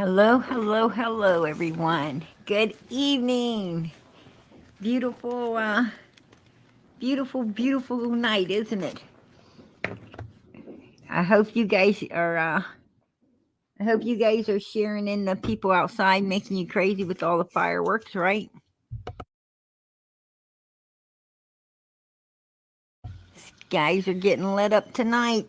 Hello, hello, hello, everyone. Good evening. Beautiful, beautiful night, isn't it? I hope you guys are. I hope you guys are sharing in the people outside, making you crazy with all the fireworks, right? Guys are getting lit up tonight.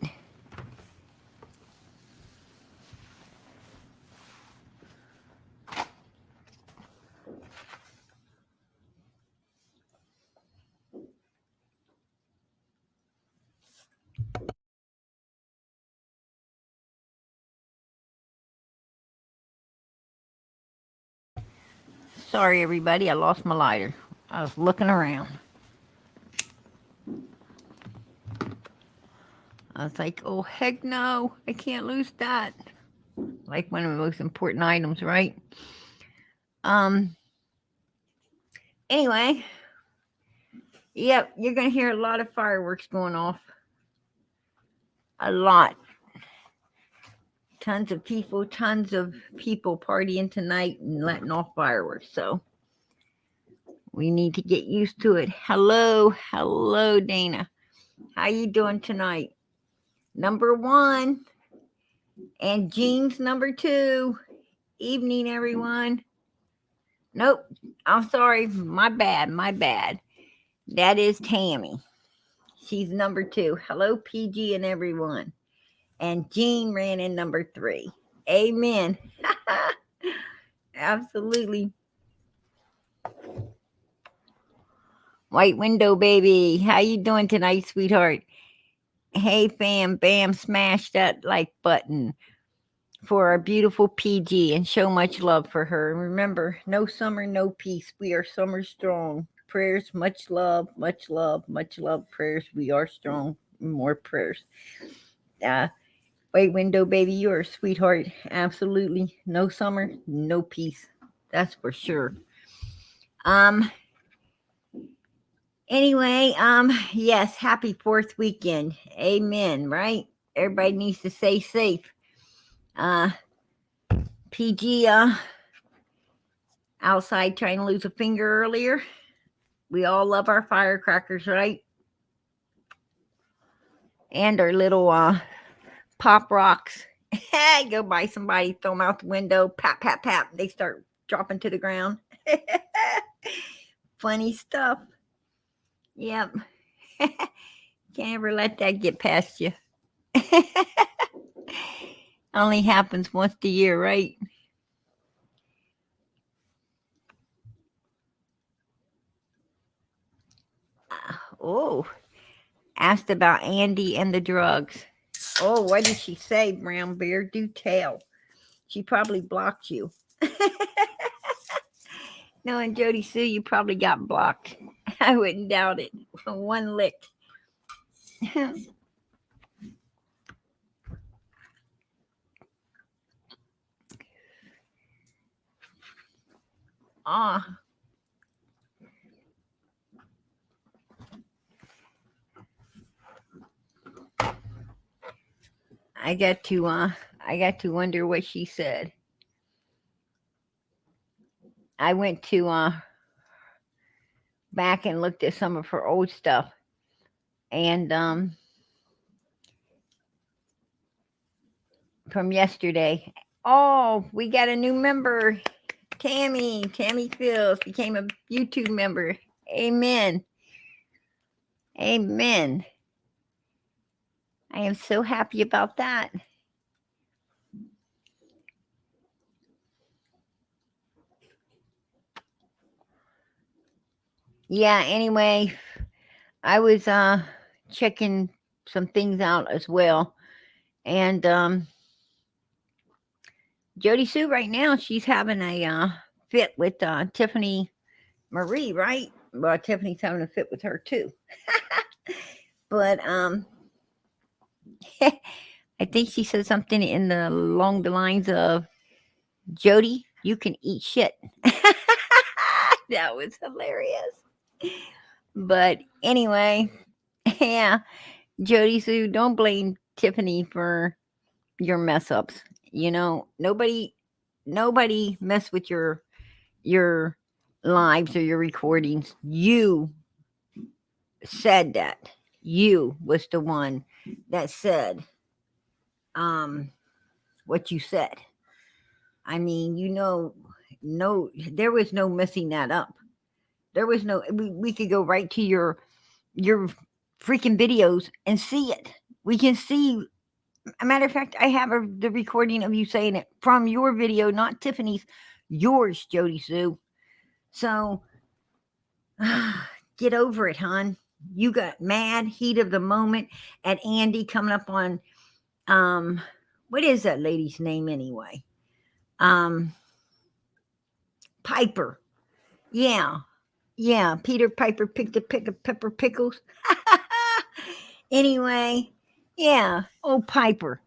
Sorry, everybody, I lost my lighter. I was looking around. I was like, oh, heck no, I can't lose that. Like one of the most important items, right? Um, anyway, yep, you're going to hear a lot of fireworks going off. A lot. Tons of people partying tonight and letting off fireworks. So we need to get used to it. Hello, Dana. How you doing tonight? Number one. And Jean's number two. Evening, everyone. Nope. I'm sorry. My bad. That is Tammy. She's number two. Hello, PG and everyone. And Jean ran in number three. Amen. Absolutely. White window baby. How you doing tonight, sweetheart? Hey fam, bam, smash that like button for our beautiful PG and show much love for her. And remember, no summer, no peace. We are summer strong. Prayers, much love, much love, much love. Prayers, we are strong. More prayers. White window baby, you're a sweetheart. Absolutely. No summer, no peace. That's for sure. Anyway, yes, happy fourth weekend. Amen, right? Everybody needs to stay safe. PG, outside trying to lose a finger earlier. We all love our firecrackers, right? And our little, pop rocks. Go by somebody, throw them out the window, pap, pap, pap. They start dropping to the ground. Funny stuff. Yep. Can't ever let that get past you. Only happens once a year, right? Oh, asked about Andy and the drugs. Oh, what did she say, Brown Bear? Do tell. She probably blocked you. No, and JodiSue, you probably got blocked. I wouldn't doubt it. One lick. Ah. I got to wonder what she said. I went to back and looked at some of her old stuff, and from yesterday. Oh, we got a new member, Tammy Fields became a YouTube member. Amen. Amen. I am so happy about that. Yeah, anyway, I was checking some things out as well. And JodiSue right now, she's having a fit with Tiffany Marie, right? Well, Tiffany's having a fit with her too. But I think she said something along the lines of, Jody, you can eat shit. That was hilarious. But anyway, yeah, JodiSue, don't blame Tiffany for your mess ups. You know, nobody nobody mess with your lives or your recordings. You said that. You was the one that said what you said. I mean, no, there was no messing that up. There was no. We could go right to your freaking videos and see it. We can see. A matter of fact, I have the recording of you saying it from your video, not Tiffany's. Yours, JodiSue. So get over it, hon. You got mad, heat of the moment at Andy coming up on what is that lady's name anyway? Piper. Yeah. Yeah. Peter Piper picked a pick of pepper pickles. Anyway, yeah. Oh, Piper.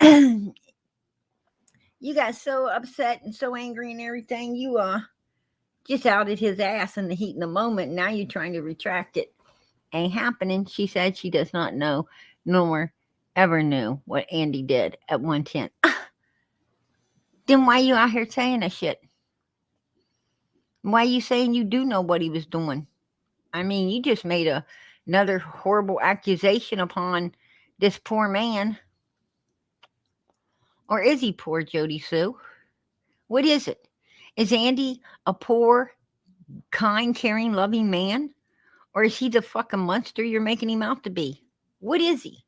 You got so upset and so angry and everything. You just outed his ass in the heat in the moment. Now you're trying to retract it. Ain't happening. She said she does not know, nor ever knew what Andy did at 110. Then why you out here saying that shit? Why you saying you do know what he was doing? I mean, you just made another horrible accusation upon this poor man. Or is he poor, JodiSue? What is it? Is Andy a poor, kind, caring, loving man? Or is he the fucking monster you're making him out to be? What is he?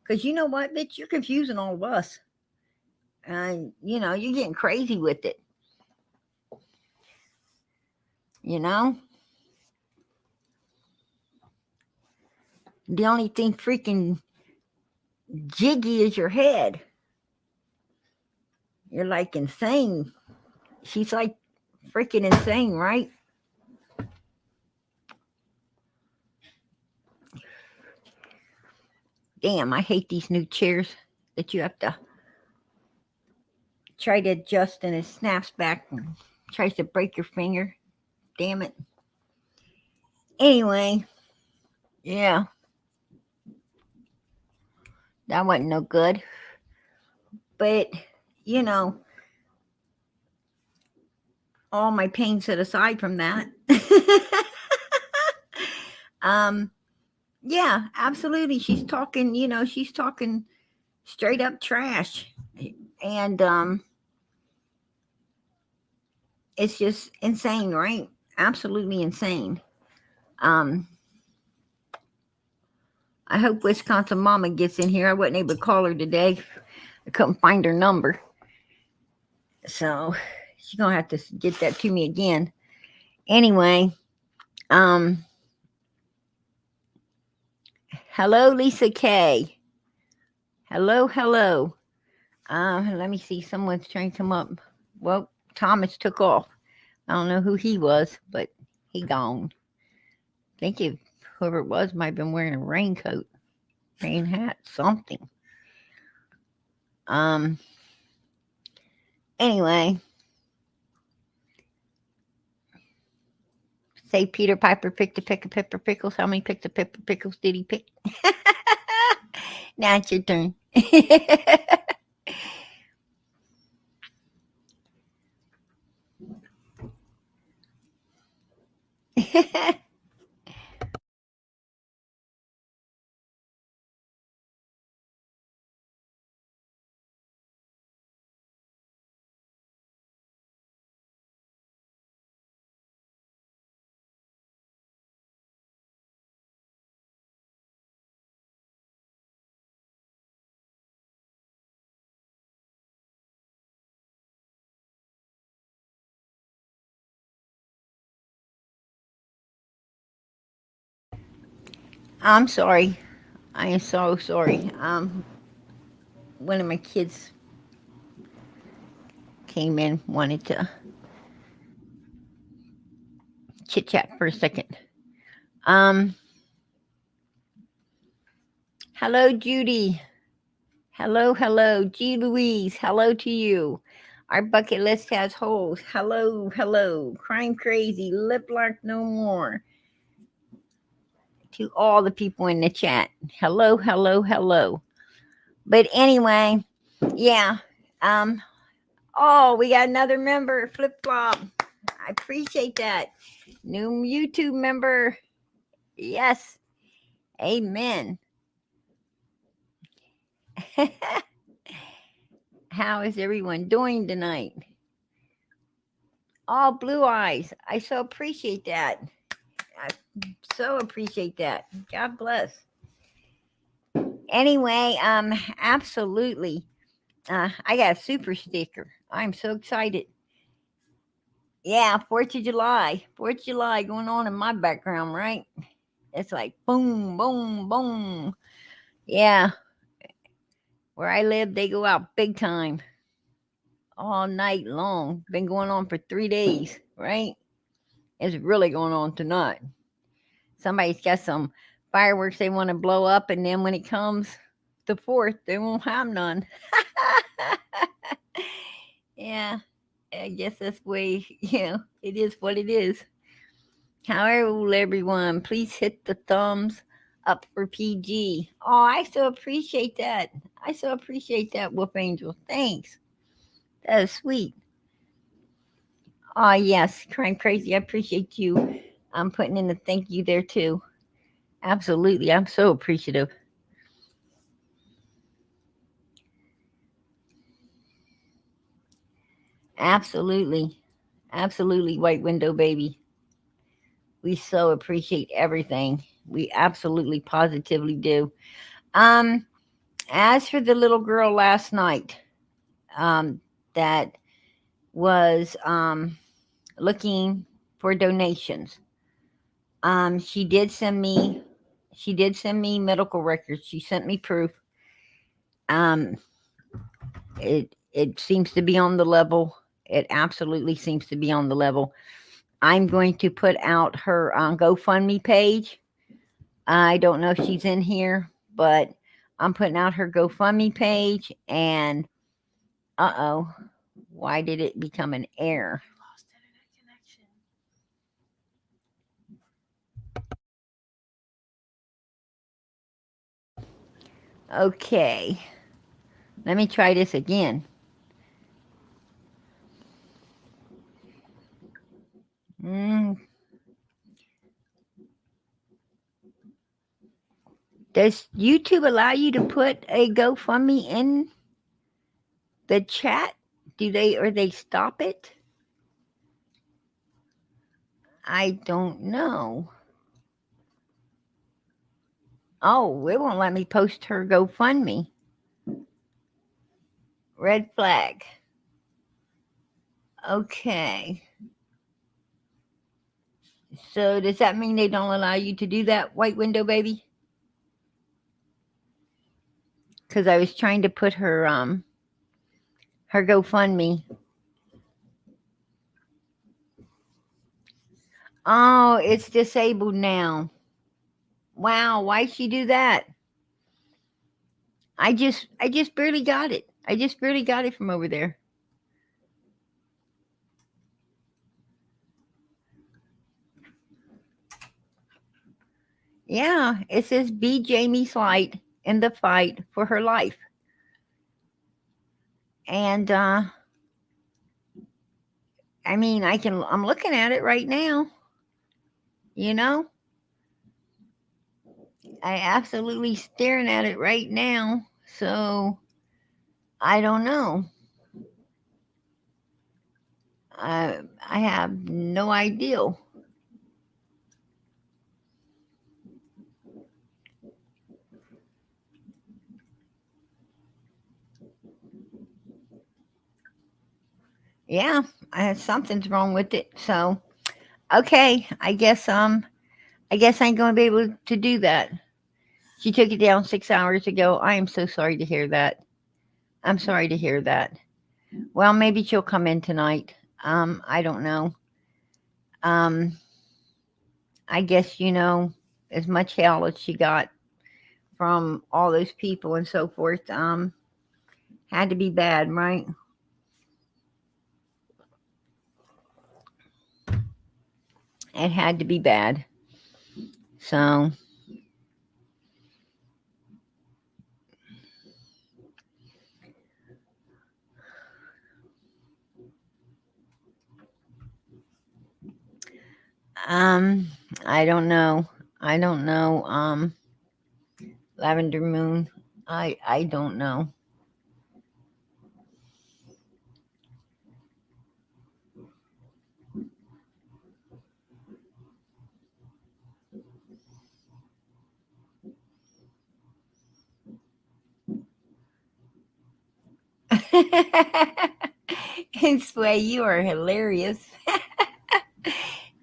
Because you know what, bitch? You're confusing all of us. And, you're getting crazy with it. The only thing freaking jiggy is your head. You're like insane. She's like freaking insane, right? Damn, I hate these new chairs that you have to try to adjust and it snaps back and tries to break your finger. Damn it. Anyway, yeah. That wasn't no good. But, all my pain set aside from that. Yeah, absolutely. She's talking straight up trash. And it's just insane, right? Absolutely insane. I hope Wisconsin Mama gets in here. I wasn't able to call her today. I couldn't find her number. So she's going to have to get that to me again. Anyway, hello, Lisa K. Hello. Let me see. Someone's trying to come up. Well, Thomas took off. I don't know who he was, but he gone. I think whoever it was might have been wearing a raincoat, rain hat, something. Anyway, say Peter Piper picked a pick of pepper pickles. How many picks of pepper pickles did he pick? Now it's your turn. I'm sorry. I am so sorry. One of my kids came in, wanted to chit chat for a second. Hello, Judy. Hello, G. Louise. Hello to you. Our bucket list has holes. Hello. Crime crazy. Lip lock no more. To all the people in the chat. Hello. But anyway, yeah. Oh, we got another member, Flip Flop. I appreciate that. New YouTube member. Yes. Amen. How is everyone doing tonight? All blue eyes. I so appreciate that. I so appreciate that. God bless. Anyway, absolutely. I got a super sticker. I'm so excited. Yeah, 4th of July. 4th of July going on in my background, right? It's like boom, boom, boom. Yeah. Where I live, they go out big time all night long. Been going on for 3 days, right? It's really going on tonight. Somebody's got some fireworks they want to blow up, and then when it comes the 4th, they won't have none. Yeah, I guess that's the way, it is what it is. However, everyone, please hit the thumbs up for PG. Oh, I so appreciate that. I so appreciate that, Wolf Angel. Thanks. That is sweet. Oh, yes, Crime Crazy. I appreciate you. I'm putting in a thank you there, too. Absolutely. I'm so appreciative. Absolutely. Absolutely, White Window Baby. We so appreciate everything. We absolutely positively do. Um, as for the little girl last night, that was looking for donations. She did send me medical records. She sent me proof. Um, it seems to be on the level. It absolutely seems to be on the level. I'm going to put out her GoFundMe page. I don't know if she's in here, but I'm putting out her GoFundMe page. And why did it become an error? Lost internet connection. Okay, let me try this again. Mm. Does YouTube allow you to put a GoFundMe in the chat? Do they, or they stop it? I don't know. Oh, it won't let me post her GoFundMe. Red flag. Okay. So does that mean they don't allow you to do that, White Window Baby? Because I was trying to put her GoFundMe. Oh, it's disabled now. Wow, why'd she do that? I just barely got it. I just barely got it from over there. Yeah, it says be Jamie's light in the fight for her life. And I mean, I'm looking at it right now. You know? I absolutely staring at it right now. So I don't know. I have no idea. Yeah, something's wrong with it. So okay, I guess I ain't gonna be able to do that. She took it down 6 hours ago. I am so sorry to hear that. I'm sorry to hear that. Well, maybe she'll come in tonight. I don't know. Um, I guess as much hell as she got from all those people and so forth. Had to be bad, right? It had to be bad. So Um, I don't know. I don't know. Lavender Moon. I don't know. And Sway, you are hilarious.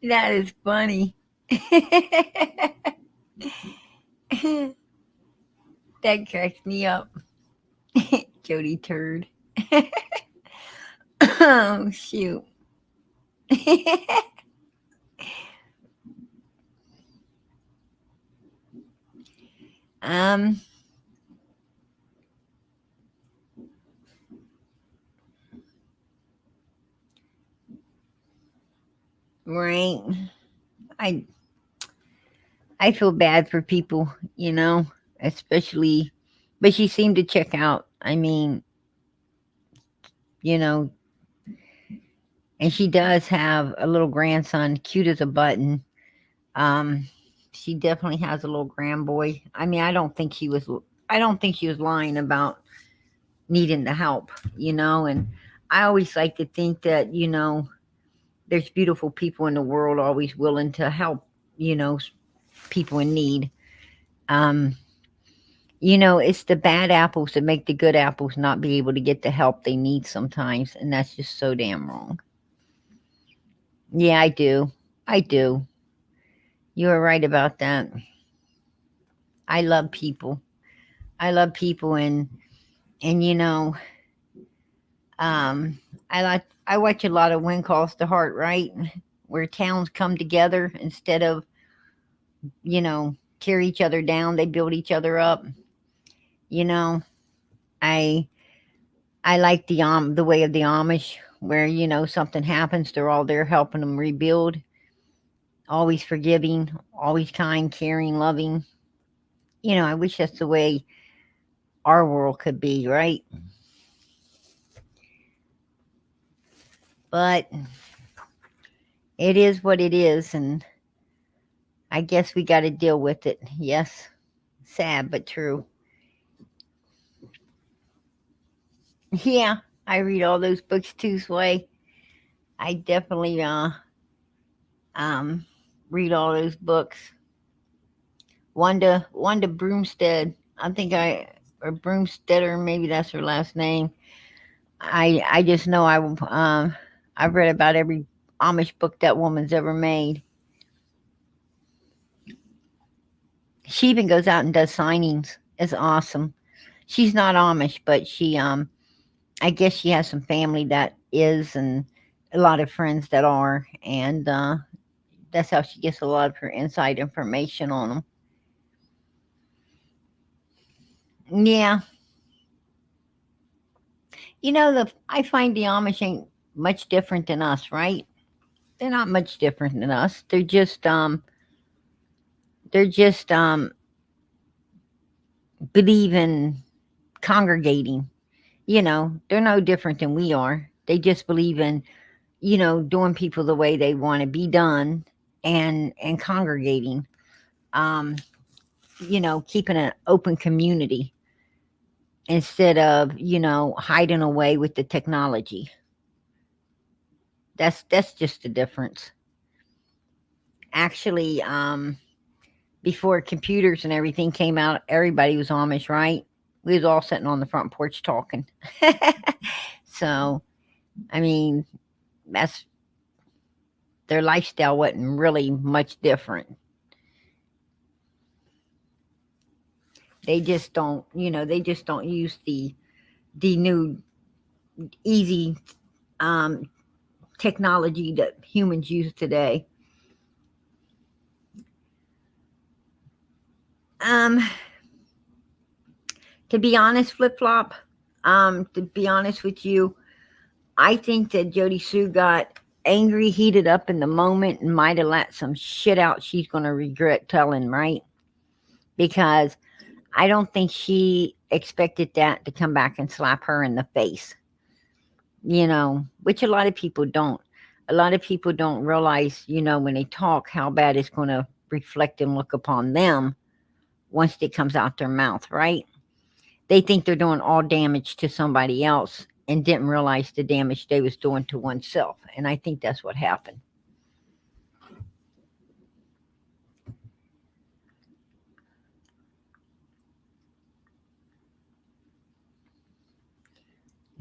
That is funny. That cracks me up. Jody Turd. Oh shoot. um right. I I feel bad for people, especially but she seemed to check out. I mean, you know, and she does have a little grandson, cute as a button. Um, she definitely has a little grandboy. I mean, I don't think she was lying about needing the help, and I always like to think that, there's beautiful people in the world always willing to help, people in need. Um, it's the bad apples that make the good apples not be able to get the help they need sometimes, and that's just so damn wrong. Yeah, I do. I do. You are right about that. I love people. I love people, and um, I watch a lot of When Calls to Heart, right, where towns come together instead of tear each other down, they build each other up. You know, I I like the way of the Amish, where something happens, they're all there helping them rebuild, always forgiving, always kind, caring, loving. I wish that's the way our world could be, right? But it is what it is, and I guess we got to deal with it. Yes, sad but true. Yeah, I read all those books too, Sway. I definitely um read all those books. Wanda Broomstead. I think I or Broomsteader, maybe that's her last name. I just know I've read about every Amish book that woman's ever made. She even goes out and does signings. It's awesome. She's not Amish, but she I guess she has some family that is, and a lot of friends that are, and that's how she gets a lot of her inside information on them. Yeah, I find the Amish ain't much different than us, right? They're not much different than us. They're just believe in congregating. They're no different than we are. They just believe in doing people the way they want to be done, and congregating. Um, keeping an open community instead of hiding away with the technology. That's just the difference. Actually, before computers and everything came out, everybody was Amish, right? We was all sitting on the front porch talking. So, I mean, that's their lifestyle wasn't really much different. They just don't use the new easy um, technology that humans use today. Um, to be honest, Flip Flop. To be honest with you, I think that JodiSue got angry, heated up in the moment, and might have let some shit out she's going to regret telling, right? Because I don't think she expected that to come back and slap her in the face, which a lot of people don't. A lot of people don't realize, when they talk, how bad it's going to reflect and look upon them once it comes out their mouth, right? They think they're doing all damage to somebody else and didn't realize the damage they was doing to oneself. And I think that's what happened.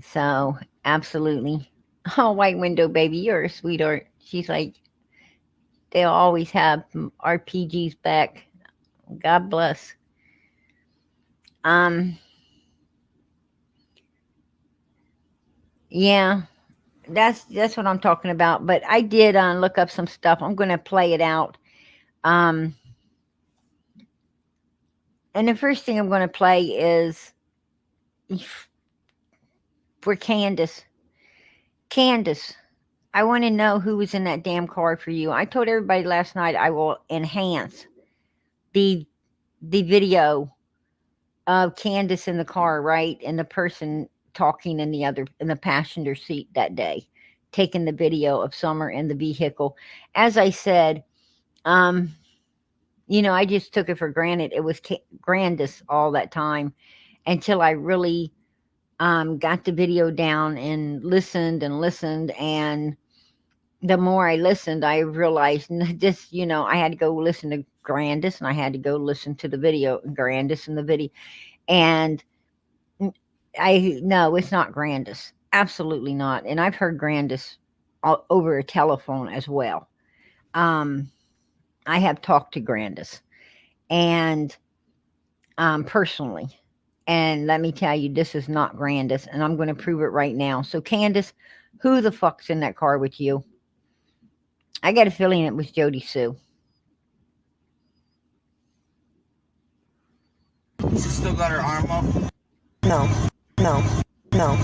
So, absolutely. Oh, white window baby, you're a sweetheart. She's like, they'll always have RPGs back. God bless. Um, yeah, that's what I'm talking about. But I did look up some stuff. I'm gonna play it out. Um, and the first thing I'm gonna play is for Candus. Candus, I want to know who was in that damn car for you. I told everybody last night I will enhance the video of Candus in the car, right, and the person talking in the passenger seat that day, taking the video of Summer in the vehicle. As I said, I just took it for granted. It was Grandis all that time until I really got the video down and listened and listened. And the more I listened, I realized this, I had to go listen to Grandis and I had to go listen to the video, Grandis and the video. And no, it's not Grandis. Absolutely not. And I've heard Grandis over a telephone as well. I have talked to Grandis and personally. And let me tell you, this is not Grandis, and I'm going to prove it right now. So, Candace, who the fuck's in that car with you? I got a feeling it was JodiSue. She still got her arm up? No, no, no,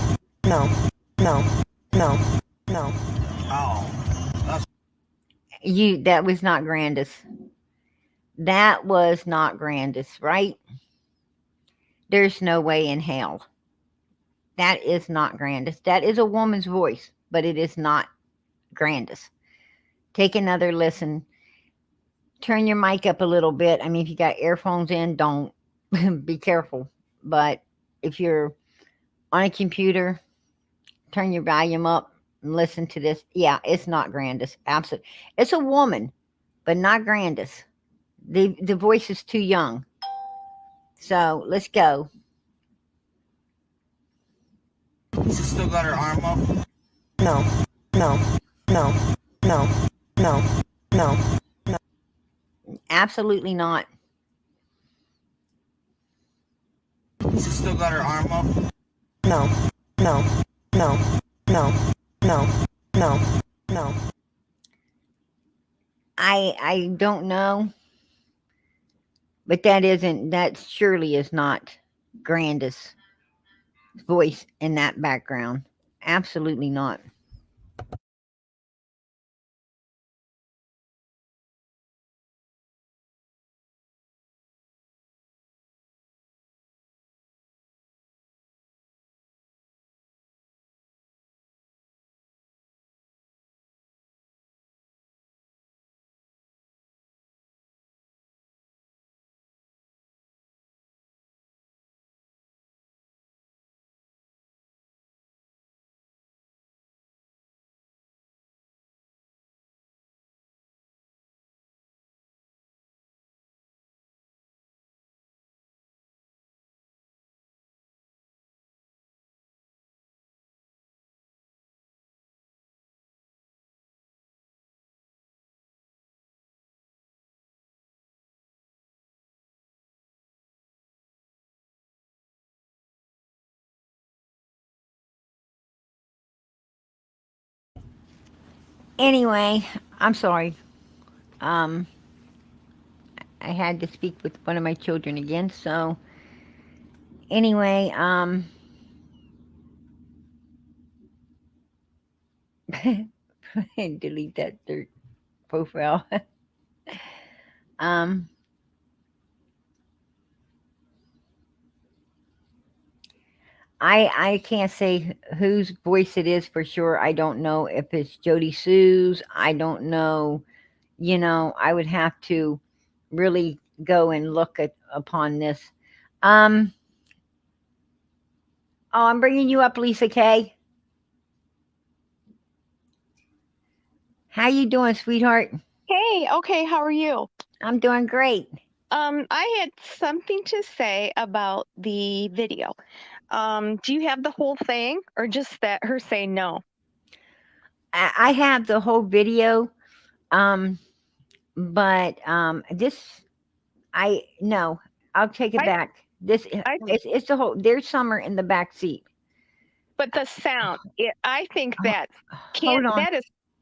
no, no, no, no. Oh. That was not Grandis. That was not Grandis, right? There's no way in hell. That is not Grandis. That is a woman's voice, but it is not Grandis. Take another listen. Turn your mic up a little bit. I mean, if you got earphones in, don't. Be careful. But if you're on a computer, turn your volume up and listen to this. Yeah, it's not Grandis. Absolutely. It's a woman, but not Grandis. The voice is too young. So let's go. She still got her arm up? No, no, no, no, no, no, no. Absolutely not. She still got her arm up? No, no, no, no, no, no, no. I don't know, but that surely is not Grandis' voice in that background. Absolutely not. Anyway, I'm sorry. Um, I had to speak with one of my children again. So anyway, delete that third profile. um, I can't say whose voice it is for sure. I don't know if it's JodiSue's. I don't know. I would have to really go and look at upon this. Um. Oh, I'm bringing you up, Lisa K. How you doing, sweetheart? Hey, okay, how are you? I'm doing great. I had something to say about the video. Do you have the whole thing or just that her saying no? I have the whole video. But this I no, I'll take it I, back. This I, it's the whole. There's Summer in the back seat. but the sound, I think Ho- Hold on,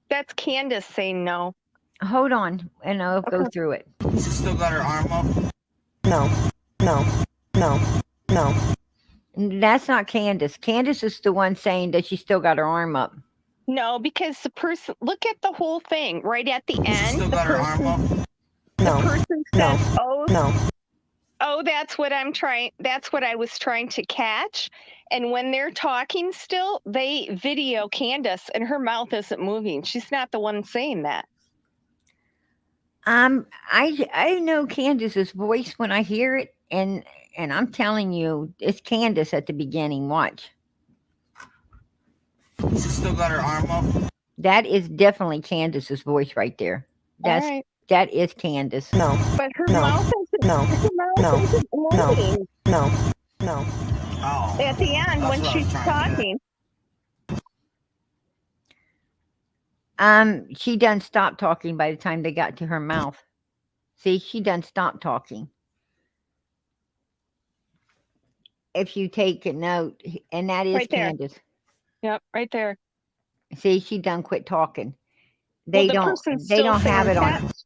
that's Candus saying no. hold on, and I'll go Okay. through it. She still got her arm up. no, no, no, no, That's not Candace. Candace is the one saying that she still got her arm up. No, because the person, look at the whole thing right at the She end. still got her arm up. The no, person no, says, no, oh, that's what I was trying to catch. And when they're talking still, they video Candace and her mouth isn't moving. She's not the one saying that. I know Candace's voice when I hear it, and I'm telling you, it's Candace at the beginning. Watch. She still got her arm up. That is definitely Candace's voice right there. All right. That is Candace. no, But her No. mouth isn't, No. her mouth No. isn't No. moving no, no, Oh. at the end That's when what I was she's trying to get. talking. She done stopped talking by the time they got to her mouth. See, she done stopped talking. If you take a note, and that is Right there. Candace. Yep, right there. See, she done quit talking. Well, They the don't. person's They still don't have saying it on. catch.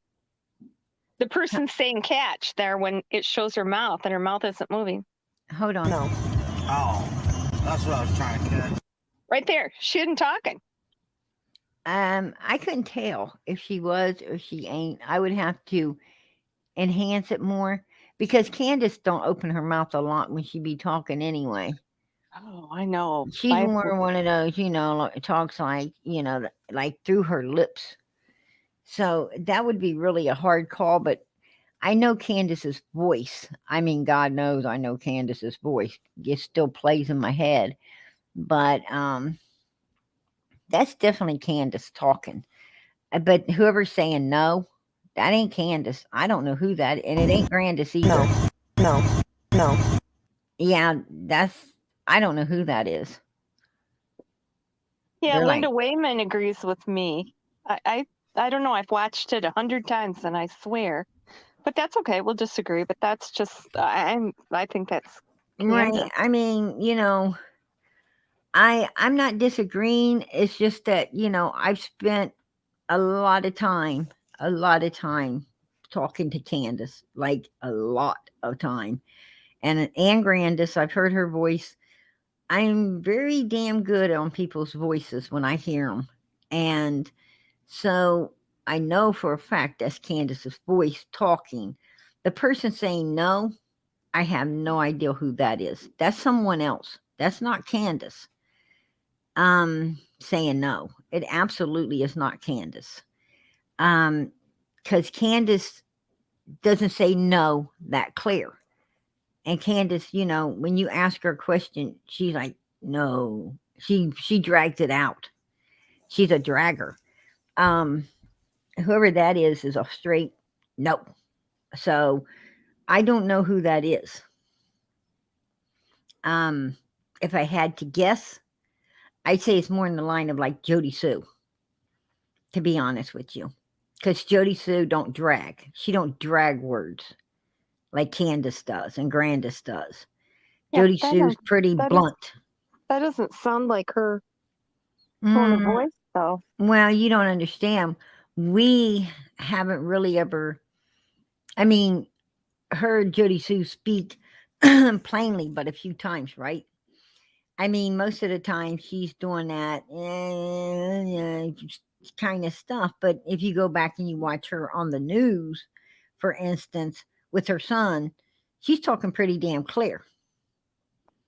The person's saying catch there when it shows her mouth and her mouth isn't moving. Hold on. no, Oh. That's what I was trying to get. Right there. She isn't talking. I couldn't tell if she was or she ain't. I would have to enhance it more because Candace don't open her mouth a lot when she be talking anyway. Oh, I know. She's more one of those, talks like, like through her lips. So that would be really a hard call, but I know Candace's voice. I mean, God knows I know Candace's voice. It still plays in my head. But that's definitely Candace talking. But whoever's saying no, that ain't Candace. I don't know who that, and it ain't Grandis either. no, no, Yeah, I don't know who that is. Yeah, They're Linda like, Wayman agrees with me. I don't know. I've watched it 100 times and I swear. But that's okay. We'll disagree. But that's just I think that's right. Candace. I mean, I'm not disagreeing. It's just that, I've spent a lot of time talking to Candace, like a lot of time. And Grandis, I've heard her voice. I'm very damn good on people's voices when I hear them. And so I know for a fact that's Candace's voice talking. The person saying no, I have no idea who that is. That's someone else. That's not Candace. Saying no. It absolutely is not Candace. Because Candace doesn't say no that clear. And Candace, when you ask her a question, she's like, no. She drags it out. She's a dragger. Whoever that is a straight no. So I don't know who that is. If I had to guess, I'd say it's more in the line of like JodiSue, to be honest with you. Because JodiSue don't drag. She don't drag words like Candace does and Grandis does. Yeah, JodiSue's pretty blunt. That doesn't sound like her tone of voice, though. Well, you don't understand. We haven't really ever, I mean, heard JodiSue speak plainly, but a few times, right? I mean, most of the time she's doing that kind of stuff. But if you go back and you watch her on the news, for instance, with her son, she's talking pretty damn clear.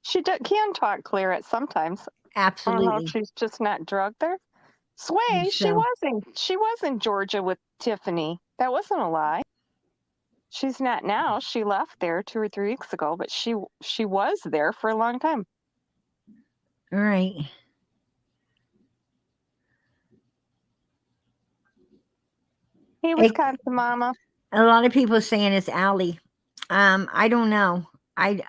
can talk clear at sometimes. I don't know if Absolutely. she's just not drugged there. Sway, So, she was in Georgia with Tiffany. That wasn't a lie. She's not now. She left there 2 or 3 weeks ago, but she was there for a long time. all right. Hey, Wisconsin mama. A lot of people are saying it's Allie. I don't know. I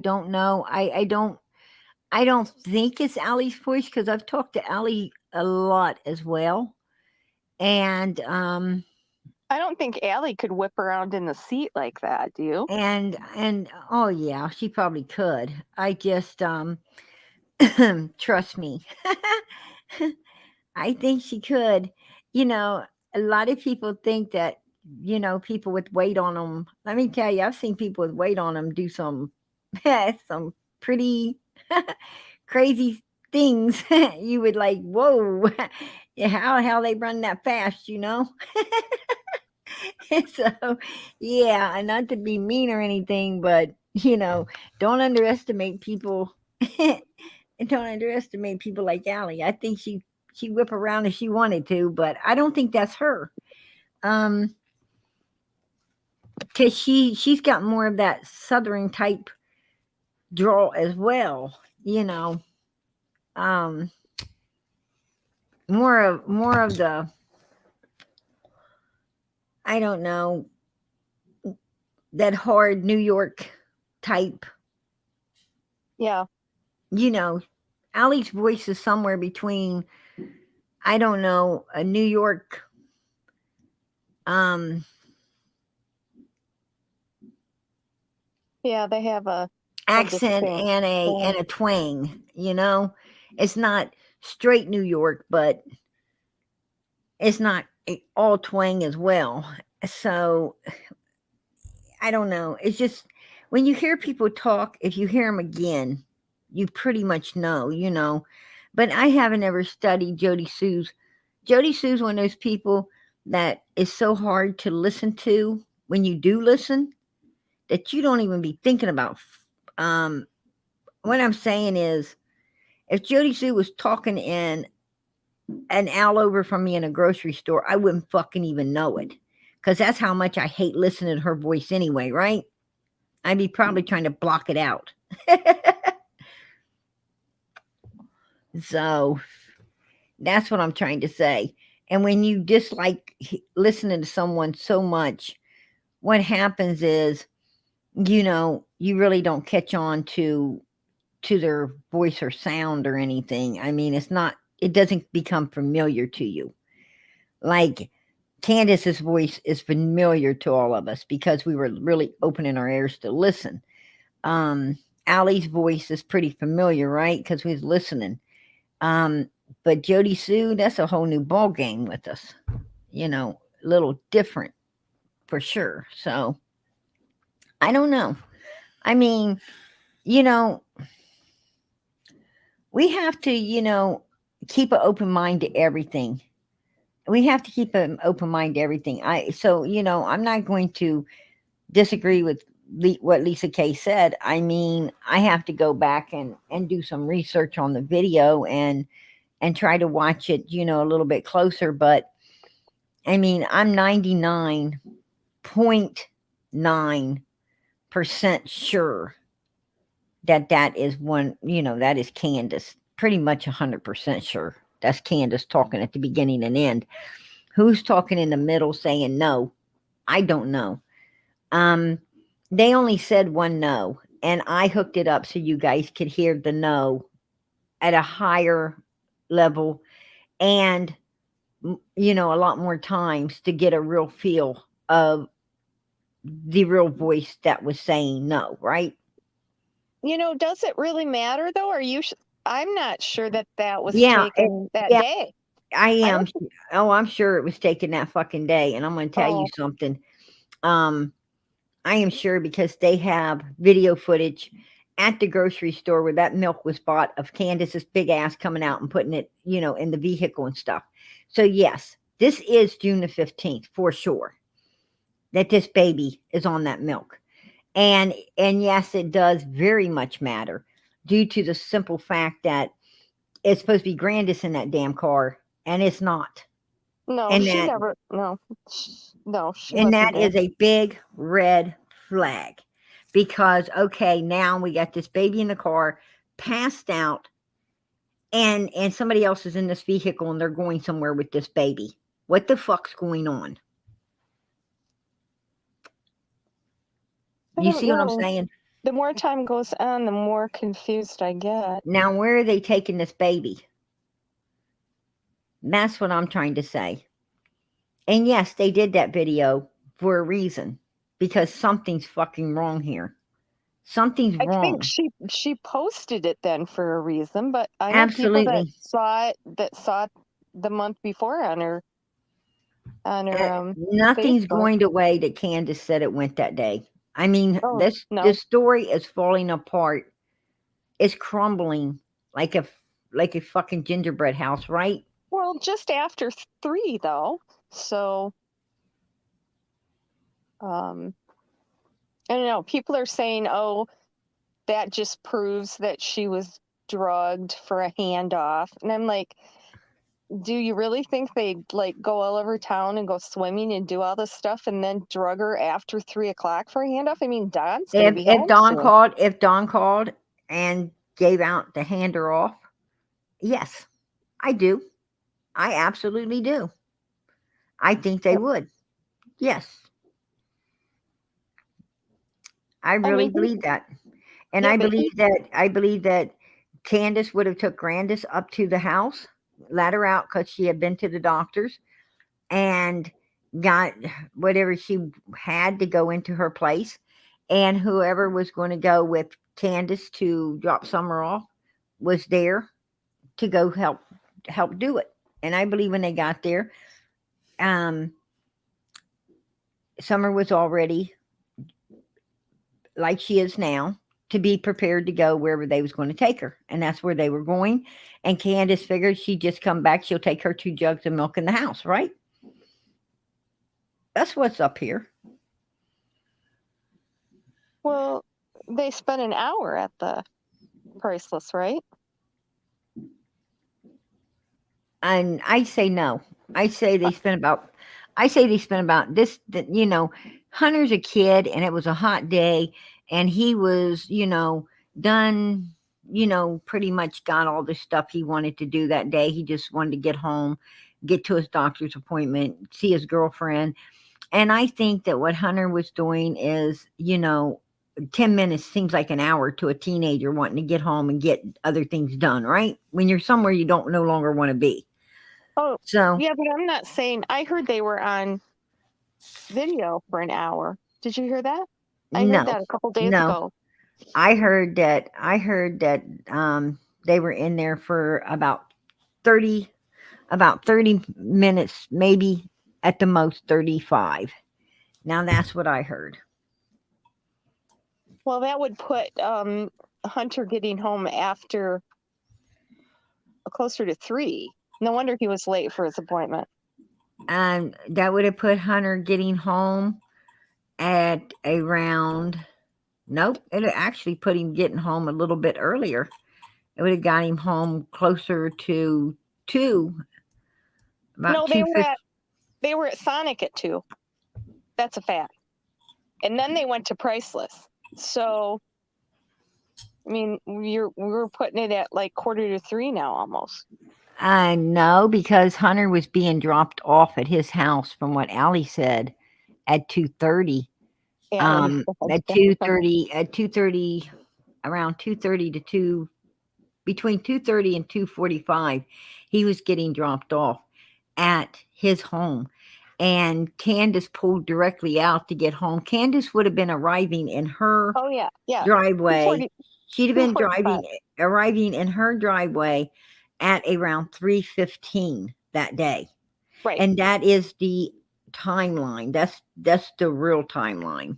don't know. I don't think it's Allie's voice because I've talked to Allie a lot as well. And I don't think Allie could whip around in the seat like that, do you? and oh yeah, she probably could. I just trust me. I think she could. You know, a lot of people think that, people with weight on them. Let me tell you, I've seen people with weight on them do some some pretty crazy things. You would like, whoa, how they run that fast, So, yeah, and not to be mean or anything, but don't underestimate people. Don't underestimate people like Allie. I think she whip around if she wanted to, but I don't think that's her. Because she's got more of that southern type draw as well. More of the, I don't know, that hard New York type. Yeah. Allie's voice is somewhere between, I don't know, a New York Yeah, they have a accent distinct and a twang. It's not straight New York, but it's not all twang as well. So I don't know. It's just when you hear people talk, if you hear them again, you pretty much know. But I haven't ever studied JodiSue's. JodiSue's one of those people that is so hard to listen to when you do listen that you don't even be thinking about. What I'm saying is, if JodiSue was talking in an aisle over from me in a grocery store, I wouldn't fucking even know it. Because that's how much I hate listening to her voice anyway, right? I'd be probably trying to block it out. So that's what I'm trying to say. And when you dislike listening to someone so much, what happens is, you really don't catch on to their voice or sound or anything. I mean, it doesn't become familiar to you. Like Candus's voice is familiar to all of us because we were really opening our ears to listen. Allie's voice is pretty familiar, right? Because we was listening. But JodiSue, that's a whole new ball game with us. A little different for sure. So I don't know. I mean, we have to, keep an open mind to everything. We have to keep an open mind to everything. I'm not going to disagree with what Lisa Kay said. I mean, I have to go back and do some research on the video and try to watch it, a little bit closer. But I mean, I'm 99.9% sure that is one, that is Candus. Pretty much 100% sure. That's Candus talking at the beginning and end. Who's talking in the middle saying no? I don't know. They only said one no, and I hooked it up so you guys could hear the no at a higher level and, a lot more times to get a real feel of the real voice that was saying no, right? Does it really matter though? I'm not sure that was Yeah, taken that yeah. day. I am. I'm sure it was taken that fucking day. And I'm going to tell you something. I am sure because they have video footage at the grocery store where that milk was bought of Candus's big ass coming out and putting it, in the vehicle and stuff. So yes, this is June the 15th for sure that this baby is on that milk. And yes, it does very much matter. due to the simple fact that it's supposed to be Grandis in that damn car, and it's not. No, And she that never. No, no, she and wasn't that there. is a big red flag, because okay, now we got this baby in the car, passed out, and somebody else is in this vehicle and they're going somewhere with this baby. What the fuck's going on? I You don't see what I'm know. saying? The more time goes on, the more confused I get. Now, where are they taking this baby? That's what I'm trying to say. And yes, they did that video for a reason, because something's fucking wrong here. Something's I wrong. think she posted it then for a reason, but I know people that Absolutely. saw it the month before on her Nothing's Facebook. going the way that Candus said it went that day. I mean, Oh, this no. story is falling apart. It's crumbling like a fucking gingerbread house, right? Well, just after 3 though. So I don't know. People are saying, "Oh, that just proves that she was drugged for a handoff." And I'm like, do you really think they'd like go all over town and go swimming and do all this stuff and then drug her after 3 o'clock for a handoff? I mean, Don's gonna be home soon. If Dawn called and gave out to hand her off, yes, I do. I absolutely do. I think they would. Yes. I really believe that. And Yeah, I but believe that Candus would have took Grandis up to the house, let her out because she had been to the doctors, and got whatever she had to go into her place. And whoever was going to go with Candus to drop Summer off was there to go help do it. And I believe when they got there, Summer was already like she is now, to be prepared to go wherever they was going to take her. And that's where they were going. And Candus figured she'd just come back. She'll take her 2 jugs of milk in the house, right? That's what's up here. well, they spent an hour at the Priceless, right? And I say no. I say they spent about this, you know, Hunter's a kid and it was a hot day and he was, done, pretty much got all the stuff he wanted to do that day. He just wanted to get home, get to his doctor's appointment, see his girlfriend. And I think that what Hunter was doing is, 10 minutes seems like an hour to a teenager wanting to get home and get other things done, right? When you're somewhere you don't no longer want to be. Oh, So yeah, but I'm not saying. I heard they were on video for an hour. Did you hear that? I heard that a couple days ago. I heard that they were in there for about 30 minutes, maybe at the most 35. Now that's what I heard. Well, that would put Hunter getting home after closer to 3. No wonder he was late for his appointment. And that would have put Hunter getting home at around, nope, it actually put him getting home a little bit earlier. It would have got him home closer to 2. No, they were at Sonic at 2. That's a fact. And then they went to Priceless. So, I mean, we're putting it at like 2:45 now almost. No, because Hunter was being dropped off at his house, from what Allie said, at 2:30. Yeah, At 2:30, around 2:30 to 2, between 2:30 and 2:45, he was getting dropped off at his home. And Candus pulled directly out to get home. Candus would have been arriving in her driveway. She'd have been arriving in her driveway at around 3:15 that day. Right. And that is the timeline. That's the real timeline.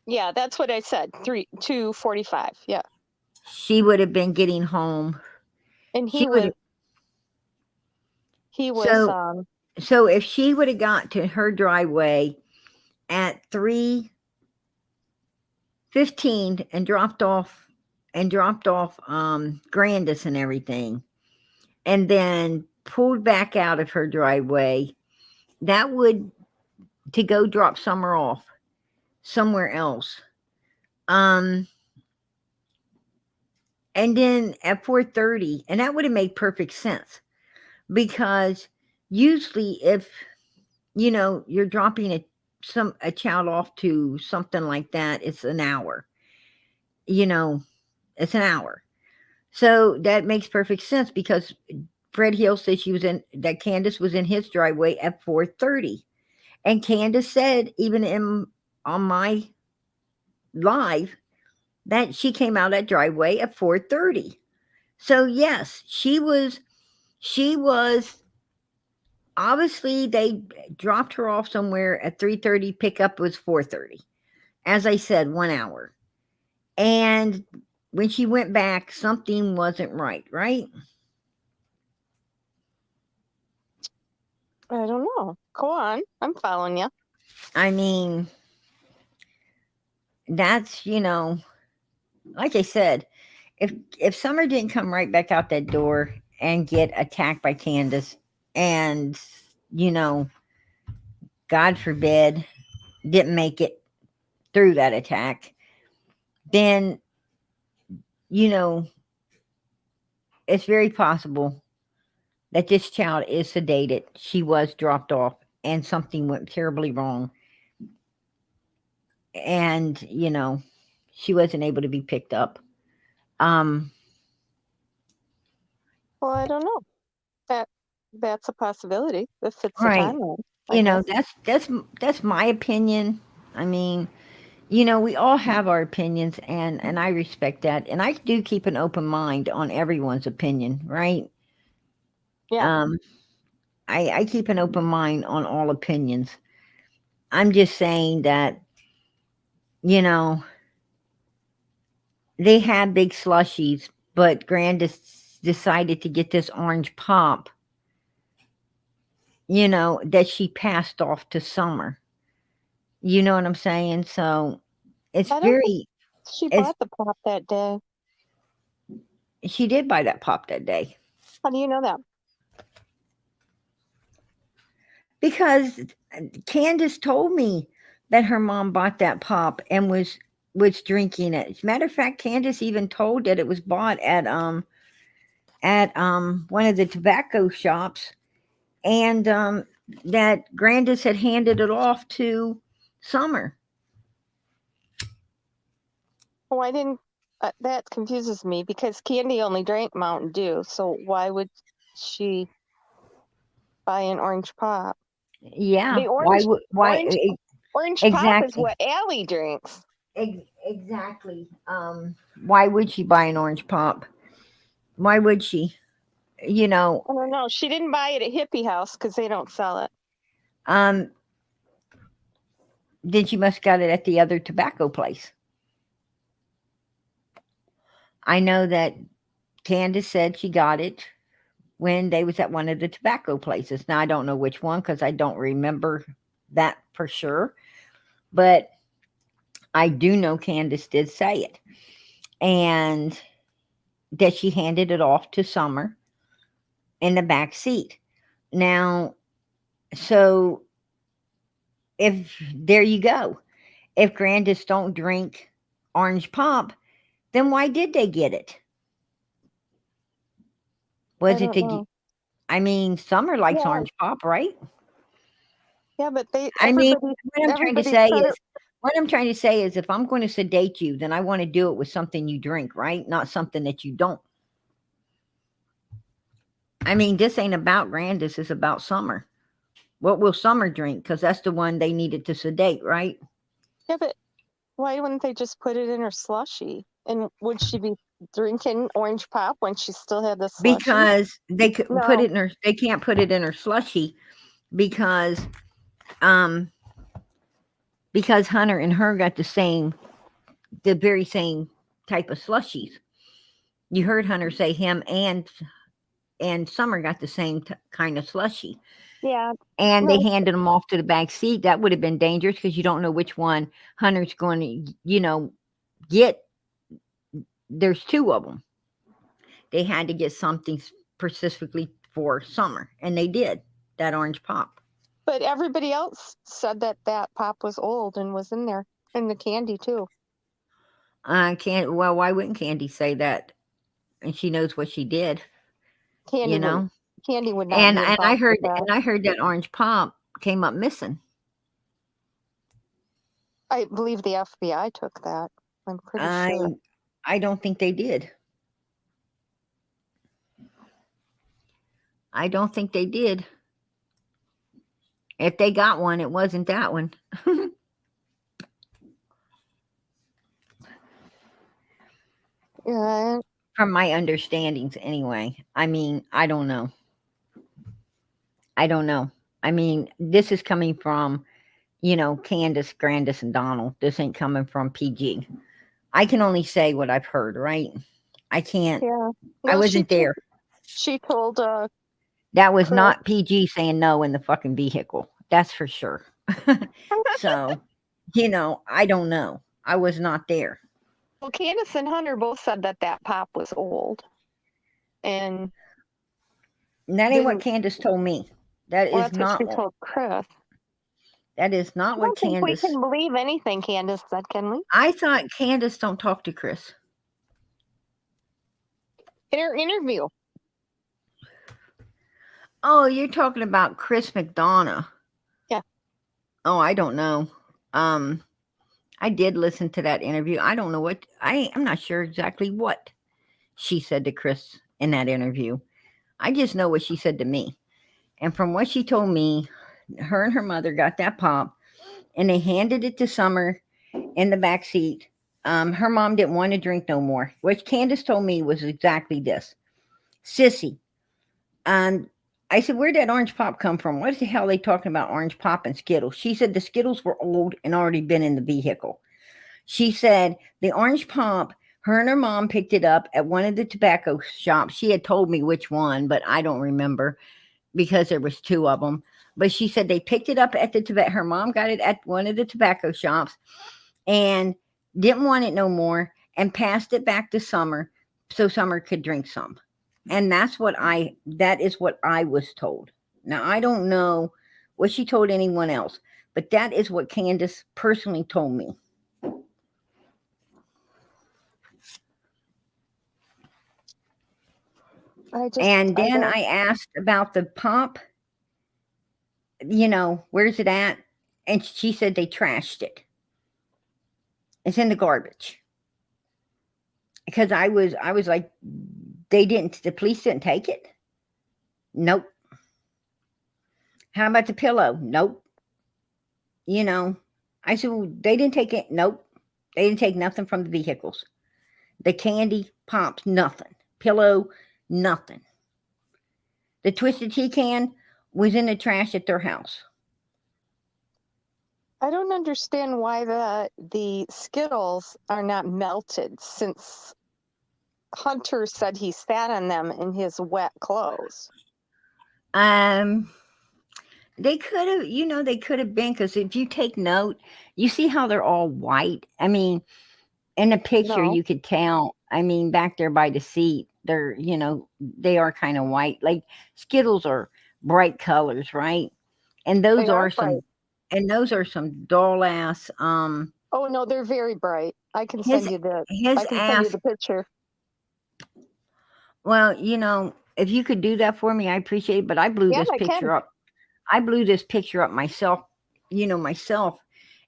Yeah, that's what I said. 2:45. Yeah. She would have been getting home. And he was so if she would have got to her driveway at 3:15 and dropped off and dropped off Grandis and everything, and then pulled back out of her driveway, that would to go drop Summer off somewhere else. And then at 4:30, and that would have made perfect sense, because usually if you're dropping a child off to something like that, it's an hour. It's an hour. So that makes perfect sense, because Fred Hill said that Candus was in his driveway at 4:30. And Candus said, even on my live, that she came out that driveway at 4:30. So yes, she was obviously, they dropped her off somewhere at 3:30, pickup was 4:30. As I said, 1 hour. And when she went back, something wasn't right? I don't know. Go on. I'm following you. I mean, that's, like I said, if Summer didn't come right back out that door and get attacked by Candus, and, God forbid, didn't make it through that attack, then, it's very possible that this child is sedated. She was dropped off and something went terribly wrong. And, she wasn't able to be picked up. Well, I don't know. That's a possibility if it's the Right. timeline. I guess. That's my opinion. I mean, we all have our opinions, and I respect that. And I do keep an open mind on everyone's opinion, right? Yeah. I keep an open mind on all opinions. I'm just saying that, they had big slushies, but Grandis decided to get this orange pop, that she passed off to Summer. You know what I'm saying? So it's I don't very, think she it's, bought the pop that day. she did buy that pop that day. How do you know that? Because Candus told me that her mom bought that pop and was drinking it. As a matter of fact, Candus even told that it was bought at one of the tobacco shops, and that Grandis had handed it off to Summer. Why didn't that confuses me, because Candy only drank Mountain Dew, so why would she buy an orange pop? Yeah. The orange Why? orange pop is Exactly. what Allie drinks. Exactly. Why would she buy an orange pop? Why would she? I don't know. She didn't buy it at Hippie House because they don't sell it. Then she must got it at the other tobacco place. I know that Candus said she got it when they was at one of the tobacco places. Now I don't know which one, because I don't remember that for sure. But I do know Candus did say it. And that she handed it off to Summer in the back seat. Now, so there you go. If Grandis don't drink orange pop, then why did they get it? Was I it don't to know. I mean, Summer likes Yeah. orange pop, right? Yeah, but I mean, everybody what I'm trying to say is if I'm going to sedate you, then I want to do it with something you drink, right? Not something that you don't. I mean, this ain't about Grandis, it's about Summer. What will Summer drink? Because that's the one they needed to sedate, right? Yeah, but why wouldn't they just put it in her slushy? And would she be drinking orange pop when she still had the slushy? Because they could No. put it in her. They can't put it in her slushy because Hunter and her got the very same type of slushies. You heard Hunter say him and Summer got the same kind of slushy. Yeah. And No. they handed them off to the back seat. That would have been dangerous because you don't know which one Hunter's going to, get there's two of them. They had to get something specifically for summer, and they did that orange pop. But everybody else said that pop was old and was in there, and the candy too. Well, why wouldn't Candy say that? And she knows what she did, Candy you know. Candy would not. And be and I involved heard with that. and I heard that orange pop came up missing. I believe the FBI took that. I'm pretty sure. I don't think they did. I don't think they did. If they got one, it wasn't that one. Yeah. From my understandings, anyway. I mean, I don't know. I mean, this is coming from, Candus, Grandis, and Donald. This ain't coming from PG. I can only say what I've heard, right? I can't. Yeah. I wasn't there. She told. That was Chris. not PG saying no in the fucking vehicle. That's for sure. So, I don't know. I was not there. Well, Candace and Hunter both said that pop was old, and that ain't what Candace told me. That well, is that's not what she told Chris. That is not I what don't think Candace. we can believe anything Candace said, can we? I thought Candace don't talk to Chris. In her interview. Oh, you're talking about Chris McDonough. Yeah. Oh, I don't know. I did listen to that interview. I don't know what I'm not sure exactly what she said to Chris in that interview. I just know what she said to me. And from what she told me, her and her mother got that pop and they handed it to Summer in the back seat. Her mom didn't want to drink no more, which Candace told me was exactly this. Sissy. And I said, where'd that orange pop come from? What the hell are they talking about orange pop and Skittles? She said the Skittles were old and already been in the vehicle. She said the orange pop, her and her mom picked it up at one of the tobacco shops. She had told me which one, but I don't remember because there was two of them. But she said they picked it up at the tobacco. Her mom got it at one of the tobacco shops and didn't want it no more and passed it back to Summer so Summer could drink some. And that is what I was told. Now, I don't know what she told anyone else, but that is what Candace personally told me. I asked about the pop, where's it at? And she said they trashed it. It's in the garbage. Because I was like, the police didn't take it? Nope. How about the pillow? Nope. I said, well, they didn't take it. Nope. They didn't take nothing from the vehicles. The candy, pops, nothing. Pillow, nothing. The Twisted Tea can was in the trash at their house. I don't understand why the Skittles are not melted since Hunter said he sat on them in his wet clothes. They could have been, because if you take note, you see how they're all white. I mean, in the picture you could tell. I mean, back there by the seat, they're they are kind of white. Like Skittles are bright colors, right? And those are some dull ass. Oh no, they're very bright. I can send you the. Send you the picture. Well, if you could do that for me, I appreciate it. But I blew this picture up. I blew this picture up myself,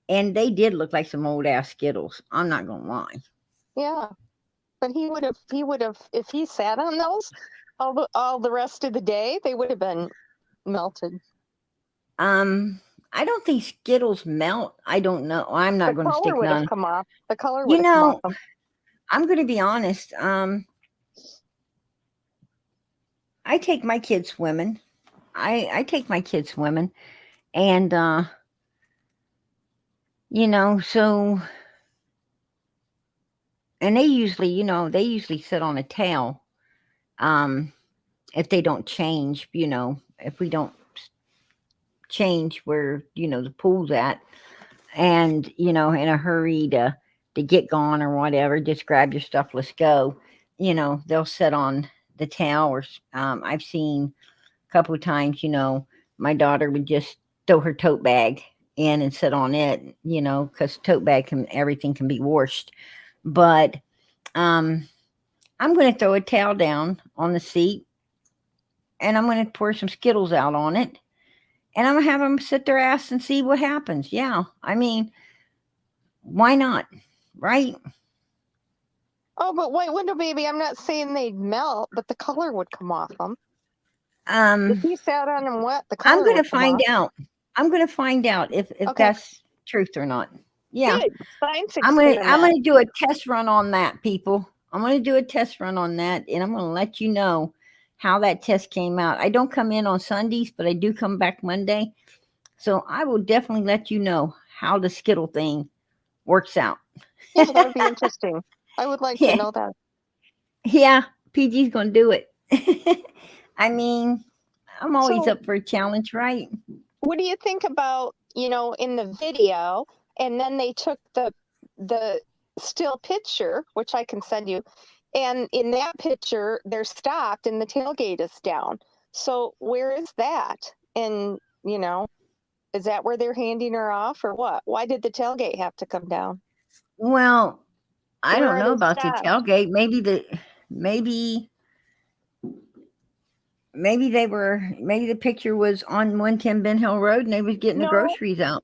and they did look like some old ass Skittles. I'm not gonna lie. Yeah, but he would have, if he sat on those all the rest of the day, they would have been melted. I don't think Skittles melt. I don't know. I'm not going to stick none. Come off. The color would have come off. I'm going to be honest. I take my kids swimming. I take my kids swimming, and so, and they usually sit on a towel. If they don't change, if we don't change where the pool's at, and in a hurry to to get gone or whatever, just grab your stuff, let's go. You know, they'll sit on the tail, or I've seen a couple of times, you know, my daughter would just throw her tote bag in and sit on it, you know, because tote bag everything can be washed. But I'm going to throw a towel down on the seat, and I'm going to pour some Skittles out on it, and I'm going to have them sit their ass and see what happens. Yeah, I mean, why not? Right? Oh, but white window baby, I'm not saying they'd melt, but the color would come off them. If Um, you sat on them wet, the I'm color going would to come find off. out. I'm going to find out if Okay. that's truth or not. Yeah, Good. Science I'm experiment. going to do a test run on that, people. I'm going to do a test run on that, and I'm going to let you know how that test came out. I don't come in on Sundays, but I do come back Monday. So I will definitely let you know how the Skittle thing works out. Yeah, that would be interesting. I would like to know that. Yeah, PG's going to do it. I mean, I'm always So, up for a challenge, right? what do you think about, you know, in the video, and then they took the still picture, which I can send you, and in that picture they're stopped and the tailgate is down. So where is that? And, you know, is that where they're handing her off or what? Why did the tailgate have to come down? Well, I Where don't are know they about the stopped? tailgate. Maybe the picture was on 110 Ben Hill Road and they was getting the No, groceries out.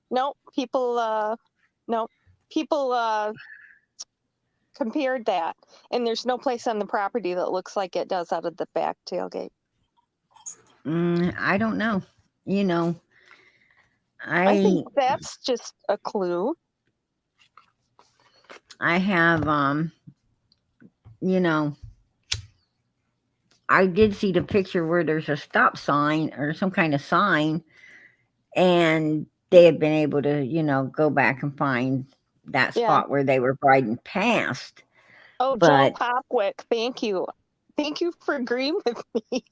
no, people compared that, and there's no place on the property that looks like it does out of the back tailgate. I don't know. You know, I think that's just a clue. I have you know, I did see the picture where there's a stop sign or some kind of sign, and they had been able to, you know, go back and find that Yeah. spot where they were riding past. Oh, Joel But Popwick, thank you. Thank you for agreeing with me.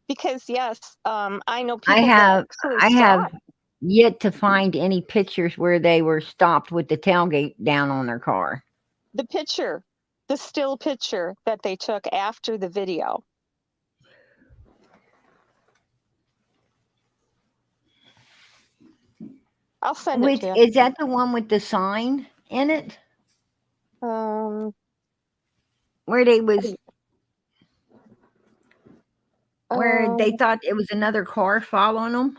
Because yes, I know people that actually I saw have it. yet to find any pictures where they were stopped with the tailgate down on their car. The picture, the still picture that they took after the video. I'll send it to you. Is that the one with the sign in it? Where they was where they thought it was another car following them?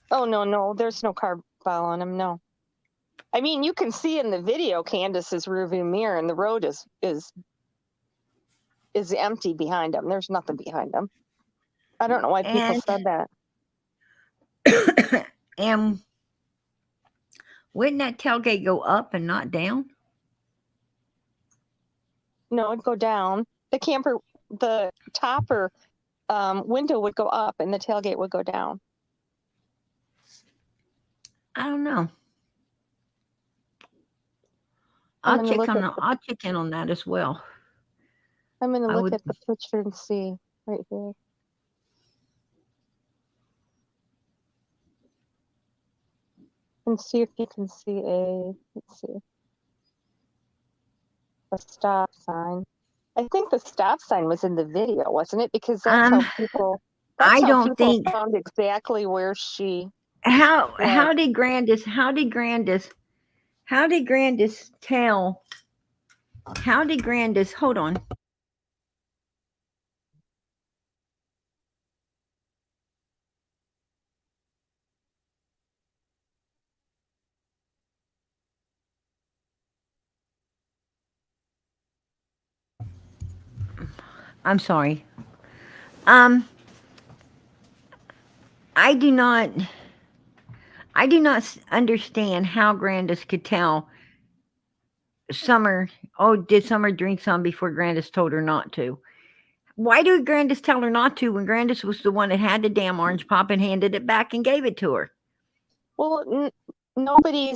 Oh no, there's no car following him. No, I mean you can see in the video Candus's rearview mirror, and the road is empty behind him. There's nothing behind him. I don't know why people said that. And wouldn't that tailgate go up and not down? No, it'd go down. The topper window would go up, and the tailgate would go down. I don't know. I'll check in on that as well. I'm going to look at the picture and see right here. And see if you can see a stop sign. I think the stop sign was in the video, wasn't it? Because that's how people found exactly where she how did Grandis hold on. I'm sorry. I do not understand how Grandis could tell Summer, did Summer drink some before Grandis told her not to? Why did Grandis tell her not to when Grandis was the one that had the damn orange pop and handed it back and gave it to her? Well, nobody,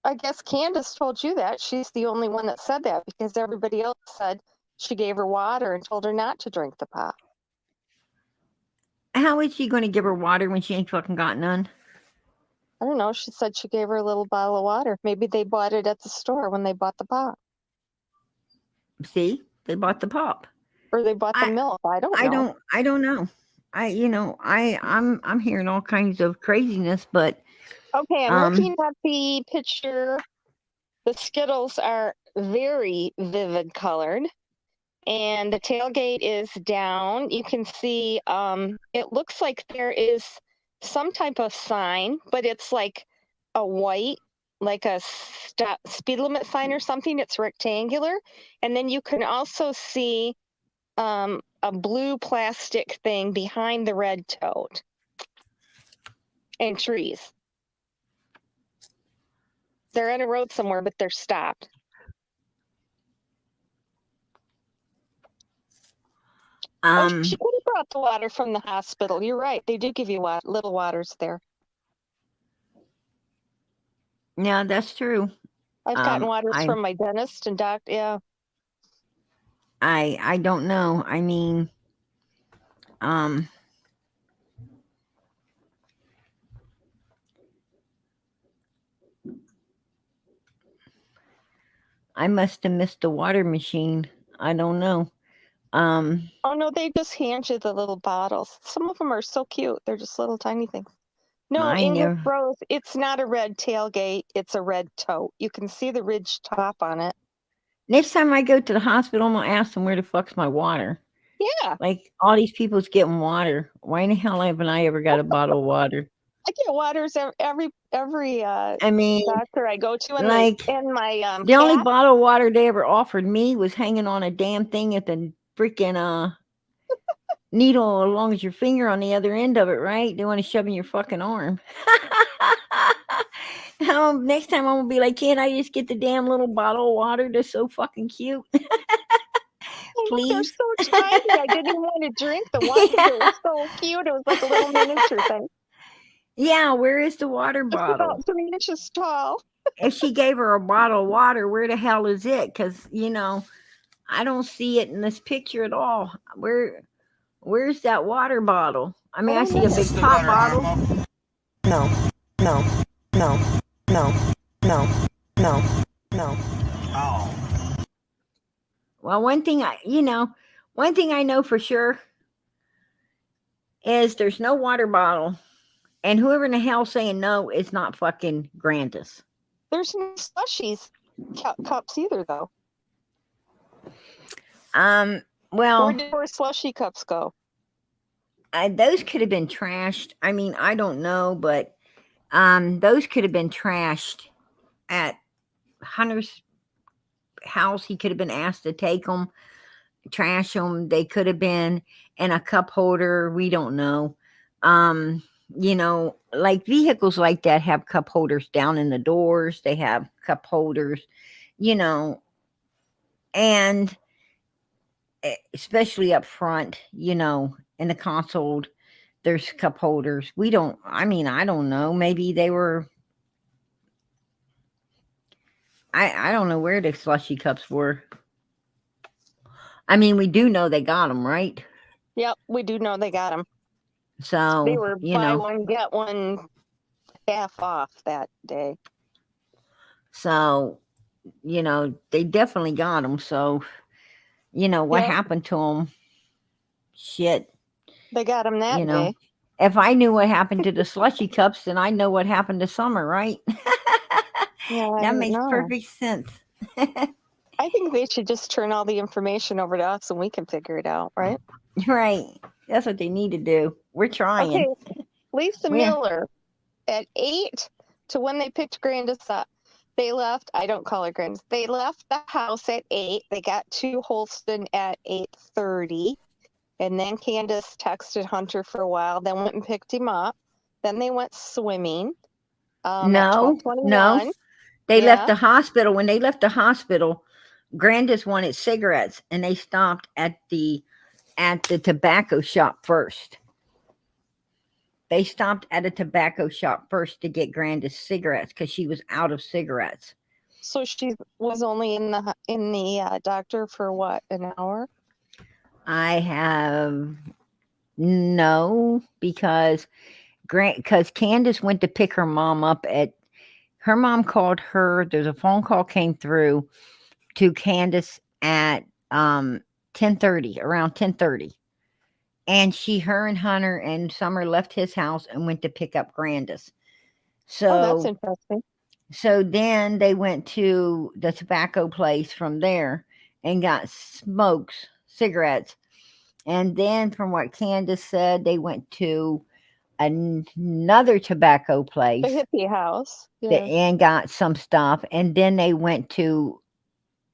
I guess Candus told you that. She's the only one that said that because everybody else said she gave her water and told her not to drink the pop. How is she going to give her water when she ain't fucking got none? I don't know. She said she gave her a little bottle of water. Maybe they bought it at the store when they bought the pop, See, they bought the pop. or they bought the I milk. I don't know. I don't know. I'm hearing all kinds of craziness, but Okay, I'm um looking at the picture. The Skittles are very vivid colored, and the tailgate is down. You can see it looks like there is some type of sign, but it's like a white, like a speed limit sign or something. It's rectangular. And then you can also see a blue plastic thing behind the red tote and trees. They're on a road somewhere, but they're stopped. She could have brought the water from the hospital. You're right. They do give you little waters there. yeah, that's true. I've gotten waters I from my dentist and doctor. Yeah. I don't know. I mean, I must have missed the water machine. I don't know. Oh no, they just hand you the little bottles. Some of them are so cute. They're just little tiny things. No, I English never. Rose, it's not a red tailgate. It's a red tote. You can see the ridge top on it. Next time I go to the hospital, I'm gonna ask them where the fuck's my water. Yeah, Like all these people's getting water. Why in the hell haven't I ever got a bottle of water? I get waters every I mean, doctor I go to, and like my the only cat. bottle of water they ever offered me was hanging on a damn thing at the freaking needle as long as your finger on the other end of it, right? They want to shove in your fucking arm. Next time I'm gonna be like, can't I just get the damn little bottle of water that's so fucking cute? They're Please. so tiny. I didn't even want to drink the one because it was so cute. It was like a little miniature thing. Yeah, where is the water It's bottle? about 3 inches tall. If she gave her a bottle of water, where the hell is it? Because I don't see it in this picture at all. Where's that water bottle? I mean, I see a big Still pop got her arm bottle. up. No, no, no, no, no, no, no. Oh, Well, one thing I know for sure is there's no water bottle, and whoever in the hell saying no is not fucking Grandis. There's no slushies cups either, though. Well, Where did our slushy cups go? those could have been trashed. I mean, I don't know, but those could have been trashed at Hunter's house. He could have been asked to take them, trash them. They could have been in a cup holder. We don't know. Like vehicles like that have cup holders down in the doors. They have cup holders, and especially up front, in the console, there's cup holders. I don't know. Maybe they were, I don't know where the slushy cups were. I mean, we do know they got them, right? Yep, we do know they got them. So, They were buy one, get one half off that day. So, they definitely got them. So, what happened to them? Shit. They got them that day. If I knew what happened to the slushy cups, then I know what happened to Summer, right? Yeah, That makes perfect sense. I think they should just turn all the information over to us and we can figure it out, right? Right. That's what they need to do. We're trying. Okay, Lisa Miller, at 8 to when they picked Grandis up, they left, I don't call her Grandis, they left the house at 8. They got to Holston at 8:30. And then Candus texted Hunter for a while, then went and picked him up. Then they went swimming. At No. 12:21. They left the hospital. When they left the hospital, Grandis wanted cigarettes, and they stopped at the tobacco shop first. They stopped at a tobacco shop first to get Grandis cigarettes because she was out of cigarettes. So she was only in the doctor for what, an hour? I have no, because because Candus went to pick her mom up her mom called her. There's a phone call came through to Candus at 10:30, around 10:30. And her and Hunter and Summer left his house and went to pick up Grandis. Oh, that's So interesting. so then they went to the tobacco place from there and got cigarettes. And then from what Candace said, they went to another tobacco The place hippie house. Yeah. and got some stuff. And then they went to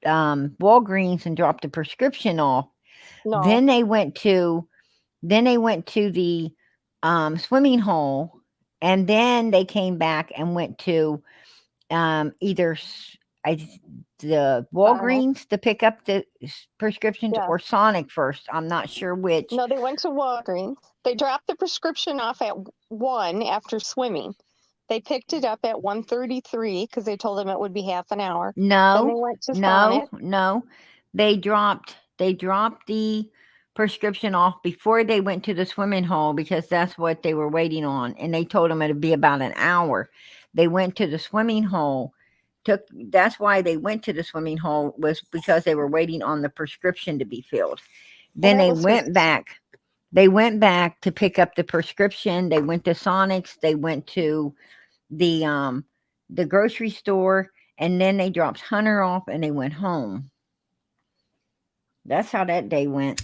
Walgreens and dropped the prescription off. No. Then they went to the swimming hole, and then they came back and went to either the Walgreens to pick up the prescriptions Yeah. or Sonic first. I'm not sure which. No, they went to Walgreens. They dropped the prescription off at 1 after swimming. They picked it up at 1:33 because they told them it would be half an hour. Then they No, went to Sonic. no. They dropped the prescription off before they went to the swimming hole because that's what they were waiting on, and they told them it'd be about an hour. They went to the swimming hole. That's why they went to the swimming hole, was because they were waiting on the prescription to be filled. Then they went back. They went back to pick up the prescription. They went to Sonic's. They went to the grocery store, and then they dropped Hunter off and they went home. That's how that day went.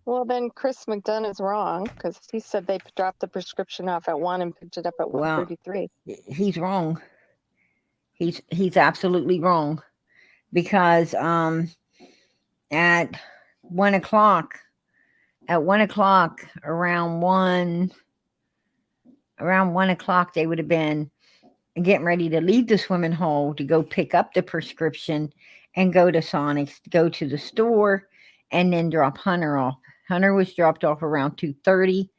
Well, then Chris McDonough is wrong because he said they dropped the prescription off at 1 and picked it up at 1:33. He's wrong. He's absolutely wrong, because at 1 o'clock, around 1 o'clock, they would have been getting ready to leave the swimming hole to go pick up the prescription and go to Sonic's, go to the store, and then drop Hunter off. Hunter was dropped off around 2:30,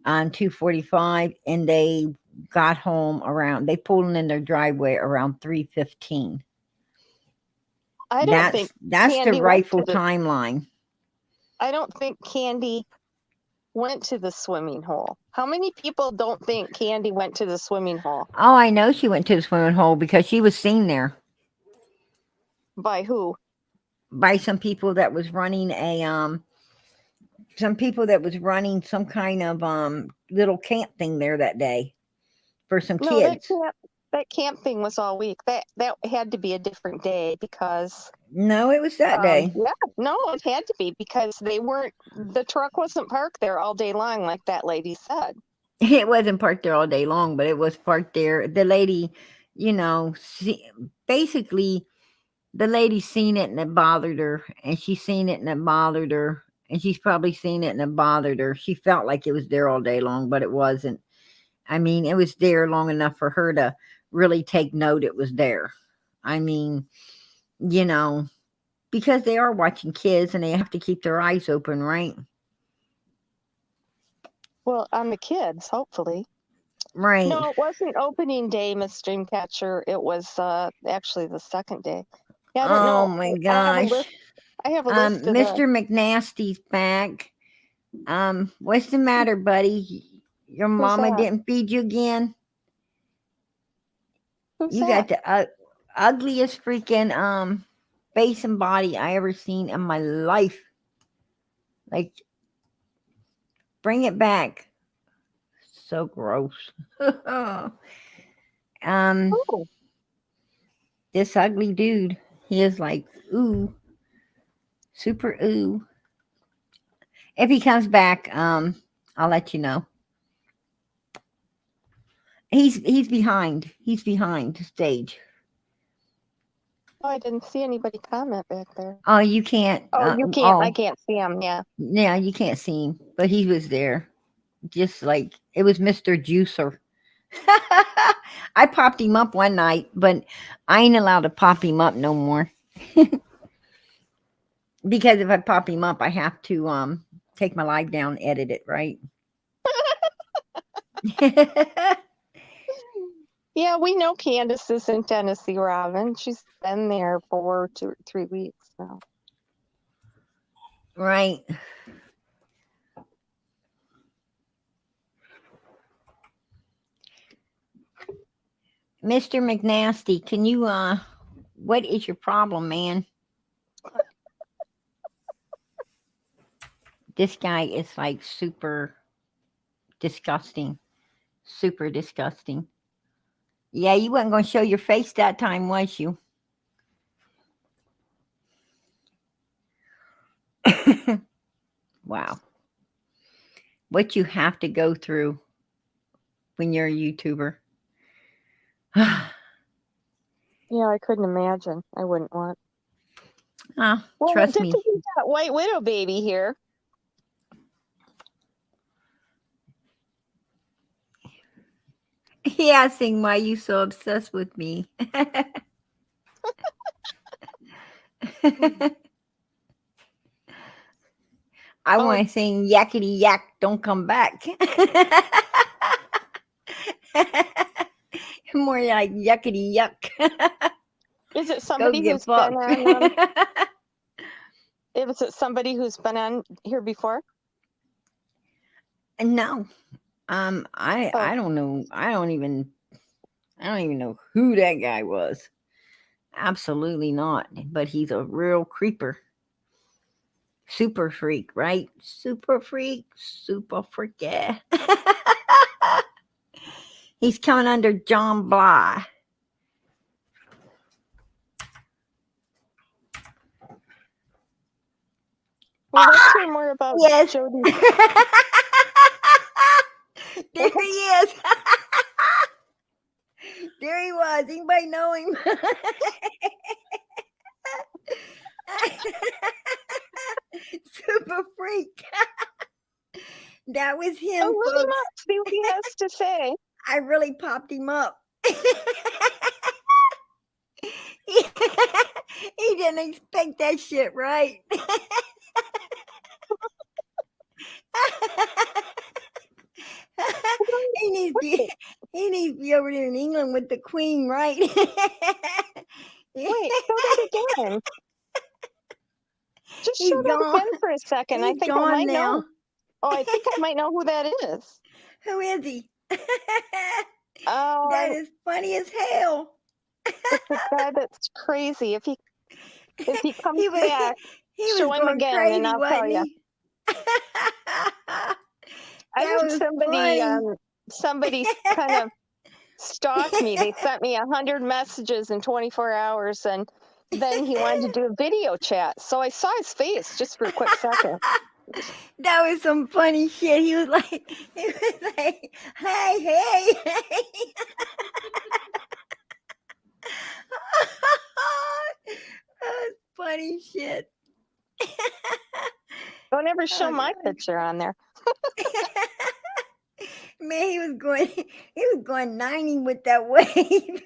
2:45, and they got home they pulled in their driveway around 3:15. I don't think that's Candy the went rightful to timeline. I don't think Candy went to the swimming hole. How many people don't think Candy went to the swimming hole? Oh, I know she went to the swimming hole because she was seen there By who? by some people that was running some kind of little camp thing there that day for some No, kids. that camp thing was all week. That had to be a different day because No, it was that day. yeah, no, it had to be because the truck wasn't parked there all day long like that lady said. It wasn't parked there all day long, but it was parked there. The lady, basically, the lady seen it and it bothered her, and she's seen it and it bothered her, and she's probably seen it and it bothered her. She felt like it was there all day long, but it wasn't. I mean, it was there long enough for her to really take note it was there. I mean, because they are watching kids and they have to keep their eyes open, right? Well, on the kids, hopefully. Right. No, it wasn't opening day, Miss Dreamcatcher. It was actually the second day. Yeah, I don't know. Oh my gosh. I have a list of Mr. McNasty's back. What's the matter, buddy? Your mama that? didn't feed you again? Who's You that? got the ugliest freaking face and body I ever seen in my life. Like, bring it back. So gross. Oh, This ugly dude, he is like, ooh, super ooh. If he comes back, I'll let you know. He's behind. He's behind the stage. oh, I didn't see anybody comment back there. Oh, you can't. Oh, you can't. I can't see him. Yeah. Yeah, you can't see him, but he was there. Just like it was Mr. Juicer. I popped him up one night, but I ain't allowed to pop him up no more. Because if I pop him up, I have to take my live down, edit it, right? Yeah, we know Candus is in Tennessee, Robin. She's been there for 2 or 3 weeks now. Right. Mr. McNasty, can you what is your problem, man? This guy is like super disgusting. Super disgusting. Yeah, you weren't going to show your face that time, was you? Wow. What you have to go through when you're a YouTuber. Yeah, I couldn't imagine. I wouldn't want. Oh, Well, trust just me. to keep that White Widow baby here. He asking why you so obsessed with me. I Oh. want to sing yakety yak, don't come back. More like yuckety yuck. Is it Go somebody get who's been fucked. on? Is it somebody who's been on here before? No. Oh. I don't know. I don't even know who that guy was. Absolutely not. But he's a real creeper. Super freak, right? Super freak. Super freak, yeah. He's coming under John Bly. Well, let's hear more about Yes. Jodi. There he is. There he was. Anybody know him? Super freak. That was him, Oh, let him folks. up. See what he has to say. I really popped him up. He didn't expect that shit, right? he needs to be over there in England with the Queen, right? Wait, show that again. Just He's show that gone. again for a second. I He's think I gone might now. know. Oh, I think I might know who that is. Who is he? Oh, That is funny as hell. it's the guy that's crazy. If he comes He was, back, he show was him going again, crazy, and I'll tell wasn't you. he? I That had was somebody kind of stalked me. They sent me 100 messages in 24 hours, and then he wanted to do a video chat. So I saw his face just for a quick second. That was some funny shit. He was like, hey, hey. That's funny shit. Don't ever show Oh, my God. picture on there. Man, he was going 90 with that wave.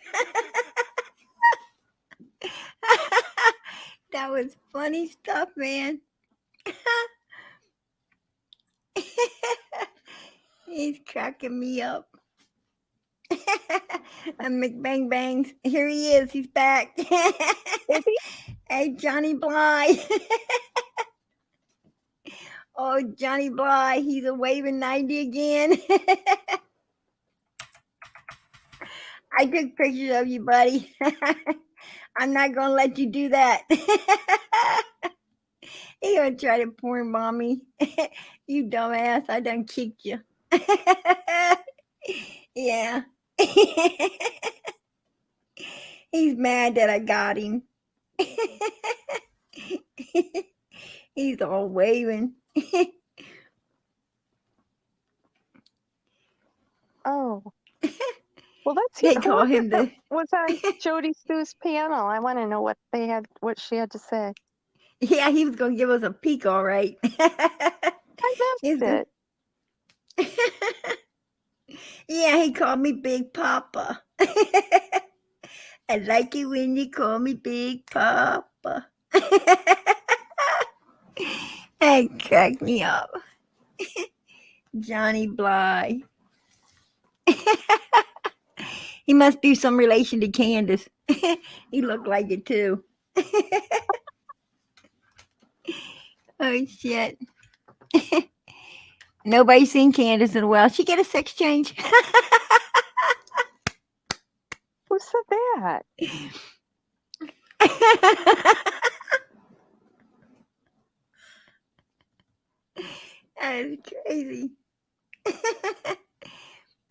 That was funny stuff, man. He's cracking me up. And McBang Bangs, here he is. He's back. Is he? Hey, Johnny Bly. Oh, Johnny Bly, he's a waving 90 again. I took pictures of you, buddy. I'm not going to let you do that. He going to try to porn bomb me. You dumbass, I done kicked you. Yeah. He's mad that I got him. He's all waving. Oh. Well, let's They hear who call was him it that the. was on JodiSue's panel. I want to know what she had to say. Yeah, he was gonna give us a peek, all right. I He's missed it. Yeah, he called me Big Papa. I like it when you call me Big Papa. That cracked me up. Johnny Bly. He must be some relation to Candus. He looked like it too. Oh shit. Nobody's seen Candus in a while. She get a sex change. that? That is crazy.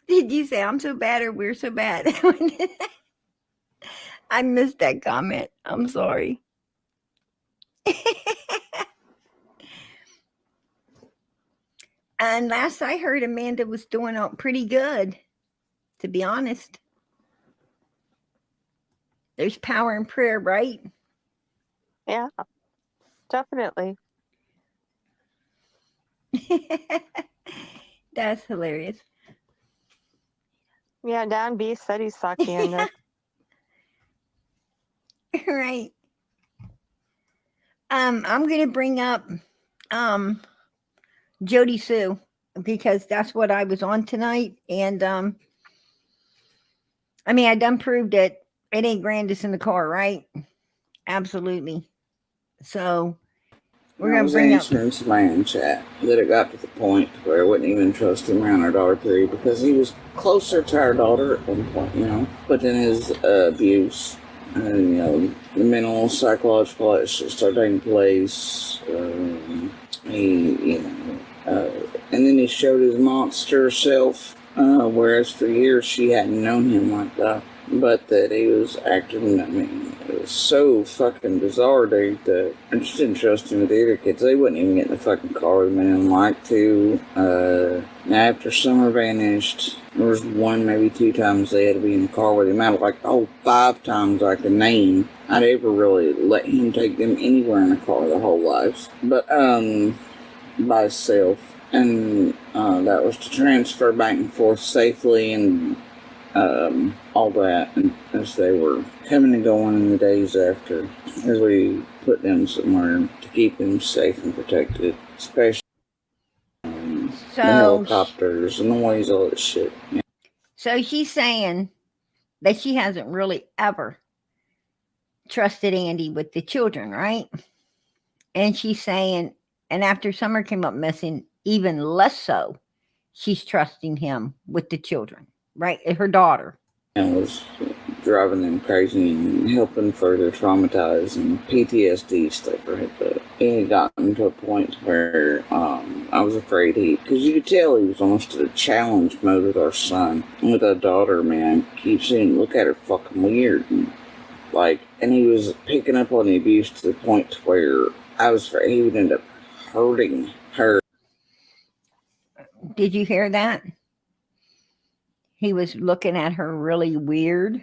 Did you say I'm so bad or we're so bad? I missed that comment. I'm sorry. And last I heard, Amanda was doing pretty good, to be honest. There's power in prayer, right? Yeah, definitely. That's hilarious. Yeah, Don B said he saw Candus. Right. I'm gonna bring up JodiSue because that's what I was on tonight. And I mean I done proved that it ain't Grandis in the car, right? Absolutely. So we're I gonna was bring up answering somebody in chat that it got to the point where I wouldn't even trust him around our daughter period because he was closer to our daughter at one point, you know. But then his abuse, you know, the mental, psychological issues started taking place. And then he showed his monster self, whereas for years she hadn't known him like that. But that he was acting, I mean, it was so fucking bizarre, dude, that I just didn't trust him with the other kids. They wouldn't even get in the fucking car with me and like to. Now after Summer vanished, there was one, maybe two times they had to be in the car with him. Out of like, 5 times I can name, I'd ever really let him take them anywhere in the car their whole lives. But, by himself. And, that was to transfer back and forth safely and all that, and as they were coming and going in the days after, as we put them somewhere to keep them safe and protected, especially the helicopters, the noise, all that shit. Yeah. So she's saying that she hasn't really ever trusted Andy with the children, right? And she's saying, and after Summer came up missing, even less so, she's trusting him with the children, right? Her daughter. And was driving them crazy and helping further traumatize and PTSD stuff. But it had gotten to a point where I was afraid because you could tell he was almost in a challenge mode with our son. And with our daughter, man, keep seeing, look at her fucking weird. And he was picking up on the abuse to the point where I was afraid he would end up hurting her. Did you hear that? He was looking at her really weird.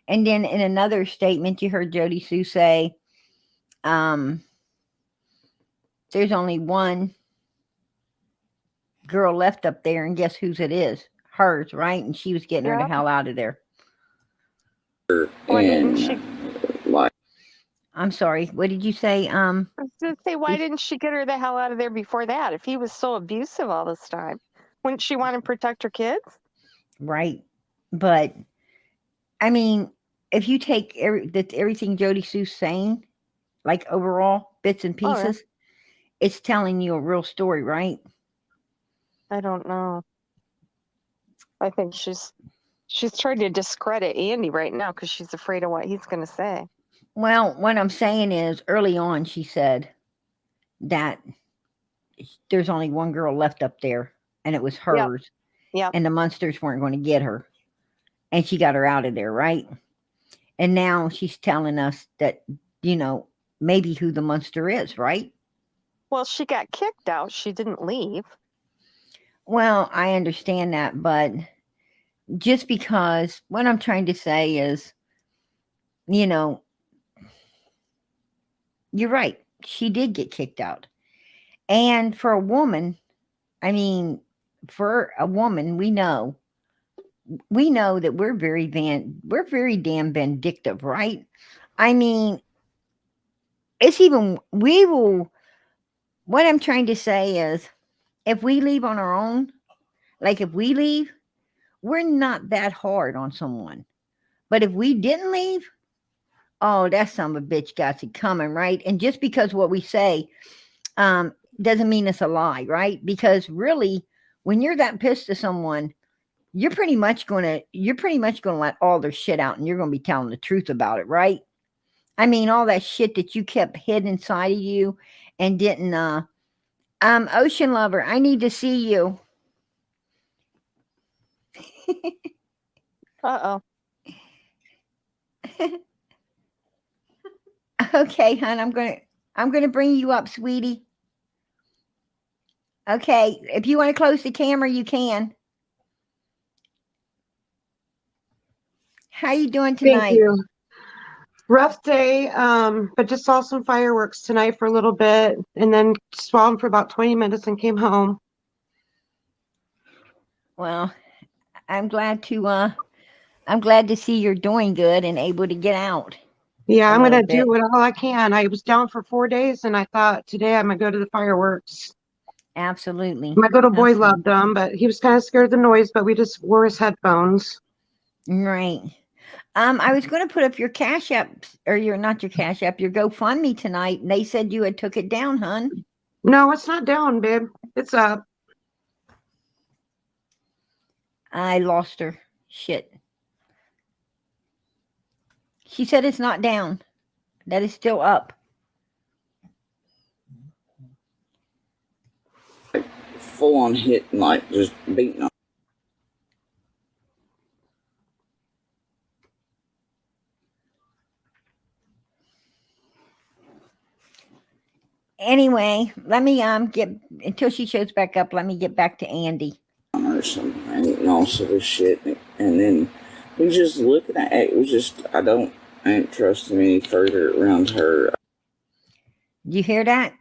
And then in another statement, you heard JodiSue say, there's only one girl left up there, and guess whose it is? Hers, right? And she was getting her the hell out of there. Why didn't she? I'm sorry. What did you say? I was going to say, why didn't she get her the hell out of there before that? If he was so abusive all this time, wouldn't she want to protect her kids? Right. But I mean, if you take everything JodiSue's saying, like overall bits and pieces, it's telling you a real story, right? I don't know. I think she's trying to discredit Andy right now because she's afraid of what he's going to say. Well, what I'm saying is early on, she said that there's only one girl left up there and it was hers. Yeah. And the monsters weren't going to get her. And she got her out of there, right? And now she's telling us that, maybe who the monster is, right? Well, she got kicked out. She didn't leave. Well, I understand that, but just because what I'm trying to say is, you're right. She did get kicked out. And for a woman, we know that we're very damn vindictive, right? I mean, what I'm trying to say is, if we leave on our own, like if we leave, we're not that hard on someone. But if we didn't leave, that son of a bitch got it coming, right? And just because what we say doesn't mean it's a lie, right? Because really, when you're that pissed at someone, you're pretty much gonna let all their shit out, and you're gonna be telling the truth about it, right? I mean, all that shit that you kept hid inside of you and didn't. Ocean Lover, I need to see you. Uh-oh. Okay, hon, I'm gonna bring you up, sweetie. Okay, if you want to close the camera, you can. How you doing Thank tonight? you. Rough day, but just saw some fireworks tonight for a little bit and then saw them for about 20 minutes and came home. Well, I'm glad to see you're doing good and able to get out. Yeah, A I'm little gonna do bit. all I can. I was down for 4 days and I thought today I'm gonna go to the fireworks. Absolutely. My little boy Absolutely. loved them, but he was kind of scared of the noise, but we just wore his headphones. Right. I was going to put up your Cash App, or not your Cash App, your GoFundMe tonight, and they said you had took it down, hon. No, it's not down, babe. It's up. I lost her. Shit. She said it's not down. That is still up. Full on hit, like just beating on. Anyway, let me get until she shows back up. Let me get back to Andy. Or something, and all sort of shit, and then we just looking at it. It was just I ain't trusting any further around her. You hear that?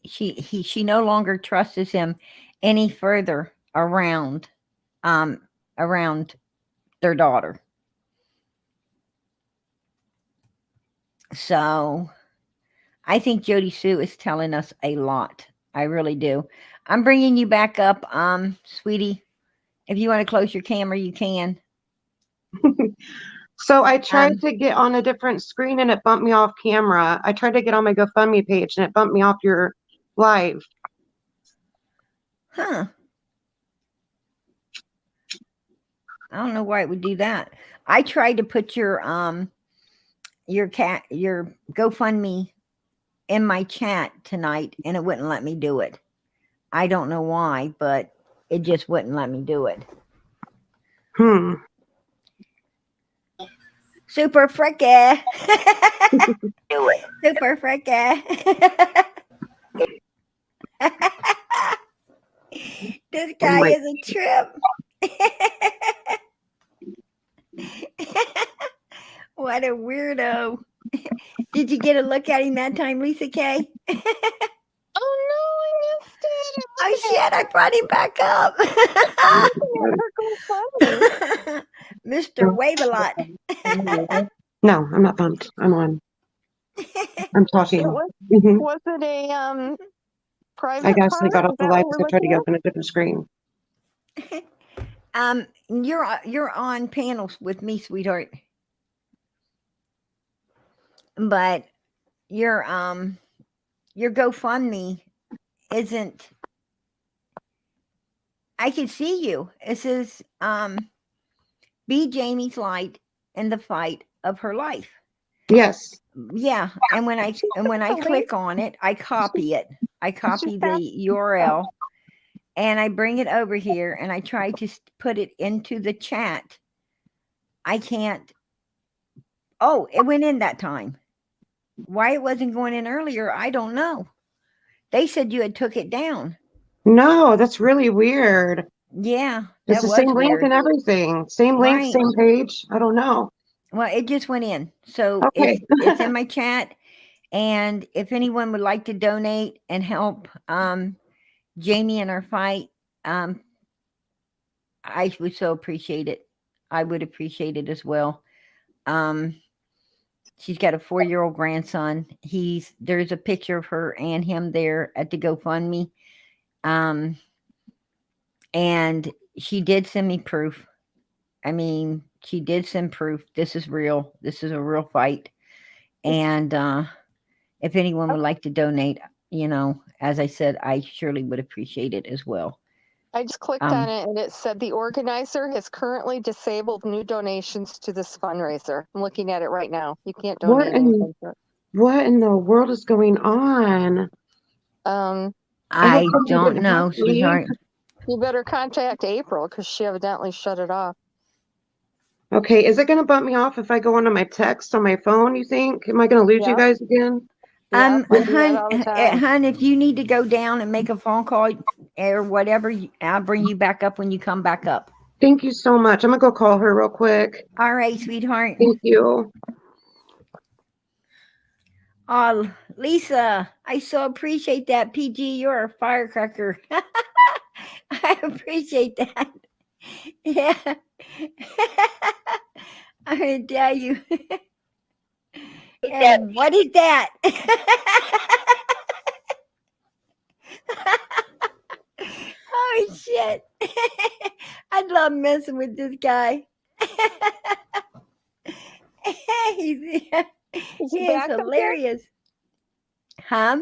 She no longer trusts him any further around their daughter. So I think JodiSue is telling us a lot. I really do. I'm bringing you back up, sweetie. If you want to close your camera, you can. So I tried to get on a different screen and it bumped me off camera. I tried to get on my GoFundMe page and it bumped me off your live. Huh. I don't know why it would do that. I tried to put your GoFundMe in my chat tonight and it wouldn't let me do it. I don't know why, but it just wouldn't let me do it. Super freaky. Super freaky. This guy is a trip. What a weirdo. Did you get a look at him that time, Lisa K? Oh no, I missed it. Oh shit, I brought him back up. Mr. Wave-a-lot. No, I'm not bumped. I'm on. I'm talking. Was it a private I guess I part? got Is off the that live what because I we're tried to looking open a different screen. You're on panels with me, sweetheart. But your GoFundMe isn't. I can see you. It says be Jamie's light in the fight of her life. Yes. Yeah, and when I click on it, I copy it. I copy the URL and I bring it over here and I try to put it into the chat. I can't. Oh, it went in that time. Why it wasn't going in earlier, I don't know. They said you had took it down. No, that's really weird. Yeah, It's the same link and everything. Same link, Right. same page. I don't know. Well, it just went in. So Okay. it's in my chat. And if anyone would like to donate and help Jamie in her fight, I would so appreciate it. I would appreciate it as well. She's got a 4-year-old grandson. There's a picture of her and him there at the GoFundMe. And she did send me proof. I mean, she did send proof. This is real. This is a real fight. And if anyone would like to donate, as I said, I surely would appreciate it as well. I just clicked on it and it said the organizer has currently disabled new donations to this fundraiser. I'm looking at it right now. You can't donate anything to it. What in the world is going on? Um, I hope somebody don't didn't know, hack me. sweetheart. you better contact April because she evidently shut it off. Okay, is it going to bump me off if I go onto my text on my phone, you think? Am I going to lose you Yep. guys again? Yep, I do that all the time. Hun, if you need to go down and make a phone call or whatever, I'll bring you back up when you come back up. Thank you so much. I'm going to go call her real quick. All right, sweetheart. Thank you. Oh, Lisa, I so appreciate that. PG, you're a firecracker. I appreciate that. Yeah. I'm going to tell you. And what is that? Oh, shit. I love messing with this guy. He's Is he he is back up there? hilarious. Huh?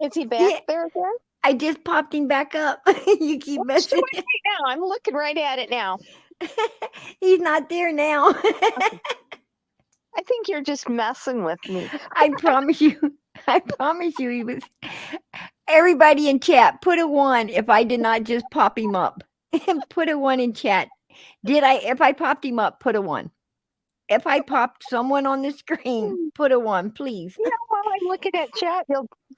Is he back Yeah. there again? I just popped him back up. You keep Show messing. it right now. I'm looking right at it now. He's not there now. I think you're just messing with me. I promise you. I promise you he was. Everybody in chat, put a 1 if I did not just pop him up. Put a 1 in chat. Did I? If I popped him up, put a 1. If I popped someone on the screen, put a 1, please. You know, while I'm looking at chat,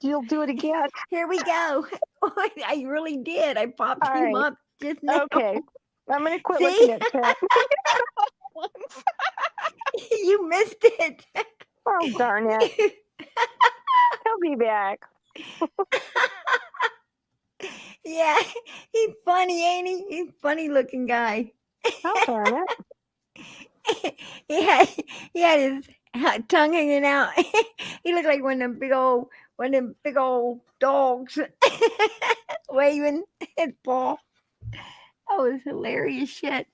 you'll do it again. Here we go. I really did. I popped All him right. up just now. Okay. I'm gonna quit See? looking at chat. You missed it. Oh darn it. He'll be back. Yeah, he's funny, ain't he? He's a funny looking guy. Oh darn it. He had his tongue hanging out. He looked like one of them big old dogs waving his paw. That was hilarious shit.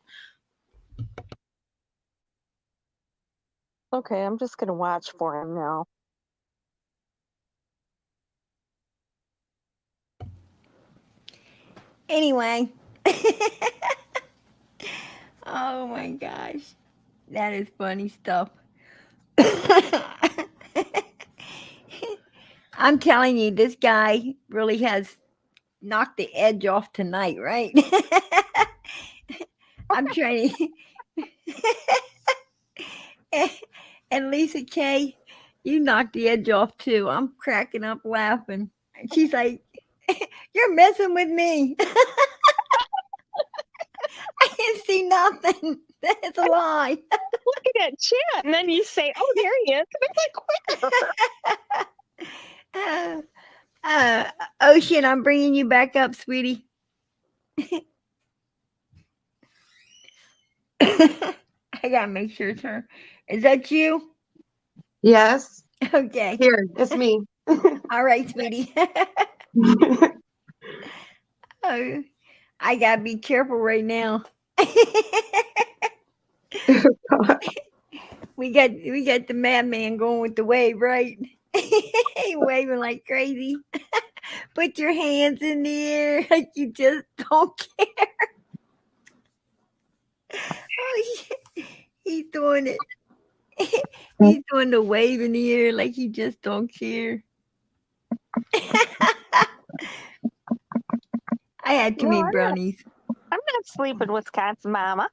Okay, I'm just gonna watch for him now. Anyway. Oh my gosh. That is funny stuff. I'm telling you, this guy really has knocked the edge off tonight, right? I'm trying to. And Lisa K, you knocked the edge off too. I'm cracking up laughing. And she's like, "You're messing with me." I didn't see nothing. That's a lie. Looking at chat, and then you say, "Oh, there he is." And it's like, Ocean, I'm bringing you back up, sweetie. I gotta make sure it's her. Is that you? Yes. Okay. Here, it's me. All right, sweetie. Oh, I gotta be careful right now. We got the madman going with the wave, right? He waving like crazy. Put your hands in the air like you just don't care. Oh shit. He's doing it. He's doing the wave in the air like he just don't care. I had too many brownies. I'm not sleeping, Wisconsin mama.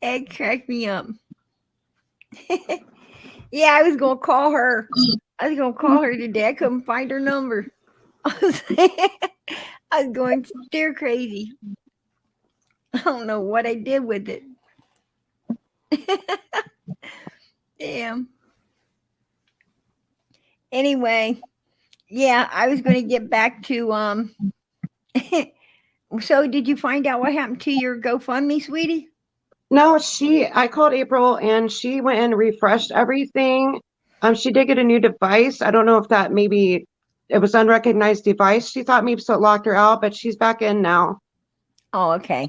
It cracked me up. Yeah, I was gonna call her. I was gonna call her today. I couldn't find her number. I was going stir crazy. I don't know what I did with it. Damn. Anyway, yeah, I was going to get back to So did you find out what happened to your GoFundMe, sweetie? No, I called April and she went and refreshed everything. She did get a new device. I don't know if that maybe it was unrecognized device. She thought maybe so it locked her out, but she's back in now. Oh, okay.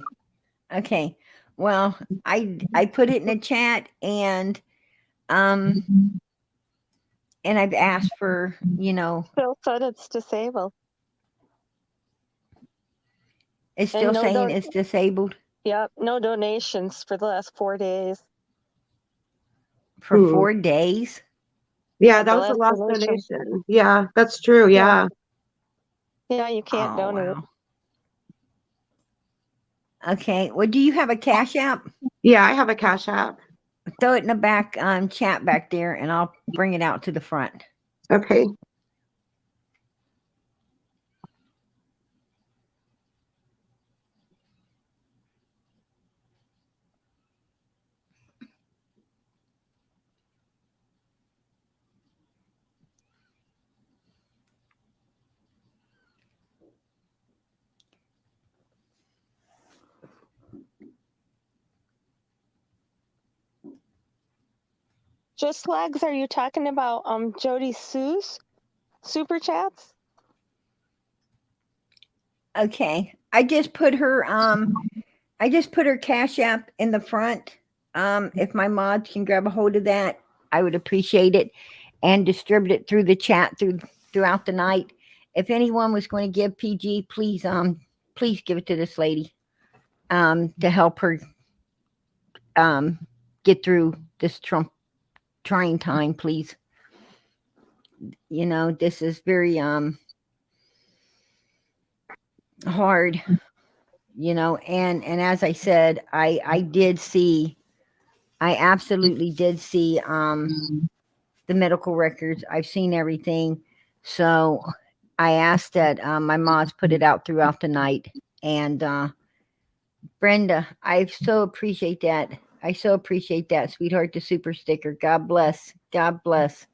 Okay. Well, I put it in the chat and I've asked for, Bill said it's disabled. It's And still no saying it's disabled Yep, no donations for the last 4 days. for Hmm. 4 days. Yeah, that The was the last last donation. donation. Yeah, that's true. Yeah. Yeah. Yeah, you can't Oh, donate. wow. Okay. Well, do you have a Cash App? Yeah, I have a Cash App. Throw it in the back chat back there, and I'll bring it out to the front. Okay. Just Legs, are you talking about JodiSue's super chats? Okay. I just put her Cash App in the front. If my mods can grab a hold of that, I would appreciate it, and distribute it through the chat throughout the night. If anyone was going to give PG, please give it to this lady to help her get through this trying time, please. You know, this is very hard, you know, and as I said, I absolutely did see the medical records. I've seen everything. So I asked that my mods put it out throughout the night. And Brenda, I so appreciate that. I so appreciate that, sweetheart, the super sticker. God bless. God bless.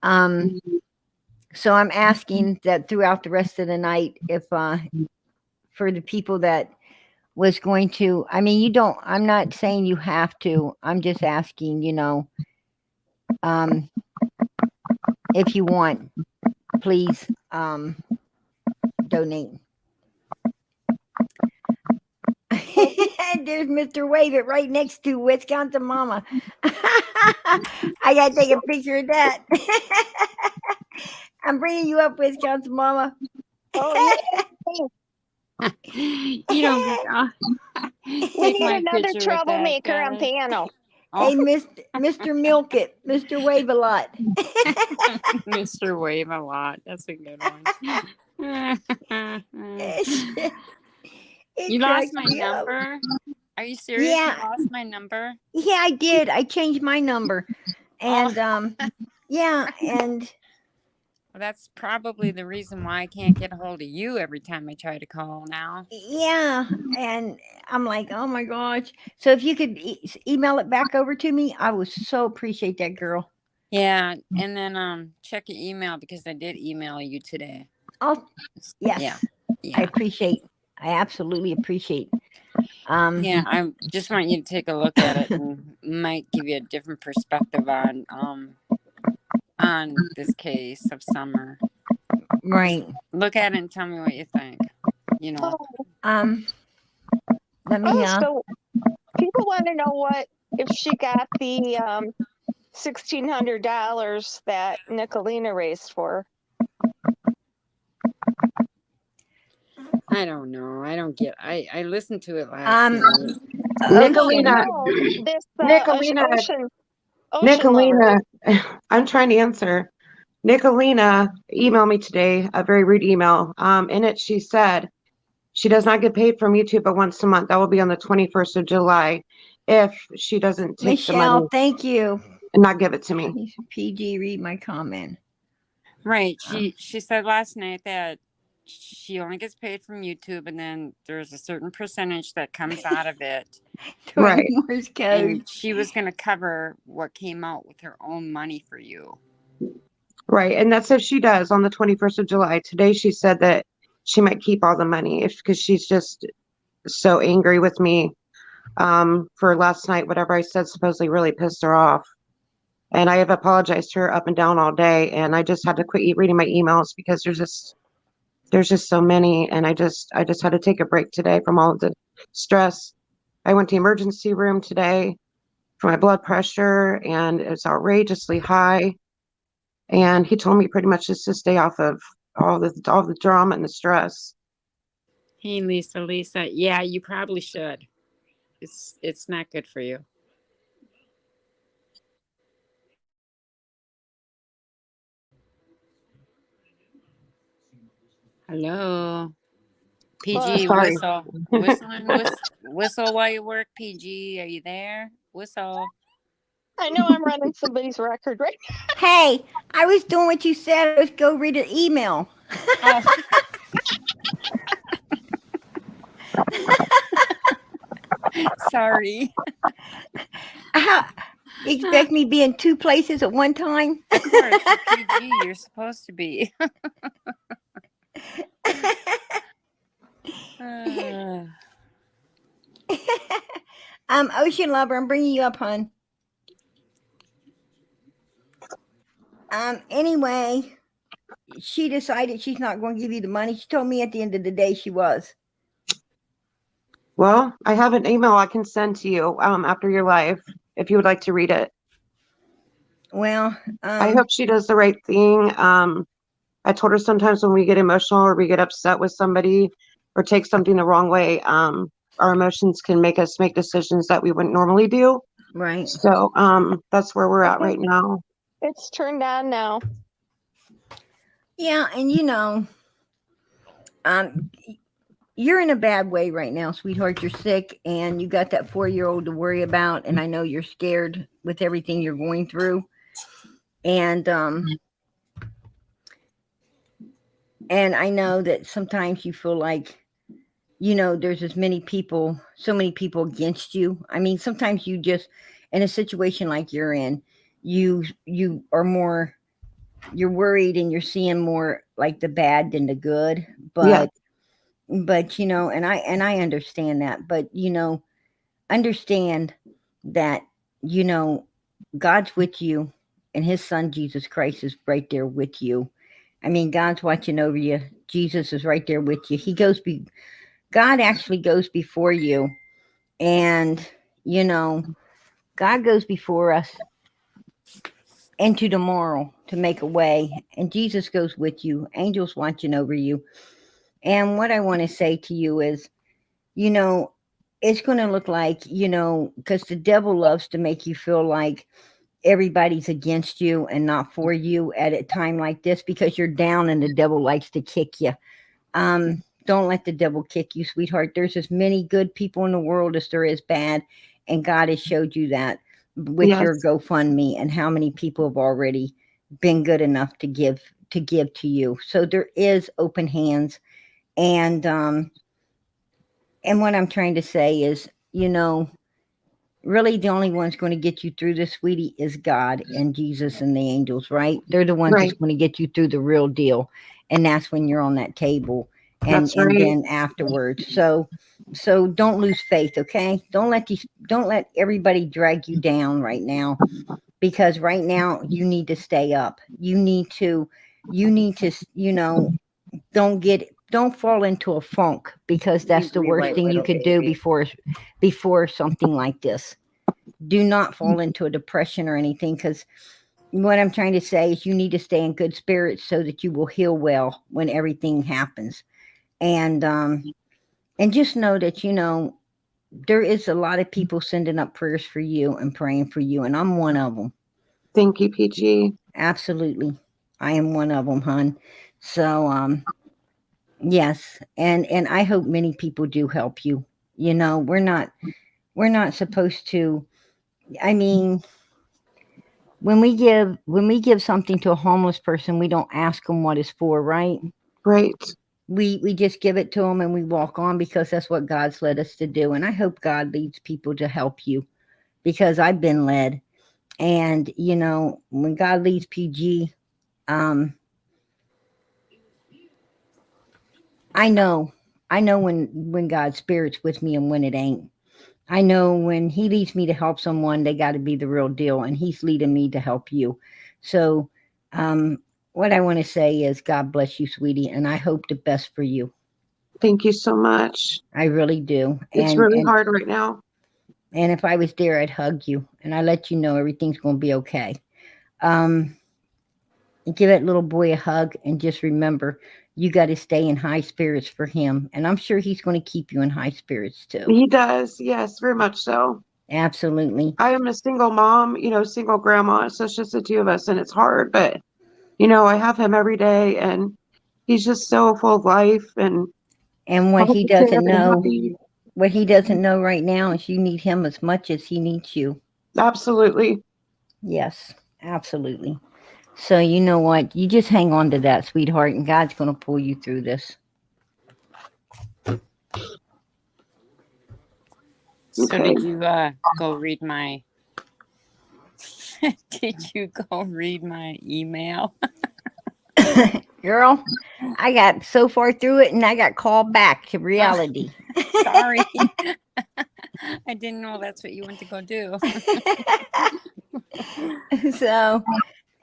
So I'm asking that throughout the rest of the night, if for the people that was going to, I mean, I'm not saying you have to. I'm just asking, you know, if you want, please donate. There's Mr. Wave It right next to Wisconsin Mama. I gotta take a picture of that. I'm bringing you up, Wisconsin Mama. Oh, yeah. You don't get We take need my another picture with that troublemaker on guy. piano. Hey, Mr. Milk It, Mr. Wave a Lot. Mr. Wave a Lot. That's a good one. It You lost cracks my me up. number? Are you serious? Yeah. You lost my number? Yeah, I did. I changed my number. And yeah, and Well, that's probably the reason why I can't get a hold of you every time I try to call now. yeah, and I'm like, oh my gosh. So if you could email it back over to me, I would so appreciate that, girl. Yeah, and then check your email because I did email you today. Oh, yes. Yeah. I absolutely appreciate. Yeah, I just want you to take a look at it and might give you a different perspective on this case of Summer. Right. Look at it and tell me what you think. You know. Let me So people want to know if she got the $1,600 that Nicolina raised for. I don't know. I don't get. I listened to it last night. Nicolina, This Nicolina, ocean Nicolina, I'm trying to answer. Nicolina emailed me today, a very rude email. In it, she said she does not get paid from YouTube but once a month. That will be on the 21st of July if she doesn't take the money Michelle, thank you. and not give it to me. PG, read my comment. Right. She said last night that she only gets paid from YouTube, and then there's a certain percentage that comes out of it. Right. Morse code. And she was going to cover what came out with her own money for you. Right. And that's if she does on the 21st of July. Today, she said that she might keep all the money because she's just so angry with me for last night. Whatever I said supposedly really pissed her off. And I have apologized to her up and down all day. And I just had to quit reading my emails because there's just so many. And I just had to take a break today from all of the stress. I went to the emergency room today for my blood pressure, and it's outrageously high. And he told me pretty much just to stay off of all the drama and the stress. Hey, Lisa. Yeah, you probably should. It's not good for you. Hello. PG, Sorry. whistle while you work. PG, are you there? Whistle. I know I'm running somebody's record right Hey, I was doing what you said. Let's go read an email. Oh. Sorry. You expect me to be in two places at one time? Of course, you're PG. You're supposed to be. Ocean Lover, I'm bringing you up, hon. Anyway, she decided she's not going to give you the money. She told me at the end of the day she was. Well, I have an email I can send to you after your live if you would like to read it. Well, I hope she does the right thing. I told her sometimes when we get emotional or we get upset with somebody or take something the wrong way, our emotions can make us make decisions that we wouldn't normally do. right. So that's where we're at right now. It's turned on now. Yeah, and you're in a bad way right now, sweetheart. You're sick and you got that 4-year-old to worry about, and I know you're scared with everything you're going through. And I know that sometimes you feel like, there's so many people against you. I mean, sometimes you just, in a situation like you're in, you are more, you're worried and you're seeing more like the bad than the good. But and I understand that, but understand that God's with you and his son Jesus Christ is right there with you. I mean, God's watching over you. Jesus is right there with you. God actually goes before you, and God goes before us into tomorrow to make a way, and Jesus goes with you. Angels watching over you. And what I want to say to you is, it's going to look like, because the devil loves to make you feel like everybody's against you and not for you at a time like this because you're down and the devil likes to kick you. Don't let the devil kick you, sweetheart. There's as many good people in the world as there is bad, and God has showed you that with your GoFundMe and how many people have already been good enough to give to you. So there is open hands, and what I'm trying to say is, really the only one's going to get you through this, sweetie, is God and Jesus and the angels, right? They're the ones that's going to get you through the real deal, and that's when you're on that table. And then afterwards. So don't lose faith, okay? Don't let everybody drag you down right now, because right now you need to stay up. You need to, don't fall into a funk, because that's the worst thing you could do before something like this. Do not fall into a depression or anything, because what I'm trying to say is you need to stay in good spirits so that you will heal well when everything happens. And just know that, there is a lot of people sending up prayers for you and praying for you. And I'm one of them. Thank you, PG. Absolutely. I am one of them, hon. So, yes. And I hope many people do help you. We're not supposed to, I mean, when we give something to a homeless person, we don't ask them what it's for, right? Right. We just give it to them and we walk on, because that's what God's led us to do. And I hope God leads people to help you, because I've been led. And, when God leads PG, I know when God's Spirit's with me and when it ain't. I know when he leads me to help someone, they got to be the real deal, and he's leading me to help you. So, what I want to say is God bless you, sweetie, and I hope the best for you. Thank you so much. I really do. It's really hard right now. And if I was there, I'd hug you, and I let you know everything's going to be okay. Give that little boy a hug, and just remember, you got to stay in high spirits for him. And I'm sure he's going to keep you in high spirits too. He does. Yes, very much so. Absolutely. I am a single mom, single grandma. So it's just the two of us and it's hard, but I have him every day and he's just so full of life and what he positive doesn't and know, happy. what he doesn't know right now is you need him as much as he needs you. Absolutely. Yes, absolutely. So you know what? You just hang on to that, sweetheart, and God's going to pull you through this. So Okay. did you go read my did you go read my email? Girl, I got so far through it and I got called back to reality. Sorry. I didn't know that's what you went to go do. So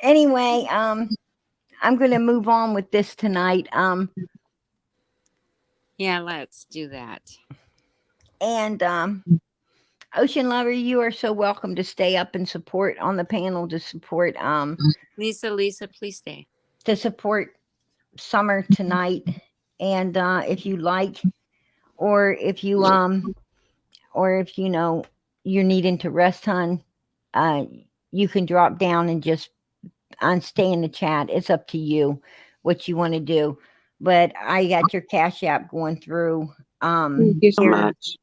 anyway, I'm going to move on with this tonight. Yeah, let's do that. And Ocean Lover, you are so welcome to stay up and support on the panel to support Lisa, please stay. to support Summer tonight. And if you like, or if you you're needing to rest, hon, you can drop down and just stay in the chat. It's up to you what you want to do. But I got your Cash App going through Thank you so here much.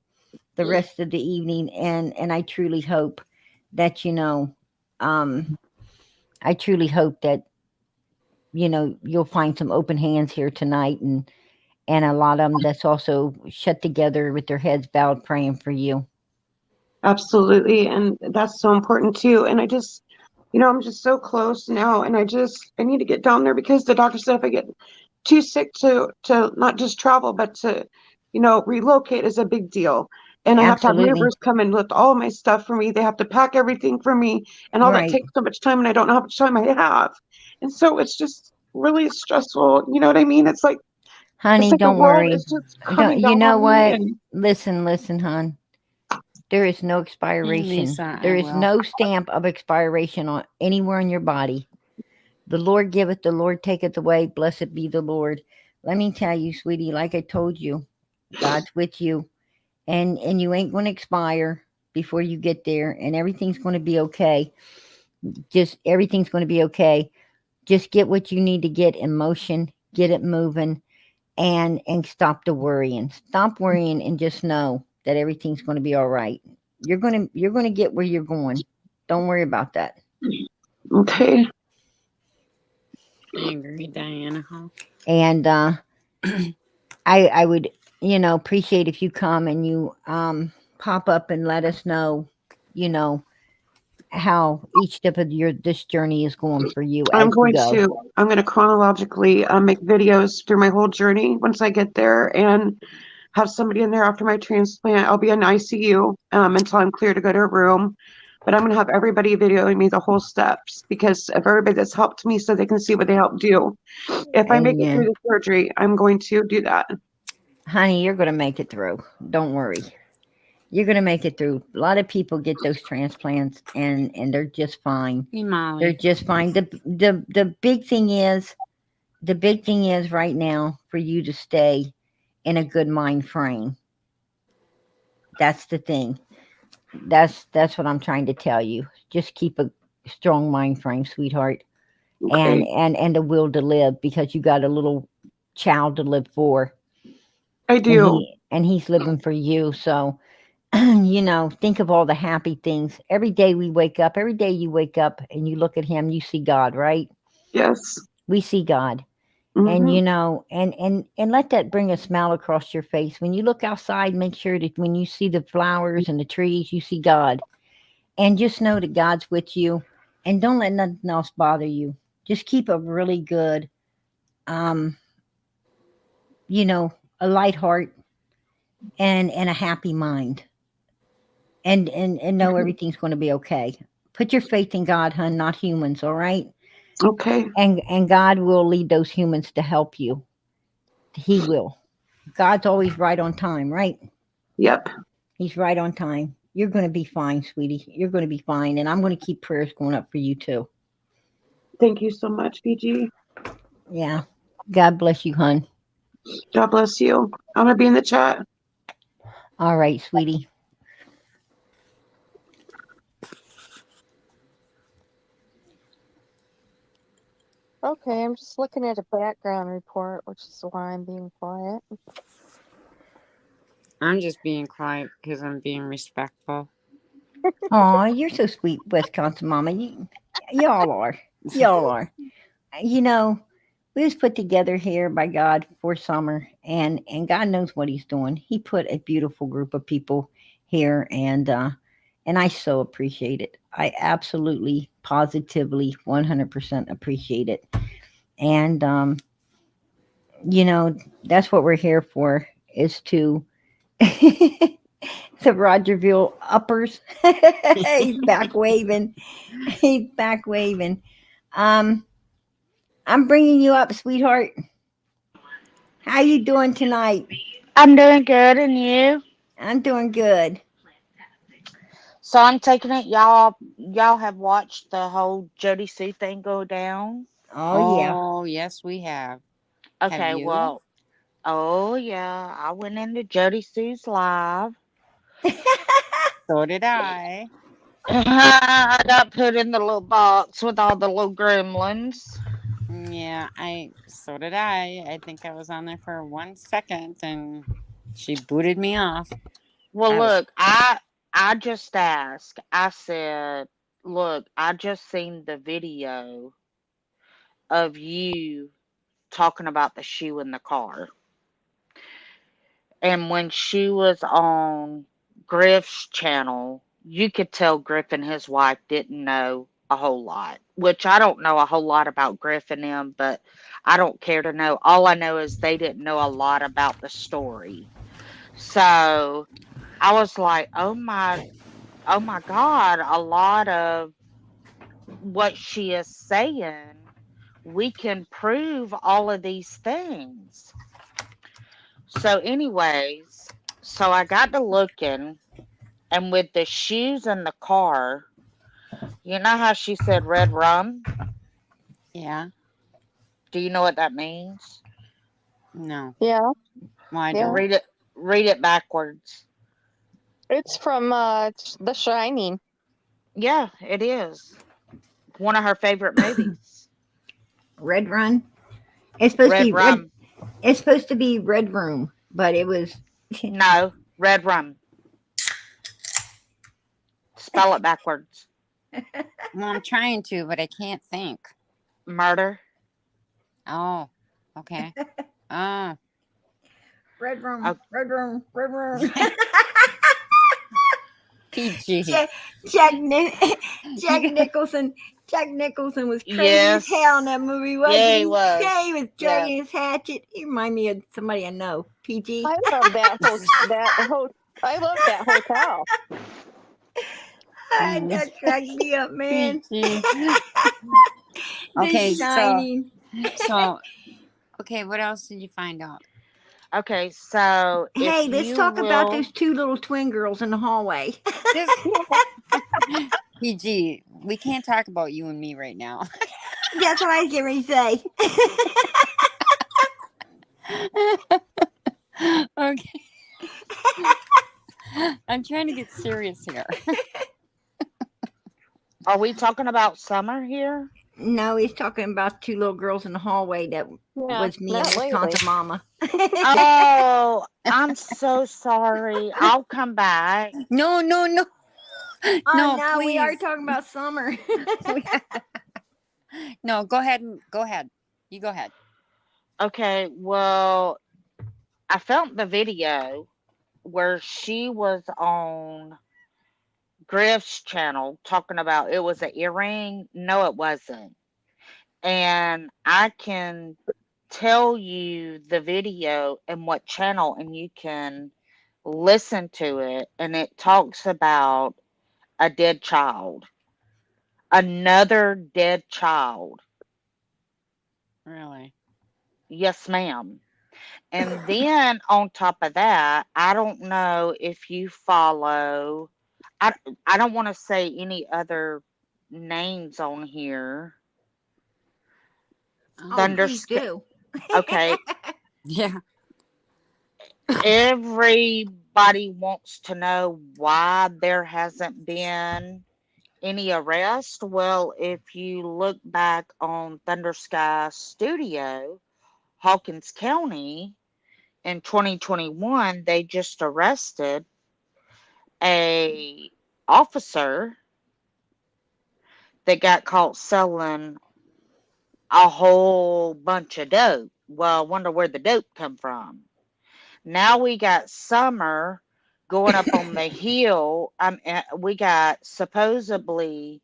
the rest of the evening, and I truly hope that I truly hope that you'll find some open hands here tonight, and a lot of them that's also shut together with their heads bowed praying for you. Absolutely. And that's so important too. And I just, I'm just so close now and I need to get down there because the doctor said if I get too sick to not just travel, but to, relocate is a big deal. And I have to have Absolutely. movers come and lift all my stuff for me. They have to pack everything for me and all Right. that takes so much time and I don't know how much time I have. And so it's just really stressful. You know what I mean? It's like, Honey, the don't world worry. is just coming You down know on me what? and Listen, hon. There is no expiration. Lisa, There I is will. no stamp of expiration on anywhere in your body. The Lord giveth, the Lord taketh away. Blessed be the Lord. Let me tell you, sweetie, like I told you, God's with you. And you ain't going to expire before you get there. And everything's going to be okay. Everything's going to be okay. Just get what you need to get in motion. Get it moving. And stop the worrying. Stop worrying and just know that everything's going to be all right. You're going to get where you're going. Don't worry about that. okay. I agree, Diana. And I would, appreciate if you come and you pop up and let us know, how each step of this journey is going for you as I'm you going go. to chronologically make videos through my whole journey once I get there and have somebody in there after my transplant. I'll be in ICU until I'm clear to go to a room. But I'm going to have everybody videoing me the whole steps because of everybody that's helped me so they can see what they helped do. If I make it through Amen. the surgery, I'm going to do that. Honey, you're going to make it through. Don't worry. You're going to make it through. A lot of people get those transplants and they're just fine. Hey, Molly. They're just fine. The big thing is right now for you to stay in a good mind frame. That's the thing. That's what I'm trying to tell you. Just keep a strong mind frame, sweetheart. Okay. And the will to live because you got a little child to live for. I do. And he's living for you. So think of all the happy things. Every day you wake up and you look at him, you see God, right? Yes. We see God. Mhm. And let that bring a smile across your face. When you look outside, make sure that when you see the flowers and the trees, you see God. And just know that God's with you. And don't let nothing else bother you. Just keep a really good, a light heart and a happy mind. And know everything's going to be okay. Put your faith in God, hun, not humans, all right? Okay. And God will lead those humans to help you. He will. God's always right on time, right? Yep. He's right on time. You're going to be fine, sweetie. You're going to be fine. And I'm going to keep prayers going up for you too. Thank you so much, BG. Yeah. God bless you, hon. God bless you. I'm gonna be in the chat. All right, sweetie. Okay, I'm just looking at a background report, which is why I'm being quiet. I'm just being quiet because I'm being respectful. Aw, you're so sweet, Wisconsin mama. Y'all are. Y'all are. You know, we was put together here by God for summer, and God knows what He's doing. He put a beautiful group of people here, and I so appreciate it. I absolutely, positively, 100% appreciate it. And you know, that's what we're here for, is to the Rogerville uppers. He's back waving. He's back waving. Um, I'm bringing you up, sweetheart. How you doing tonight? I'm doing good, and you? I'm doing good. So I'm taking it y'all have watched the whole JodiSue thing go down. Oh yeah. Oh, yes, we have. Have Okay, you? well, oh yeah, I went into JodiSue's live. So did I. I got put in the little box with all the little gremlins. Yeah, so did I. I think I was on there for 1 second and she booted me off. Well, I was look, I just asked. I said, "Look, I just seen the video of you talking about the shoe in the car." And when she was on Griff's channel, you could tell Griff and his wife didn't know a whole lot, which I don't know a whole lot about Griff and them, but I don't care to know. All I know is they didn't know a lot about the story. So I was like, oh my God, a lot of what she is saying, we can prove all of these things. So, anyways, so I got to looking, and with the shoes in the car, you know how she said red rum? yeah. Do you know what that means? No. Yeah, Well, I yeah. don't. Read it backwards. It's from The Shining. Yeah, it is. One of her favorite movies. Red Run. It's supposed to Red be red. rum. It's supposed to be Red Room, but it was. No, red rum. Spell it backwards. Well, I'm trying to, but I can't think. Murder. Oh, okay. Oh. Red Room. Oh, Red Room. Red Room. PG. Jack You got, Nicholson. Jack Nicholson was crazy as hell in yes. that movie, wasn't Yeah, he he? Yeah, he was. was Yeah. dragging his hatchet. He reminded me of somebody I know. PG. I love I love that hotel. That cracked me up, man. PG. The Okay, Shining. okay, what else did you find out? Okay, so if Hey, let's you talk about will, those two little twin girls in the hallway. This PG, we can't talk about you and me right now. That's what I was getting ready to say. Okay. I'm trying to get serious here. are we talking about summer here? No, he's talking about two little girls in the hallway that Yeah, was me and not lately. Wisconsin Mama. Oh, I'm so sorry. I'll come back. No. Oh No, no, we are please. talking about summer. No, go ahead. You go ahead. Okay, well, I found the video where she was on Griff's channel talking about it was an earring. No, it wasn't. And I can tell you the video and what channel, and you can listen to it. And it talks about a dead child, another dead child. Really? Yes, ma'am. And then on top of that, I don't know if you follow, I, I don't want to say any other names on here. Oh, Thunder, please do. Okay, Yeah. everybody wants to know why there hasn't been any arrest. Well, if you look back on Thunder Sky Studio, Hawkins County, in 2021, they just arrested a officer that got caught selling a whole bunch of dope. Well, I wonder where the dope come from. Now we got Summer going up on the hill. We got supposedly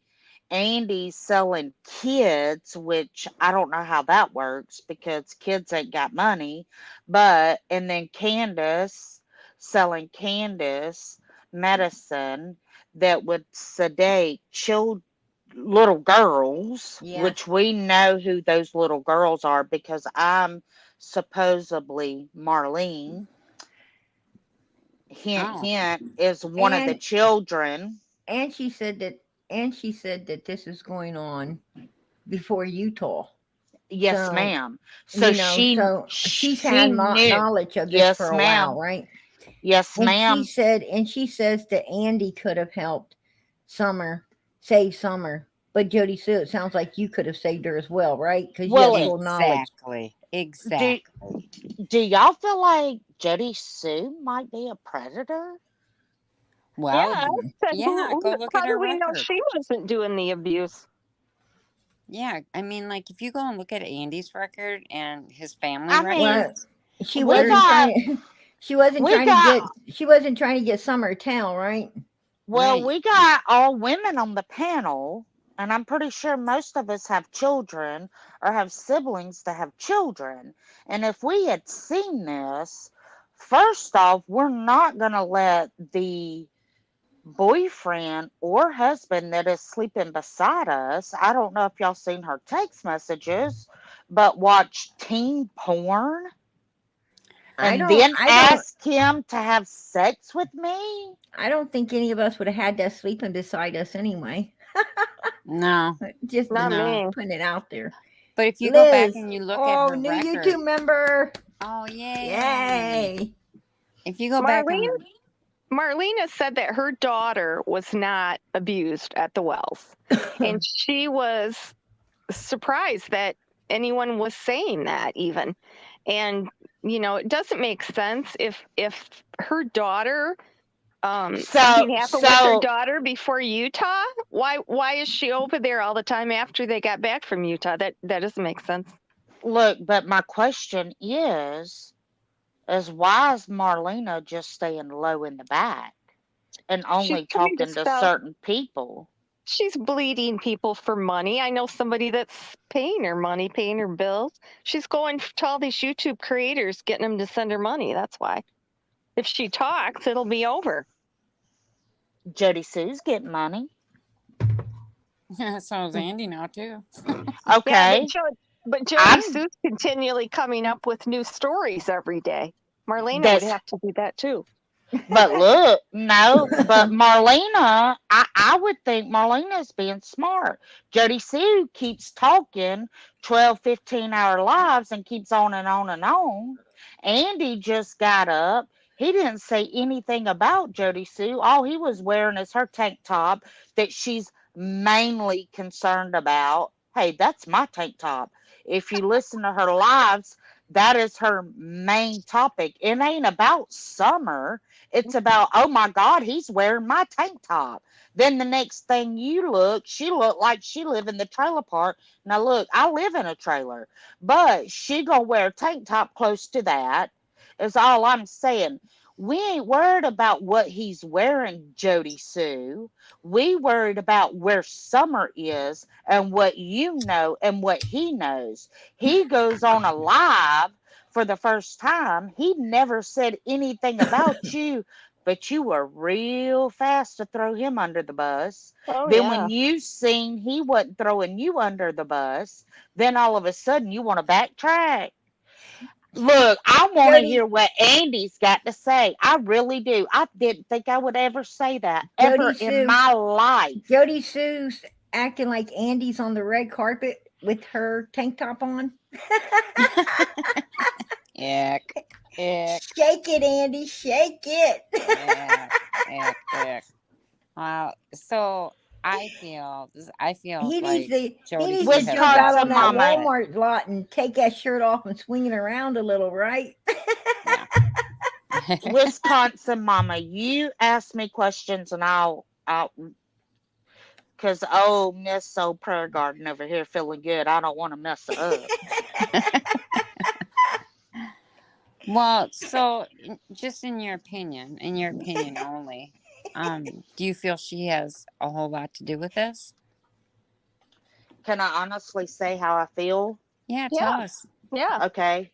Andy selling kids, which I don't know how that works because kids ain't got money. And then Candus selling Candus medicine that would sedate little girls, Yes. which we know who those little girls are because I'm supposedly Marlene. Hint, Oh. hint is one of the And children. and she said that this is going on before Utah. Yes, So, ma'am. So so she's had knew. knowledge of this for Yes, a while, ma'am. right? Yes, And ma'am. she says that Andy could have helped save Summer. But JodiSue, it sounds like you could have saved her as well, right? Because you Well, have full knowledge. Exactly. do y'all feel like JodiSue might be a predator? Well, Yeah, I said, go look how at do her we know record. she wasn't doing the abuse? Yeah, I mean, like if you go and look at Andy's record and his family I record, mean, Well, she we wasn't got trying. She wasn't we trying to got get Summer tail, right? well, right? we got all women on the panel, and I'm pretty sure most of us have children or have siblings that have children. And if we had seen this, first off, we're not going to let the boyfriend or husband that is sleeping beside us, I don't know if y'all seen her text messages, but watch teen porn and then ask him to have sex with me. I don't think any of us would have had that sleeping beside us anyway. No, Just Not me. putting it out there. but if you go back Liz, and you look at her new record, YouTube member. oh yay! Yay. If you go back and Marlena said that her daughter was not abused at the wells. And she was surprised that anyone was saying that even. And, it doesn't make sense if her daughter, something happened with her daughter before Utah. Why is she over there all the time after they got back from Utah? That doesn't make sense. Look, but my question is why is Marlena just staying low in the back and only talking to certain people? She's bleeding people for money. I know somebody that's paying her money, paying her bills. She's going to all these YouTube creators, getting them to send her money. That's why. If she talks, it'll be over. JodiSue's getting money. so is Andy now too. Okay. Yeah, but JodiSue's continually coming up with new stories every day. Marlena would have to do that too. But look, no, but Marlena, I would think Marlena's being smart. JodiSue keeps talking 12, 15-hour lives and keeps on and on and on. Andy just got up. He didn't say anything about JodiSue. All he was wearing is her tank top that she's mainly concerned about. Hey, that's my tank top. If you listen to her lives, that is her main topic. It ain't about Summer. It's about, oh my God, he's wearing my tank top. Then the next thing she looked like she live in the trailer park. Now look, I live in a trailer, but she gonna wear a tank top close to that is all I'm saying. We ain't worried about what he's wearing, JodiSue. We worried about where Summer is and what you know and what he knows. He goes on a live for the first time. He never said anything about you, but you were real fast to throw him under the bus. When you seen he wasn't throwing you under the bus, then all of a sudden you want to backtrack. Look, I want to hear what Andy's got to say. I really do. I didn't think I would ever say that ever in my life. JodiSue's acting like Andy's on the red carpet with her tank top on. Ick. Ick. Shake it, Andy. Shake it. Ick. Ick. So I feel He like needs to he Jody needs Sue to has jump out nothing on Wisconsin to that do with mama. it. Walmart lot and take that shirt off and swing it around a little, right? Yeah. Wisconsin mama, you ask me questions and I'll because Miss Old Prayer Garden over here feeling good. I don't want to mess her up. Well, so just in your opinion only, do you feel she has a whole lot to do with this? Can I honestly say how I feel? Yeah, tell Yeah. us. Yeah. Okay.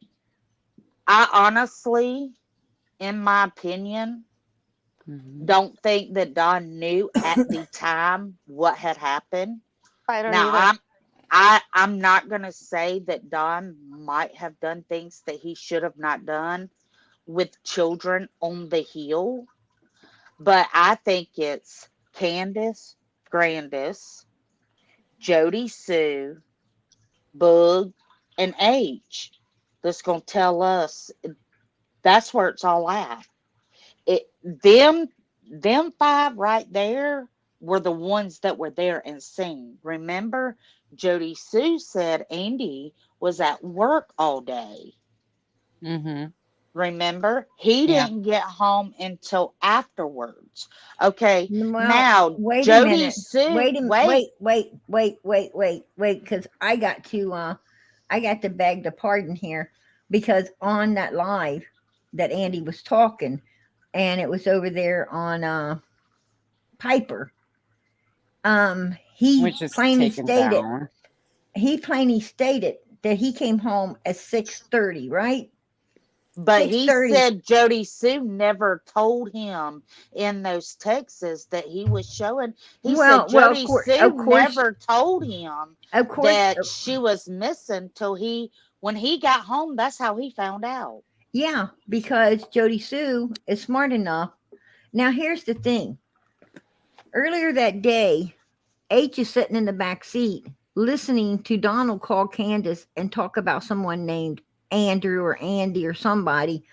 I honestly, in my opinion, Mhm. don't think that Don knew at the time what had happened. I don't Now either. I'm not gonna say that Don might have done things that he should have not done with children on the hill, but I think it's Candus, Grandis, JodiSue, Bug, and H that's gonna tell us that's where it's all at. It them five right there were the ones that were there and seen. Remember, JodiSue said Andy was at work all day. Mhm. Remember, he Yeah. didn't get home until afterwards. Okay, Well, now wait a minute. JodiSue, Wait, because I got to beg the pardon here because on that live that Andy was talking, and it was over there on Piper. He Which is plainly taken stated down. that he came home at 6:30, right? but he 6:30. said JodiSue never told him in those texts that he was showing. He said Of JodiSue course, never told him of course. that she was missing till when he got home. That's how he found out. Yeah, because JodiSue is smart enough. Now, here's the thing. Earlier that day, H is sitting in the back seat listening to Donald call Candus and talk about someone named Andrew or Andy or somebody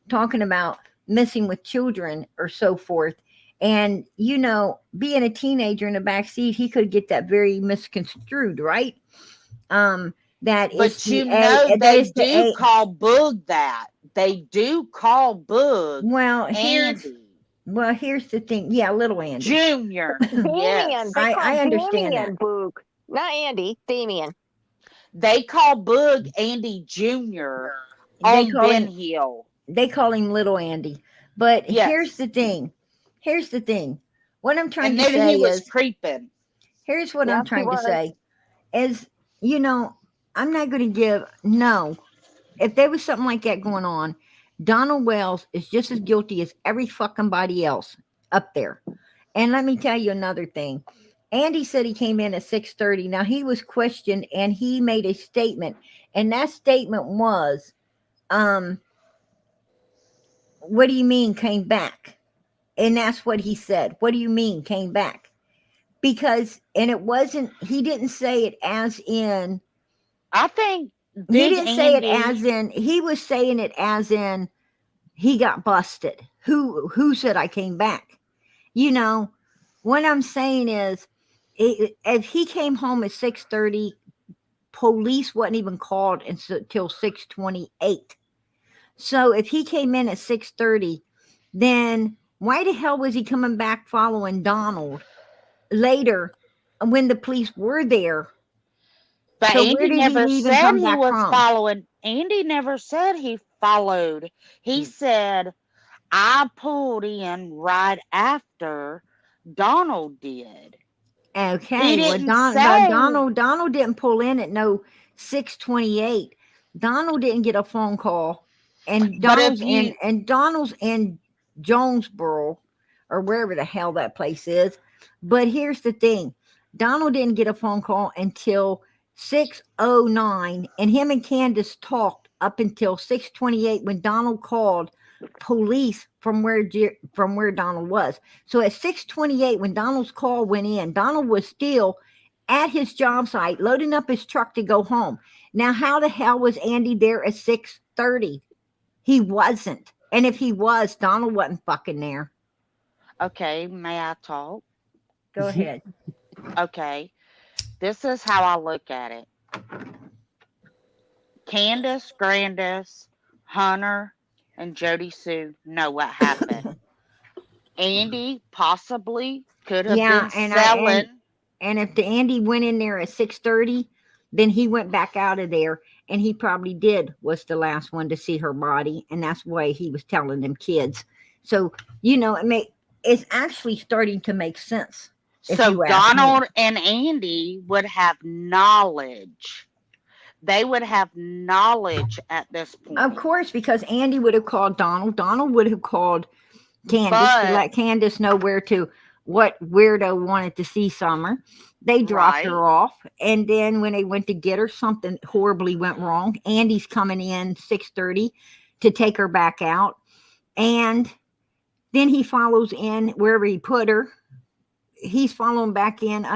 talking about messing with children or so forth. And, being a teenager in the back seat, he could get that very misconstrued, right? That is But the A. That they is the do A. call Boog that. They do call Boog Well, Andy here's the thing. Yeah, little Andy. Junior. Damien. Yes. They call I understand Damien Boog. Not Andy. Damien. They call Boog Andy Junior They on call Ben him Hill. they call him little Andy. But Yes. here's the thing. What I'm trying And to then say he was is creeping. here's what Yes, I'm he trying to was. say is, I'm not going to if there was something like that going on, Donald Wells is just as guilty as every fucking body else up there. And let me tell you another thing. Andy said he came in at 6:30. Now he was questioned and he made a statement, and that statement was, what do you mean came back? And that's what he said. What do you mean came back? Because, and it wasn't, he didn't say it as in, I think he Big didn't say it Andy. as in, he was saying it as in he got busted. Who said I came back? What I'm saying is, if he came home at 6:30, police wasn't even called until 6:28. So if he came in at 6:30, then why the hell was he coming back following Donald later when the police were there? But So where Andy did he never even said come he back was from? following. Andy never said he followed. He said, I pulled in right after Donald did. He Okay, well, didn't say. Donald didn't pull in at no 6:28. Donald didn't get a phone call, and But if you, Donald's in Jonesboro or wherever the hell that place is. But here's the thing: Donald didn't get a phone call until 6:09, and him and Candus talked up until 6:28 when Donald called police from where Donald was. So at 6:28, when Donald's call went in, Donald was still at his job site loading up his truck to go home. Now, how the hell was Andy there at 6:30? He wasn't. And if he was, Donald wasn't fucking there. Okay, may I talk? Go ahead. Okay, this is how I look at it. Candus, Grandis, Hunter, and JodiSue know what happened. Andy possibly could have Yeah, been selling. and if the Andy went in there at 6:30, then he went back out of there, and he probably was the last one to see her body, and that's why he was telling them kids. So it's actually starting to make sense. So Donald and Andy would have knowledge. They would have knowledge at this point. Of course, because Andy would have called Donald. Donald would have called Candus to let Candus know what weirdo wanted to see Summer. They dropped her off, and then when they went to get her, something horribly went wrong. Andy's coming in 6:30 to take her back out, and then he follows in wherever he put her. He's following back in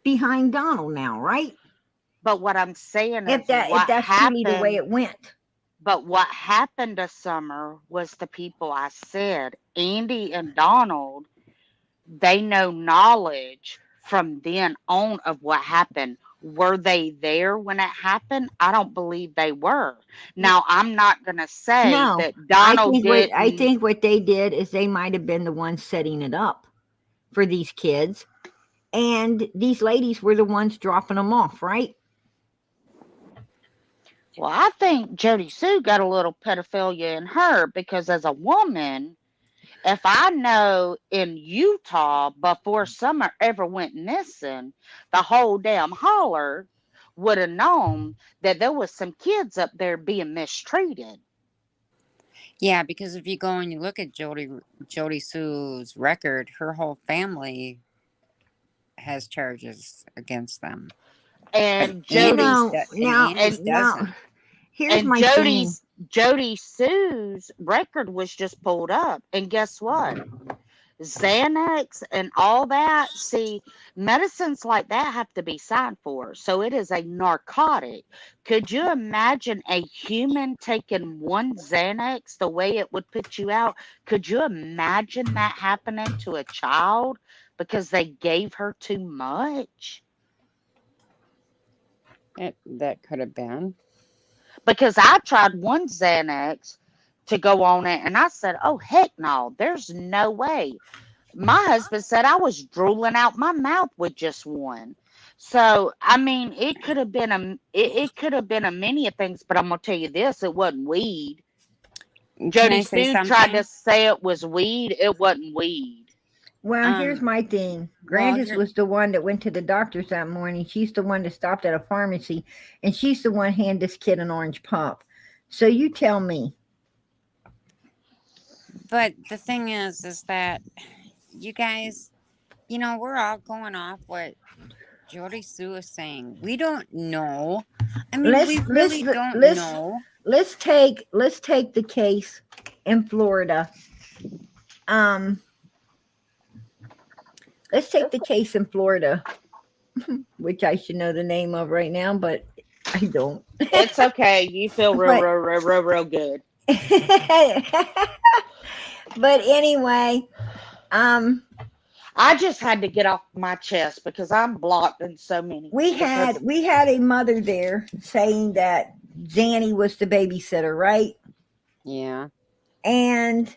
behind Donald now, right? But what I'm saying is, if that's truly the way it went. But what happened to Summer was the people I said, Andy and Donald, they know knowledge from then on of what happened. Were they there when it happened? I don't believe they were. Now, I'm not going to say that Donald did. I think what they did is they might have been the ones setting it up for these kids. And these ladies were the ones dropping them off, right? Well, I think JodiSue got a little pedophilia in her, because as a woman, if I know in Utah before Summer ever went missing, the whole damn holler would have known that there was some kids up there being mistreated. Yeah, because if you go and you look at JodiSue's record, her whole family has charges against them. And JodiSue's record was just pulled up, and guess what? Xanax and all that. See, medicines like that have to be signed for, so it is a narcotic. Could you imagine a human taking one Xanax the way it would put you out? Could you imagine that happening to a child because they gave her too much? That could have been. Because I tried one Xanax to go on it, and I said, oh, heck no, there's no way. My husband said I was drooling out my mouth with just one. So, I mean, it could have been a many of things, but I'm going to tell you this, it wasn't weed. JodiSue tried to say it was weed. It wasn't weed. Well, here's my thing. Grandis was the one that went to the doctor's that morning. She's the one that stopped at a pharmacy, and she's the one handed this kid an orange pop. So you tell me. But the thing is that you guys, we're all going off what JodiSue is saying. We don't know. I mean, we really don't know. Let's take the case in Florida. Let's take the case in Florida, which I should know the name of right now, but I don't. It's okay. You feel real good. But anyway, I just had to get off my chest because I'm blocked in so many. We had a mother there saying that Zanny was the babysitter, right? Yeah. And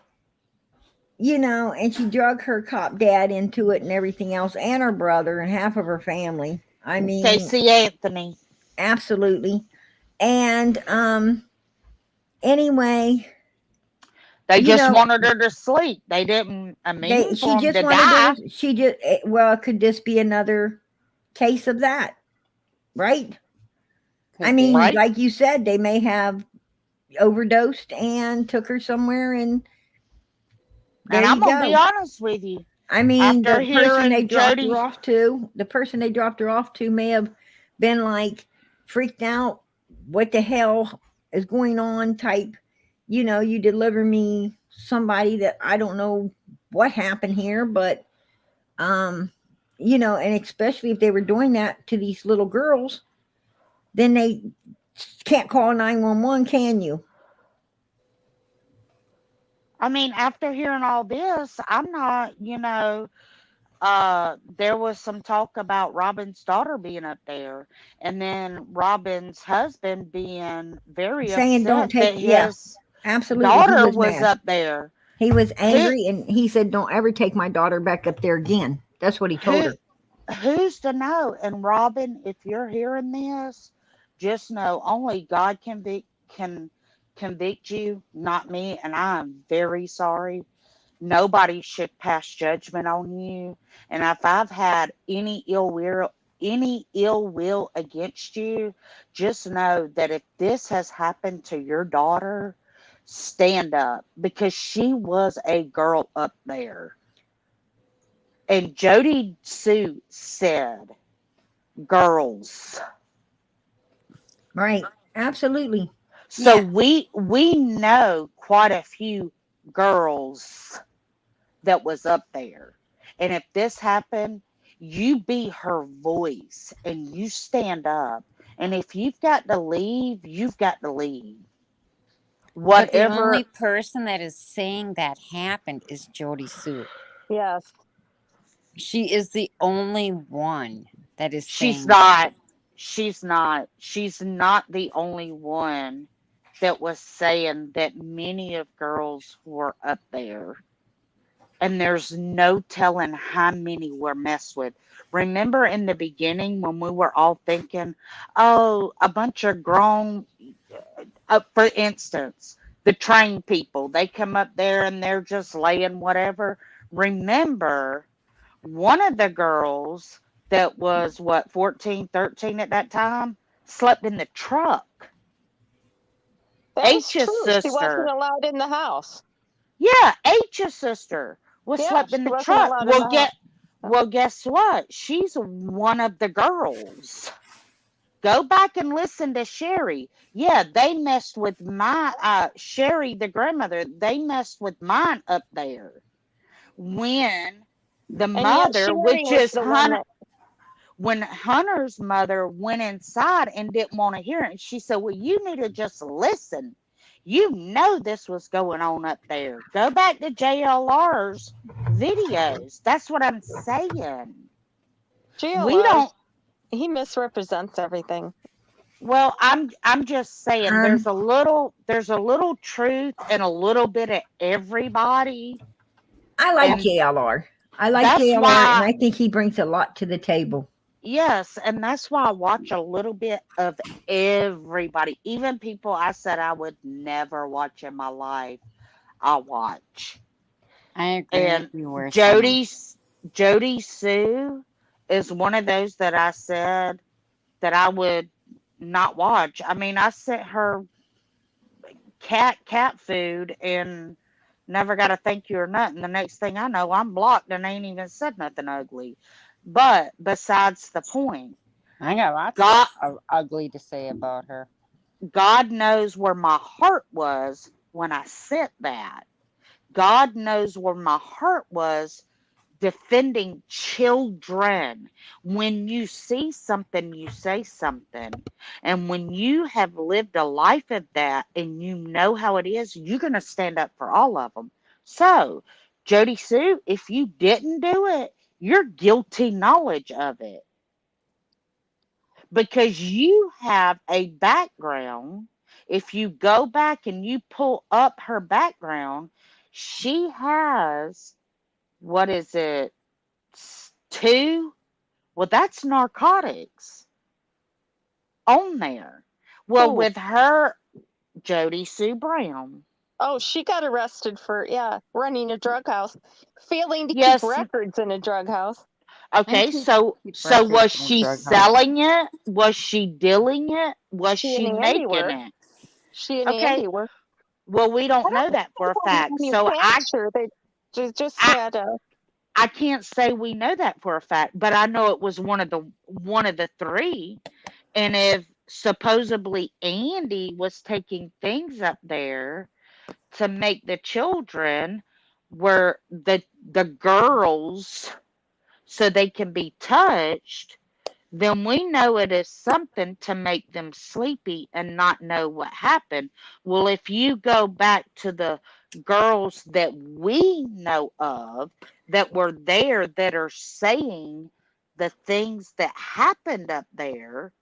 and she drug her cop dad into it and everything else, and her brother and half of her family. I mean, Casey Anthony. Absolutely. And anyway, they just wanted her to sleep. They didn't. I mean, she just wanted to. Could this be another case of that? Right. I mean, like you said, they may have overdosed and took her somewhere and. And I'm gonna be honest with you. I mean, the person they dropped her off to may have been like freaked out. What the hell is going on? Type, you deliver me somebody that I don't know what happened here, but and especially if they were doing that to these little girls, then they can't call 911, can you? I mean, after hearing all this, I'm not, there was some talk about Robin's daughter being up there, and then Robin's husband being very Saying don't upset take, that yeah, his absolutely. He daughter was was mad. up there. He was Who, angry, and he said, "Don't ever take my daughter back up there again." That's what he told who, her. who's to know? And Robin, if you're hearing this, just know only God can convict you, not me. And I'm very sorry. Nobody should pass judgment on you. And if I've had any ill will against you, just know that if this has happened to your daughter, stand up, because she was a girl up there. And JodiSue said, girls. Right? Absolutely. So Yeah. we know quite a few girls that was up there. And if this happened, you be her voice and you stand up. And if you've got to leave, you've got to leave. But the only Whatever. person that is saying that happened is JodiSue. Yes. She is the only one that is She's saying that. not. She's not. She's not the only one that was saying that many of girls were up there. And there's no telling how many were messed with. Remember in the beginning when we were all thinking, oh, a bunch of grown, for instance, the train people, they come up there and they're just laying whatever. Remember, one of the girls that was, what, 14, 13 at that time, slept in the truck. That was H's true. She wasn't sister. allowed in the house. Yeah, H's sister was Yeah, slept in she the wasn't truck. allowed in the house. Well, guess what? She's one of the girls. Go back and listen to Sherry. Yeah, they messed with my Sherry, the grandmother. They messed with mine up there when the And yet mother, Sherry which was is the one Hunter, that, when Hunter's mother went inside and didn't want to hear it, she said, "Well, you need to just listen. You know this was going on up there. Go back to JLR's videos." That's what I'm saying. We JLR, don't. he misrepresents everything. Well, I'm just saying Um, there's a little truth and a little bit of everybody. I like And JLR. I like that's JLR, and why, I think he brings a lot to the table. yes, and that's why I watch a little bit of everybody. Even people I said I would never watch in my life, I watch. I agree with And you where some. JodiSue is one of those that I said that I would not watch. I mean, I sent her cat food and never got a thank you or nothing. The next thing I know, I'm blocked and ain't even said nothing ugly. But besides the point, I got lots God of ugly to say about her. God knows where my heart was when I sent that. God knows where my heart was defending children. When you see something, you say something. And when you have lived a life of that and you know how it is, you're going to stand up for all of them. So, JodiSue, if you didn't do it, you're guilty knowledge of it, because you have a background. If you go back and you pull up her background, she has, what is it, two? Well, that's narcotics on there. Well, Who? with her, JodiSue Brown. Oh, she got arrested for, yeah, running a drug house, failing to keep Yes. records in a drug house. Okay, And so keep was records in a she drug house. selling it? Was she dealing it? Was She she and Andy making were. it? She and Okay, Andy were. well, we I don't don't know think that they for a were fact. So manufacturer. They just I had a. I can't say we know that for a fact, but I know it was one of the three. And if supposedly Andy was taking things up there to make the children, where the girls, so they can be touched, then we know it is something to make them sleepy and not know what happened. Well, if you go back to the girls that we know of that were there that are saying the things that happened up there,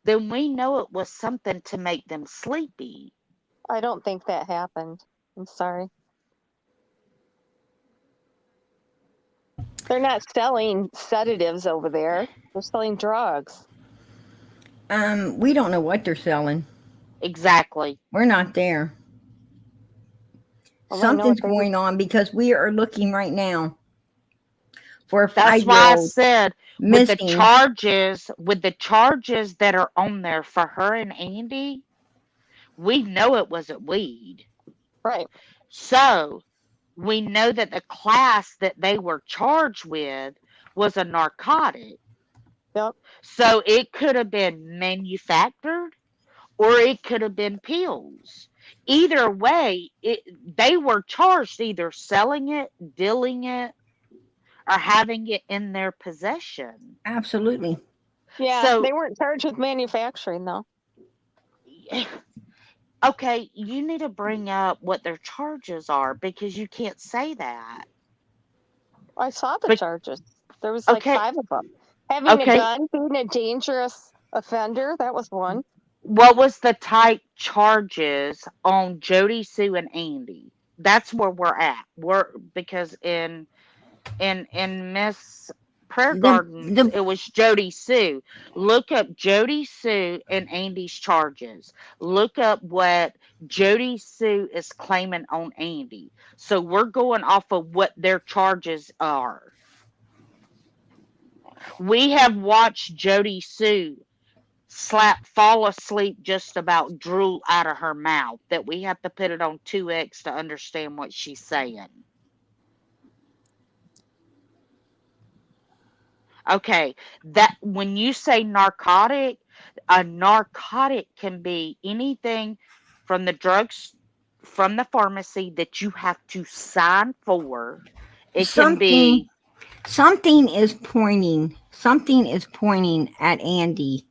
then we know it was something to make them sleepy. I don't think that happened. I'm sorry. They're not selling sedatives over there. They're selling drugs. We don't know what they're selling. Exactly. We're not there. Well, I know what Something's they- going on because we are looking right now for a That's why I 5-year-old said missing. with the charges that are on there for her and Andy, we know it wasn't weed. Right. So we know that the class that they were charged with was a narcotic. Yep. So it could have been manufactured or it could have been pills. Either way, they were charged either selling it, dealing it, or having it in their possession. Absolutely. Yeah, So- they weren't charged with manufacturing though. Okay, you need to bring up what their charges are because you can't say that. I saw the But- charges. There was like Okay. 5 of them. Having Okay. a gun, being a dangerous offender, that was one. What was the type charges on JodiSue and Andy? That's where we're at. Because in Miss Prayer Gardens, it was JodiSue. Look up JodiSue and Andy's charges. Look up what JodiSue is claiming on Andy. So we're going off of what their charges are. We have watched JodiSue fall asleep, just about drool out of her mouth, that we have to put it on 2x to understand what she's saying. Okay, that when you say narcotic, a narcotic can be anything from the drugs, from the pharmacy that you have to sign for. It can be Something is pointing at Andy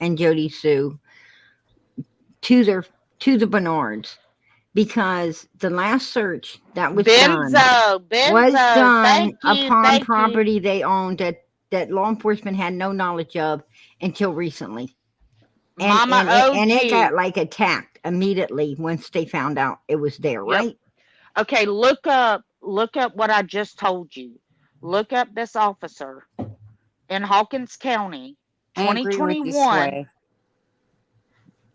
and JodiSue to the Bernards, because the last search that was done was done upon property they owned that law enforcement had no knowledge of until recently. And it got like attacked immediately once they found out it was there, Yep. right? Okay, look up what I just told you. Look up this officer in Hawkins County, I agree with you, 2021, Sway.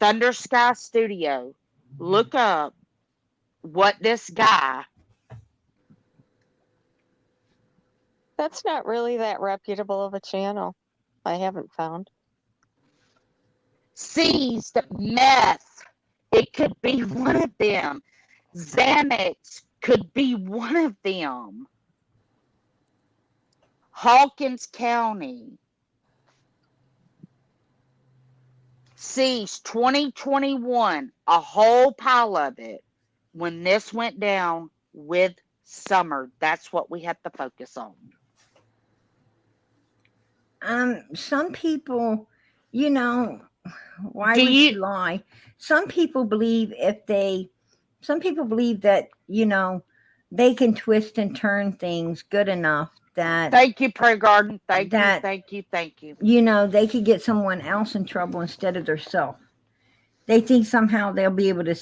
Thunder Sky Studio. Look up what this guy. That's not really that reputable of a channel. I haven't found. Seized meth. It could be one of them. Xanax could be one of them. Hawkins County. Seized 2021. A whole pile of it. When this went down with Summer, that's what we have to focus on. Some people, why Do would you- you lie? Some people believe that, they can twist and turn things good enough that, Thank you, Prayer Garden. Thank That- you. they could get someone else in trouble instead of themselves. They think somehow they'll be able to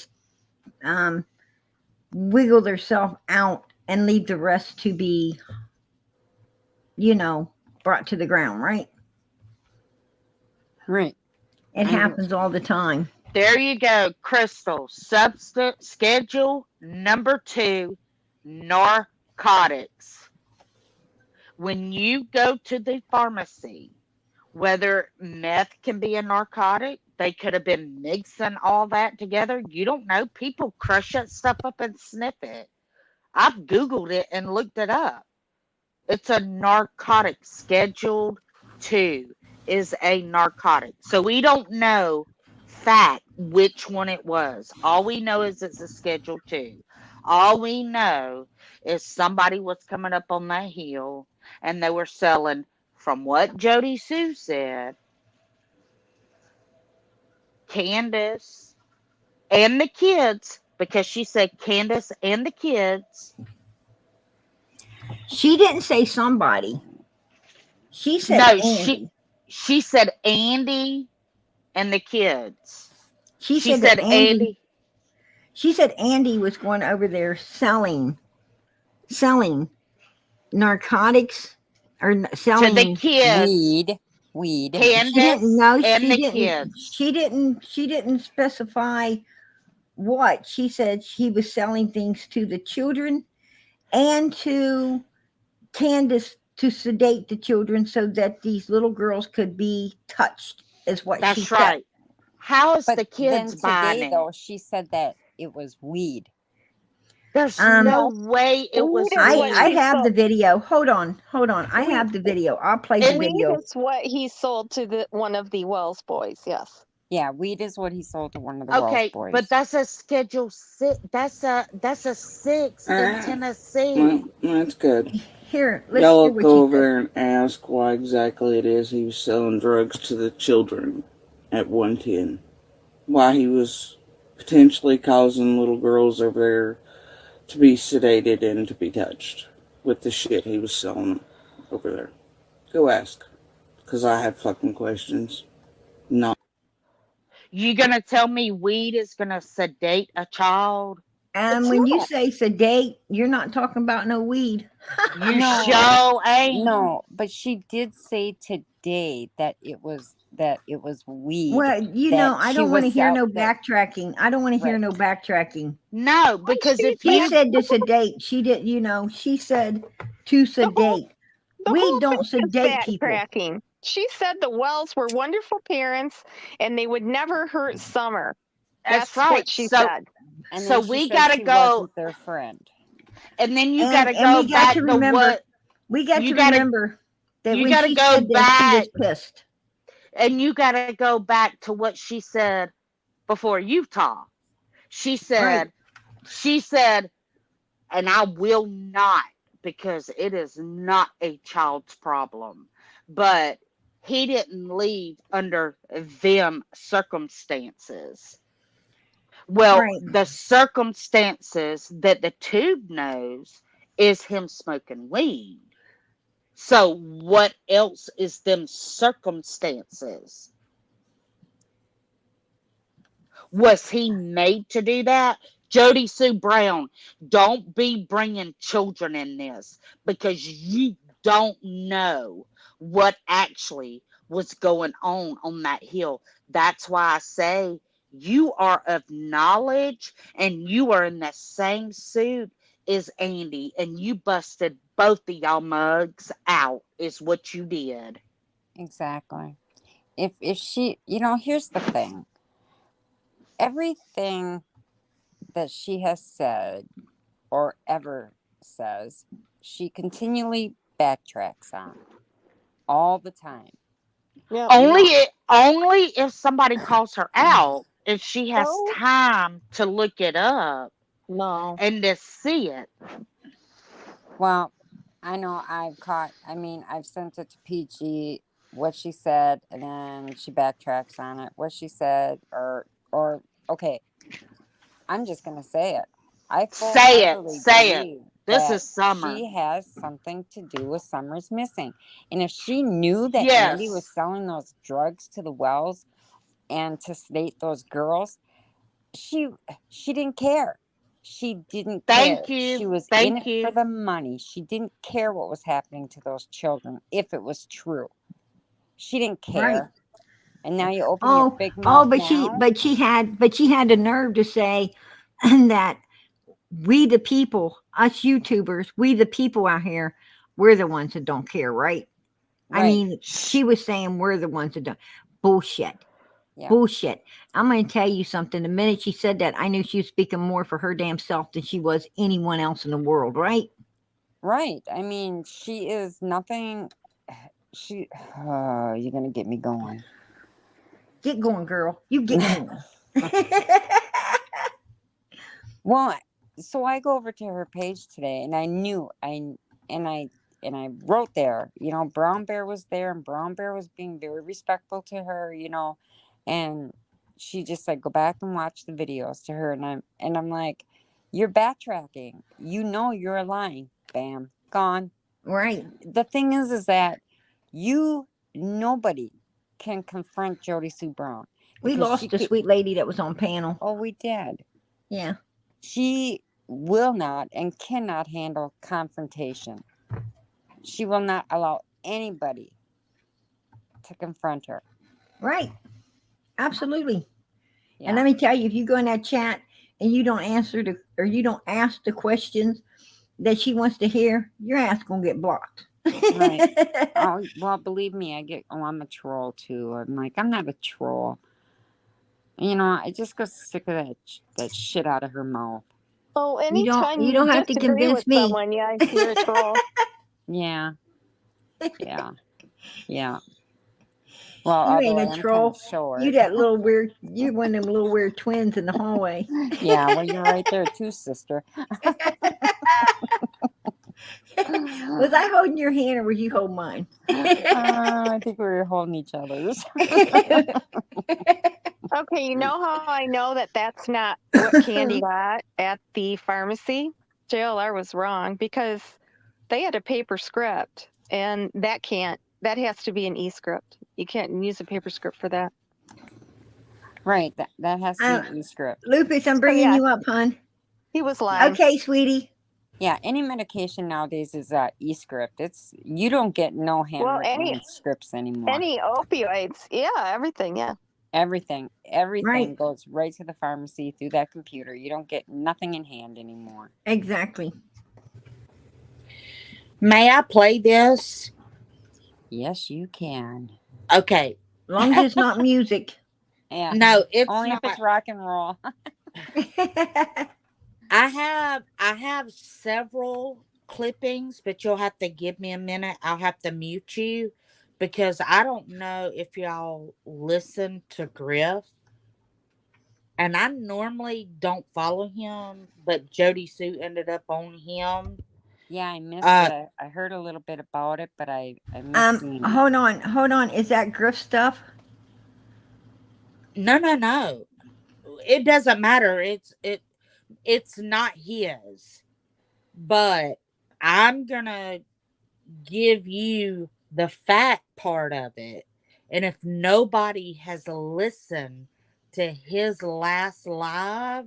wiggle themselves out and leave the rest to be, brought to the ground, right? Right. It happens all the time. There you go, Crystal. Substance schedule number 2, narcotics. When you go to the pharmacy, whether meth can be a narcotic, they could have been mixing all that together. You don't know. People crush that stuff up and sniff it. I've Googled it and looked it up. It's a narcotic. Scheduled 2 is a narcotic. So we don't know fact which one it was. All we know is it's a Schedule 2. All we know is somebody was coming up on that hill and they were selling from what JodiSue said, Candus and the kids, because she said Candus and the kids. She didn't say somebody. She said No, Andy. she said Andy and the kids. She She said that said Andy. Andy. She said Andy was going over there selling narcotics or To the selling. kids. Weed. She didn't know. Candace and She the didn't. kids. She didn't specify what. She said he was selling things to the children and to Candus to sedate the children so that these little girls could be touched. Is what she That's said. right. How is But the then kids buying today, it? though, she said that it was weed. There's Um, no way it was Weed is what I weed. she have the sold. video. Hold on. I Weed, have the video. I'll play the And weed video. is what he sold to one of the Wells boys. Yes. Yeah, weed is what he sold to one of the Wells okay, boys. but that's a Schedule 6. That's a 6 in Tennessee. Well, that's good. Here, let's Y'all hear what go she over said. there and ask why exactly it is he was selling drugs to the children at 110. Why he was potentially causing little girls over there to be sedated and to be touched with the shit he was selling over there. Go ask. Because I have fucking questions. Not. You gonna tell me weed is gonna sedate a child? And It's when you not. say sedate, you're not talking about no weed. You No. show ain't. No, but she did say today that it was weed. Well, you that know, I she don't want to was hear out no that backtracking. I don't want to hear right. no backtracking. No, because if She you said to sedate. She did, you know, she said to The whole sedate. the We whole don't thing is sedate people. backtracking. She said the Wells were wonderful parents and they would never hurt Summer. that's That's right. what she So said. And so then she we said gotta she go, wasn't their friend. and then you And gotta and go we got back to to remember. what We got you to gotta remember that you when gotta she go said that, she was back, pissed. and you gotta go back to what she said before Utah. She Right. said, and I will not, because it is not a child's problem, but he didn't leave under them circumstances. Well, Right. the circumstances that the tube knows is him smoking weed. So what else is them circumstances? Was he made to do that? JodiSue Brown, don't be bringing children in this, because you don't know what actually was going on that hill. That's why I say you are of knowledge and you are in the same suit as Andy, and you busted both of y'all mugs out is what you did. Exactly. If she, here's the thing. Everything that she has said or ever says, she continually backtracks on all the time. Yeah. Only if somebody calls her out, if she has No. time to look it up No. and to see it. Well, I know I've sent it to PG what she said, and then she backtracks on it. What she said, or okay, I'm just gonna say it. I full-heartedly Say it. believe This that is Summer. she has something to do with Summer's missing. And if she knew that Andy was Yes. selling those drugs to the Wells and to sedate those girls, she didn't care. She didn't care. Thank you. She was in Thank it for you. the money. She didn't care what was happening to those children if it was true. She didn't Right. care. And now you open your Oh, big mouth but now. she had the nerve to say that we the people, us YouTubers, we the people out here, we're the ones that don't care, right? I Right. mean, she was saying we're the ones that don't. Bullshit. Yeah. Bullshit. I'm going to tell you something. The minute she said that, I knew she was speaking more for her damn self than she was anyone else in the world, right? Right. I mean, she is nothing. You're going to get me going. Get going, girl. You get going. Well, so I go over to her page today, and I knew I wrote there, Brown Bear was there, and Brown Bear was being very respectful to her, and she just said, go back and watch the videos to her. And I'm like, you're backtracking. You're lying. Bam, gone. Right. The thing is that nobody can confront JodiSue Brown. We lost a sweet lady that was on panel. Oh, we did. Yeah. She will not and cannot handle confrontation. She will not allow anybody to confront her. Right. Absolutely. Yeah. And let me tell you, if you go in that chat and you don't you don't ask the questions that she wants to hear, your ass gonna get blocked. Right. Oh, well, believe me, I'm a troll too. I'm like, I'm not a troll. I just get sick of that shit out of her mouth. Oh, anytime you don't have to disagree convince with me. someone, yeah, you're a troll. Yeah. Yeah. Yeah. Well, You although ain't a I'm troll. kind of short. You that little weird. You one of them little weird twins in the hallway. Yeah, well, you're right there too, sister. Was I holding your hand or was you holding mine? I think we were holding each other's. Okay, you know how I know that that's not what Candy got at the pharmacy? JLR was wrong because they had a paper script, and that has to be an e-script. You can't use a paper script for that. Right, that has to be an e-script. Lupus, I'm bringing you up, hon. He was lying. Okay, sweetie. Yeah, any medication nowadays is e-script. You don't get no handwritten scripts anymore. Any opioids, yeah, everything, yeah. Everything goes right to the pharmacy through that computer. You don't get nothing in hand anymore. Exactly. May I play this? Yes, you can. Okay. As long as it's not music. Yeah. No, it's only not. if it's rock and roll. I have several clippings, but you'll have to give me a minute. I'll have to mute you because I don't know if y'all listen to Griff. And I normally don't follow him, but JodiSue ended up on him. Yeah, I missed it. I heard a little bit about it, but I missed it. Hold on. Is that Griff stuff? No. It doesn't matter. It's not his. But I'm gonna give you the fact part of it. And if nobody has listened to his last live,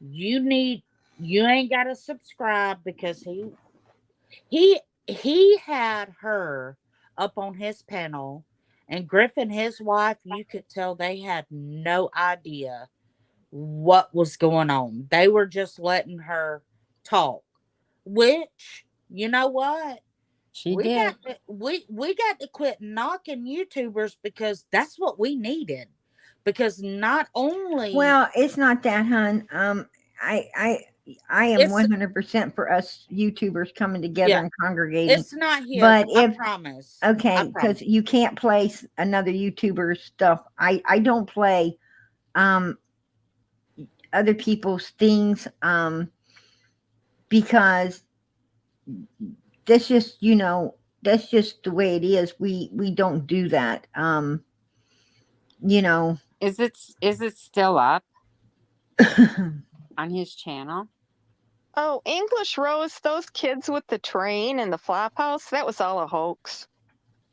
you ain't gotta subscribe because he had her up on his panel, and Griffin, his wife, you could tell they had no idea what was going on. They were just letting her talk, which, you know what? We did. We got to quit knocking YouTubers because that's what we needed. Because not only... Well, it's not that, hon. I am 100% for us YouTubers coming together and congregating. It's not here, but I promise. Okay, because you can't play another YouTuber's stuff. I don't play other people's things because that's just the way it is. We don't do that. Is it still up on his channel? Oh, English Rose, those kids with the train and the flop house, that was all a hoax.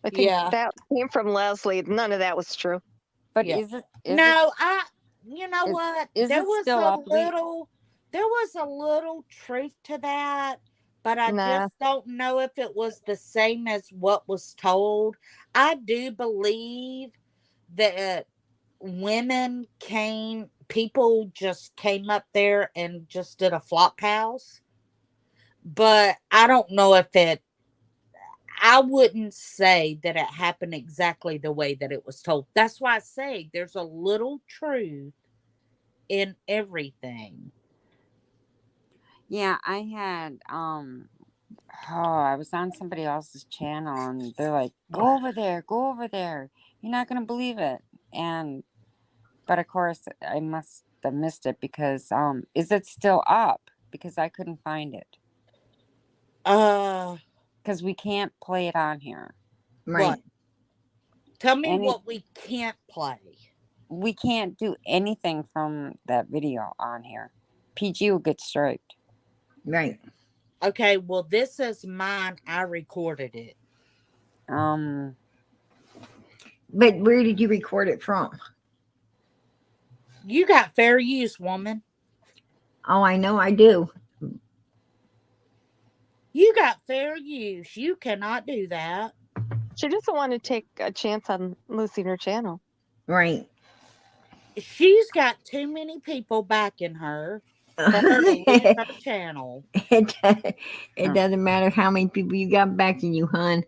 I think that came from Leslie. None of that was true. But you know what? There was a little truth to that, but I just don't know if it was the same as what was told. I do believe that people just came up there and just did a flop house. But I don't know if I wouldn't say that it happened exactly the way that it was told. That's why I say there's a little truth in everything. Yeah, I had I was on somebody else's channel and they're like, go over there. You're not gonna believe it. But of course I must have missed it because is it still up? Because I couldn't find it. because we can't play it on here. Right. What? Tell me Any- what we can't play. We can't do anything from that video on here. PG will get striped. Right. Okay, well, this is mine. I recorded it. But where did you record it from? You got fair use, woman. Oh, I know I do. You got fair use. You cannot do that. She doesn't want to take a chance on losing her channel. Right. She's got too many people backing her for her to lose her channel. It doesn't matter how many people you got backing you, hon.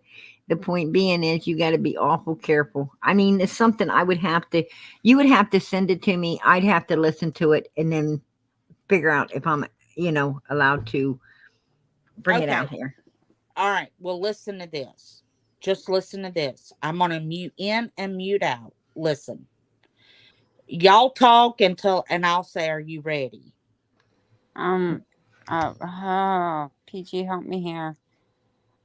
The point being is you got to be awful careful. I mean, it's something you would have to send it to me. I'd have to listen to it and then figure out if I'm, allowed to bring it out here. All right. Well, listen to this. Just listen to this. I'm going to mute in and mute out. Listen. Y'all talk and I'll say, are you ready? PG, help me here.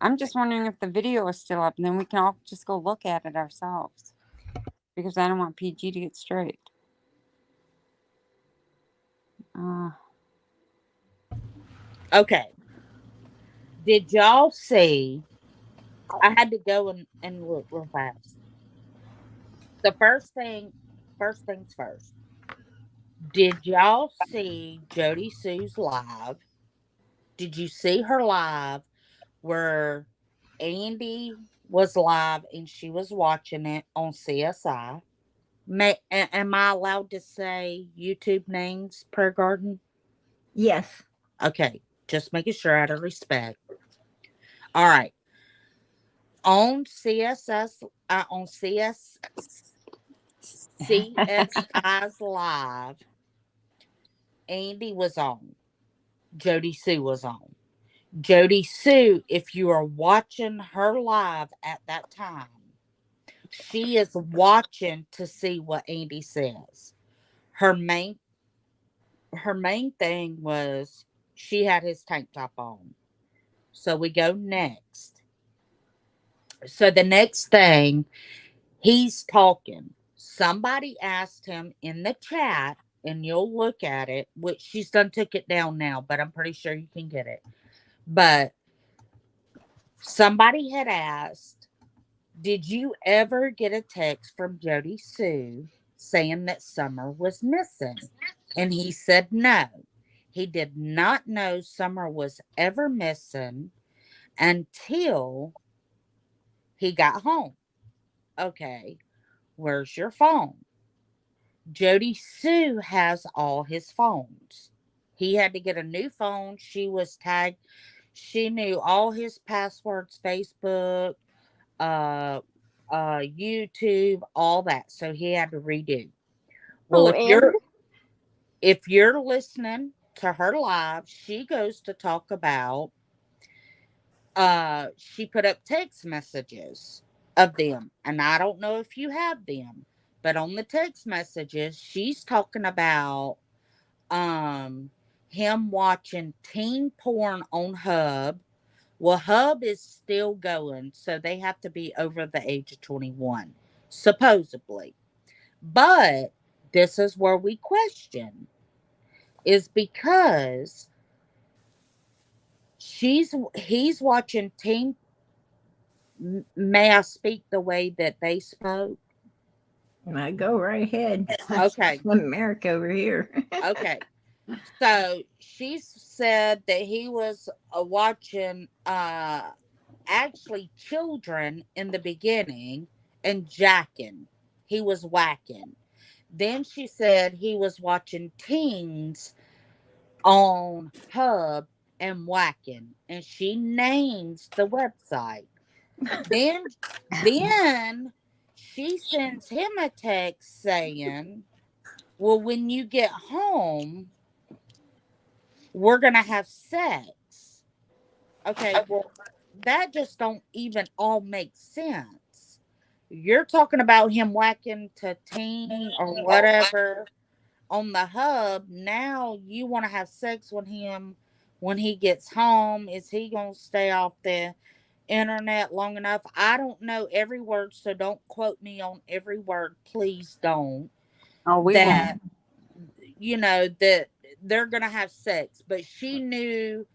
I'm just wondering if the video is still up, and then we can all just go look at it ourselves. Because I don't want PG to get straight. Okay. Did y'all see? I had to go and look real fast. The first things first. Did y'all see JodiSue's live? Did you see her live where Andy was live and she was watching it on CSI? Am I allowed to say YouTube names, Prayer Garden? Yes. Okay, just making sure out of respect. All right. On CSI's live, Andy was on. JodiSue was on. JodiSue, if you are watching her live at that time, she is watching to see what Andy says. Her main thing was she had his tank top on. So we go next. So the next thing, he's talking. Somebody asked him in the chat, and you'll look at it, which she's done took it down now, but I'm pretty sure you can get it. But somebody had asked, did you ever get a text from JodiSue saying that Summer was missing? And he said no. He did not know Summer was ever missing until he got home. Okay, where's your phone? JodiSue has all his phones. He had to get a new phone. She was tagged. She knew all his passwords, Facebook, YouTube, all that. So he had to redo. Well, if you're listening to her live, she goes to talk about she put up text messages of them, and I don't know if you have them, but on the text messages she's talking about him watching teen porn on Hub. Well, Hub is still going, so they have to be over the age of 21, supposedly. But this is where we question, is because he's watching teen. May I speak the way that they spoke? I go right ahead. Okay. America over here. Okay. So she said that he was watching actually children in the beginning and jacking. He was whacking. Then she said he was watching teens on Hub and whacking. And she names the website. Then she sends him a text saying, well, when you get home, we're going to have sex. Okay, well, that just don't even all make sense. You're talking about him whacking to teen or whatever on the Hub. Now you want to have sex with him when he gets home. Is he going to stay off the internet long enough. I don't know every word, so don't quote me on every word. Please don't. Oh, we That, won't. that they're going to have sex. But she knew,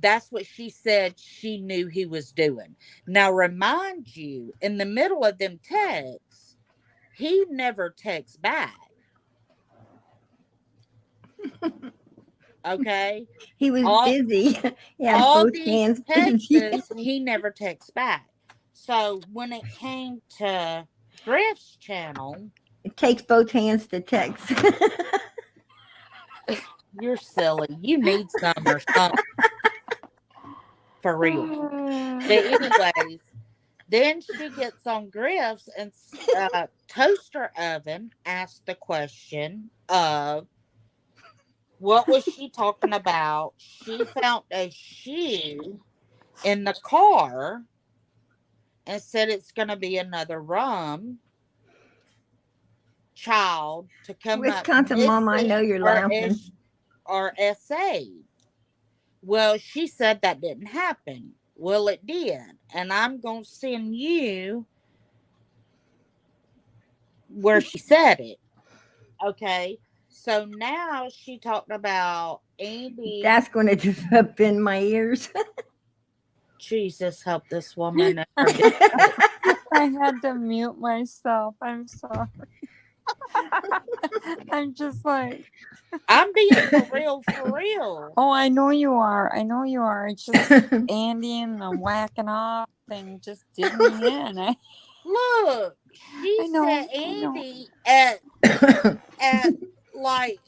that's what she said she knew he was doing. Now, remind you, in the middle of them texts, he never texts back. Okay? He was All, busy. He had all both these hands busy. texts, he never texts back. So when it came to Griff's channel, It takes both hands to text. you're silly. You need some or something. For real. But anyways, then she gets on Griff's and Toaster Oven asked the question of, what was she talking about? She found a shoe in the car and said it's going to be another rum child to come Wisconsin up Mama, I know missing you're laughing. or SA. Well, she said that didn't happen. Well, it did. And I'm going to send you where she said it. Okay. So now she talked about Andy. That's going to just offend my ears. Jesus, help this woman. I had to mute myself. I'm sorry. I'm just like, I'm being for real. oh, I know you are. I know you are. It's just Andy and the whacking off thing just did me in. Look, she I know, said I know. Andy at like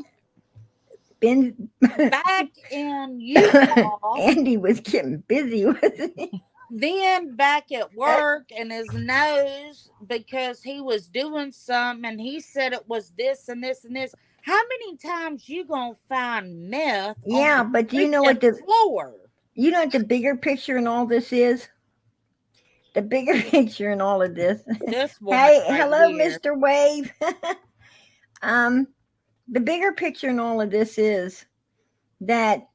Ben, back in Utah, Andy was getting busy, wasn't he? then back at work, and his nose, because he was doing something and he said it was this and this and this. How many times you gonna find meth Yeah, on the but do you know what the floor? You know what the bigger picture in all this is? The bigger picture in all of this. This woman Hey, right hello, here. Mr. Wave. The bigger picture in all of this is that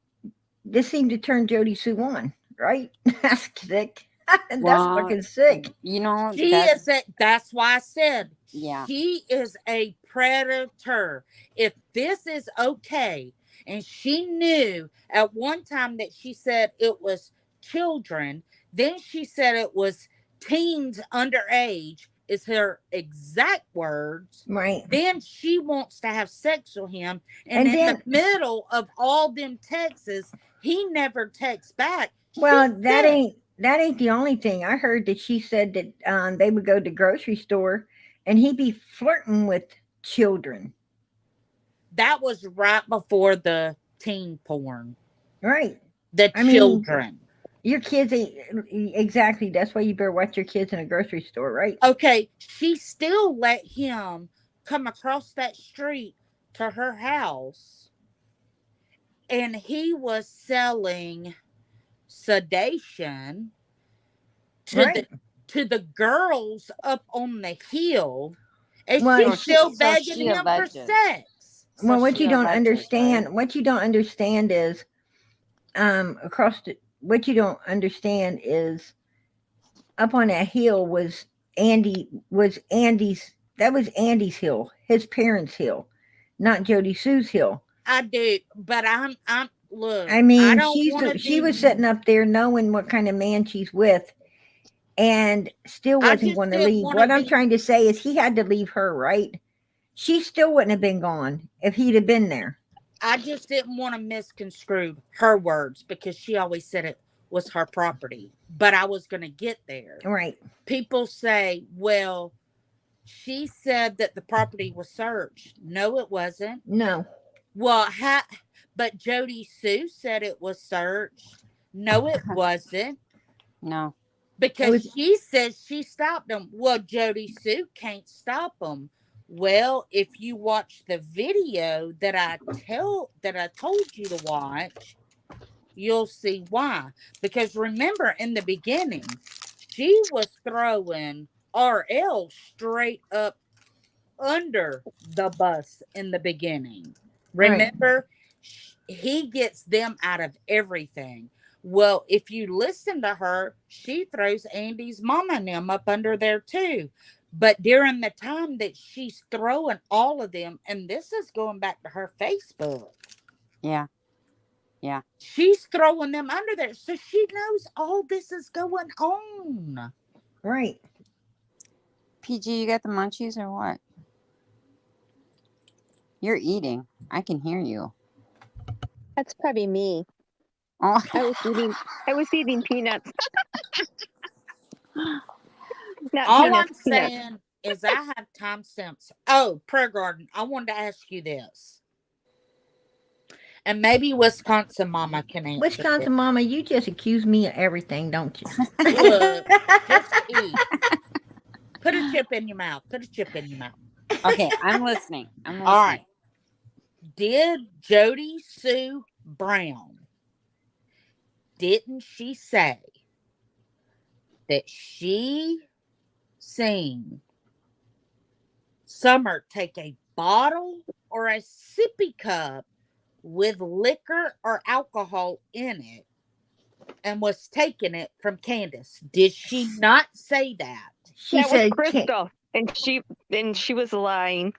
this seemed to turn JodiSue on, right? That's sick. That's Well, fucking sick. You know, She is that's why I said Yeah. she is a predator. If this is okay, and she knew at one time that she said it was children, then she said it was teens underage, is her exact words. Right. Then she wants to have sex with him. And in then- the middle of all them texts, he never texts back. Well, that ain't the only thing. I heard that she said that they would go to the grocery store and he'd be flirting with children. That was right before the teen porn. Right. The children. Your kids ain't exactly. That's why you better watch your kids in a grocery store, right? Okay, she still let him come across that street to her house, and he was selling sedation to the girls up on the hill, and she's still begging him for sex. Well, what you don't understand is, what you don't understand is, up on that hill was Andy's. That was Andy's hill, his parents' hill, not JodiSue's hill. I do, but I'm look. I mean, I don't she was sitting up there knowing what kind of man she's with, and still wasn't going to leave. What I'm trying to say is, he had to leave her, right? She still wouldn't have been gone if he'd have been there. I just didn't want to misconstrue her words, because she always said it was her property. But I was going to get there. Right. People say, well, she said that the property was searched. No, it wasn't. No. Well, but JodiSue said it was searched. No, it wasn't. No. Because she says she stopped them. Well, JodiSue can't stop them. Well, if you watch the video that I told you to watch, you'll see why. Because remember, in the beginning, she was throwing RL straight up under the bus in the beginning. Remember, he gets them out of everything. Well, if you listen to her, she throws Andy's mama and them up under there too. But during the time that she's throwing all of them, and this is going back to her Facebook. Yeah. Yeah. She's throwing them under there. So she knows all this is going on. Right. PG, you got the munchies or what? You're eating. I can hear you. That's probably me. Oh, I was eating peanuts. Not All peanuts, I'm peanuts. saying is I have timestamps. Oh, Prayer Garden, I wanted to ask you this. And maybe Wisconsin Mama can answer Wisconsin Mama, you just accuse me of everything, don't you? Look, just eat. Put a chip in your mouth. Put a chip in your mouth. okay. I'm listening. All right. Did JodiSue Brown, didn't she say that she seen Summer take a bottle or a sippy cup with liquor or alcohol in it and was taking it from Candus? Did she not say that? She That said was Crystal, and she was lying.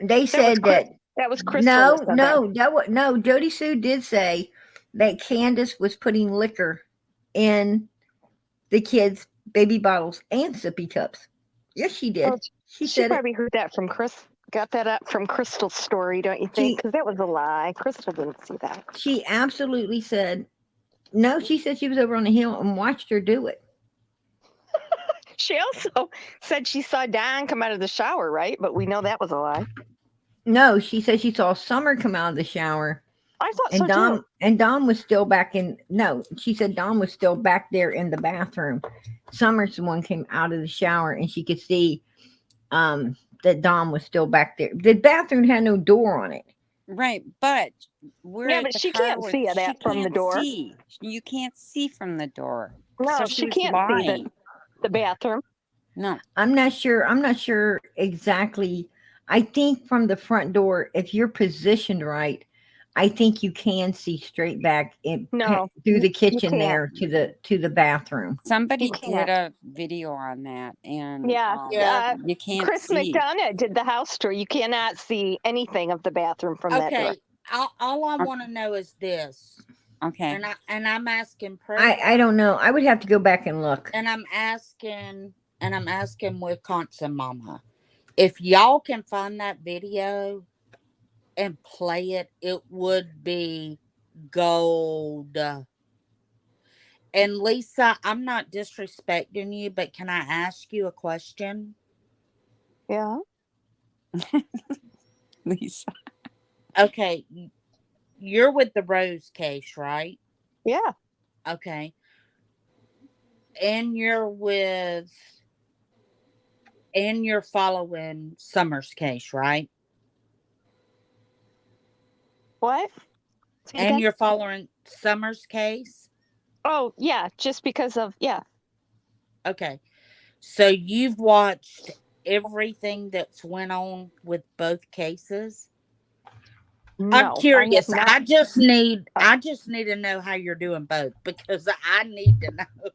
they said that That was Crystal. no, JodiSue did say that Candus was putting liquor in the kids' baby bottles and sippy cups. Yes, she did. Oh, she She said probably heard that from Chris. Got that up from Crystal's story, don't you think? Because that was a lie. Crystal didn't see that. She absolutely said no. She said she was over on the hill and watched her do it. She also said she saw Don come out of the shower, right? But we know that was a lie. No, she said she saw Summer come out of the shower. I thought And so too. Dom was still back in. No, she said Dom was still back there in the bathroom. Summer's the one came out of the shower, and she could see that Dom was still back there. The bathroom had no door on it. Right, but we're Yeah, at but the she car can't with- see that she from the can't door. see. You can't see from the door. No, So she was can't see lying. the bathroom. No. I'm not sure exactly. I think from the front door, if you're positioned right, I think you can see straight back No, through the you kitchen can't. there to the bathroom. Somebody You did can't. a video on that, and Yeah, Yeah. you can't Chris see. McDonough did the house tour. You cannot see anything of the bathroom from that door. Okay. All I want to know is this. Okay. And I'm asking Prayer. I don't know. I would have to go back and look. And I'm asking Wisconsin Mama, if y'all can find that video and play it, it would be gold. And Lisa, I'm not disrespecting you, but can I ask you a question? Yeah. Lisa. Okay, you're with the Rose case, right? Yeah. Okay. And you're following Summer's case, right? What? Say And again? you're following Summer's case? Oh, yeah. Just because of, yeah. Okay. So you've watched everything that's went on with both cases? No, I'm curious. I have I just need to know how you're doing both, because I need to know.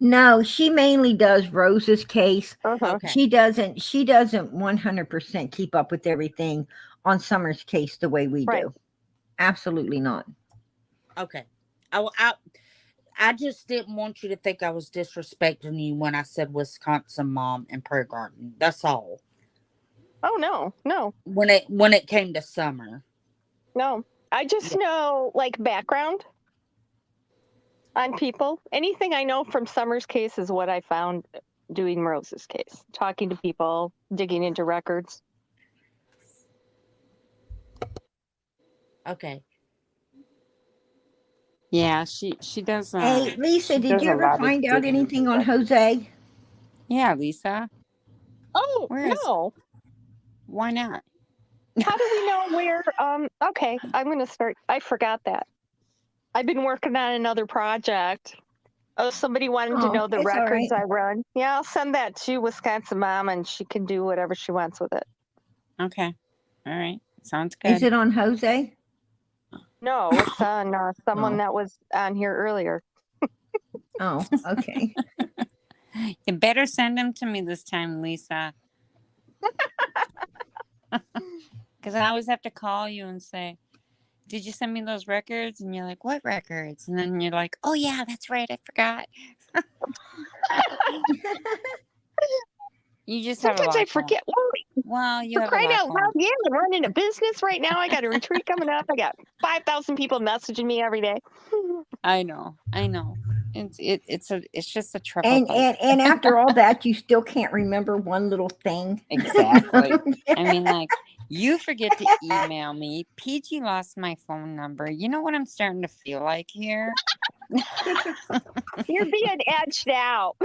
No, she mainly does Rose's case. Uh-huh. Okay. She doesn't 100% keep up with everything on Summer's case the way we Right. do. Absolutely not. Okay. I just didn't want you to think I was disrespecting you when I said Wisconsin Mom and Prayer Garden. That's all. Oh, no. When it came to Summer. No. I just know, like, background on people. Anything I know from Summer's case is what I found doing Rose's case. Talking to people, digging into records. Okay. Yeah, she does. Hey, Lisa, she did does you a ever lot of find out digging anything into on records. Jose? Yeah, Lisa. Oh, Where is- no. Why not? How do we know where? Okay, I'm going to start. I forgot that. I've been working on another project. Oh, somebody wanted to Oh, know the it's all records right. I run. Yeah, I'll send that to Wisconsin Mom, and she can do whatever she wants with it. Okay. All right. Sounds good. Is it on Jose? No, it's on someone Oh. that was on here earlier. Oh, okay. You better send them to me this time, Lisa. Because I always have to call you and say, did you send me those records? And you're like, what records? And then you're like, oh, yeah, that's right. I forgot. You just have a Sometimes lot I going. forget. Well, you For have a crying lot out going. loud, yeah, I'm running a business right now. I got a retreat coming up. I got 5,000 people messaging me every day. I know. It's just a trouble. And after all that, you still can't remember one little thing. Exactly. I mean, like, you forget to email me. PG lost my phone number. You know what I'm starting to feel like here? You're being edged out.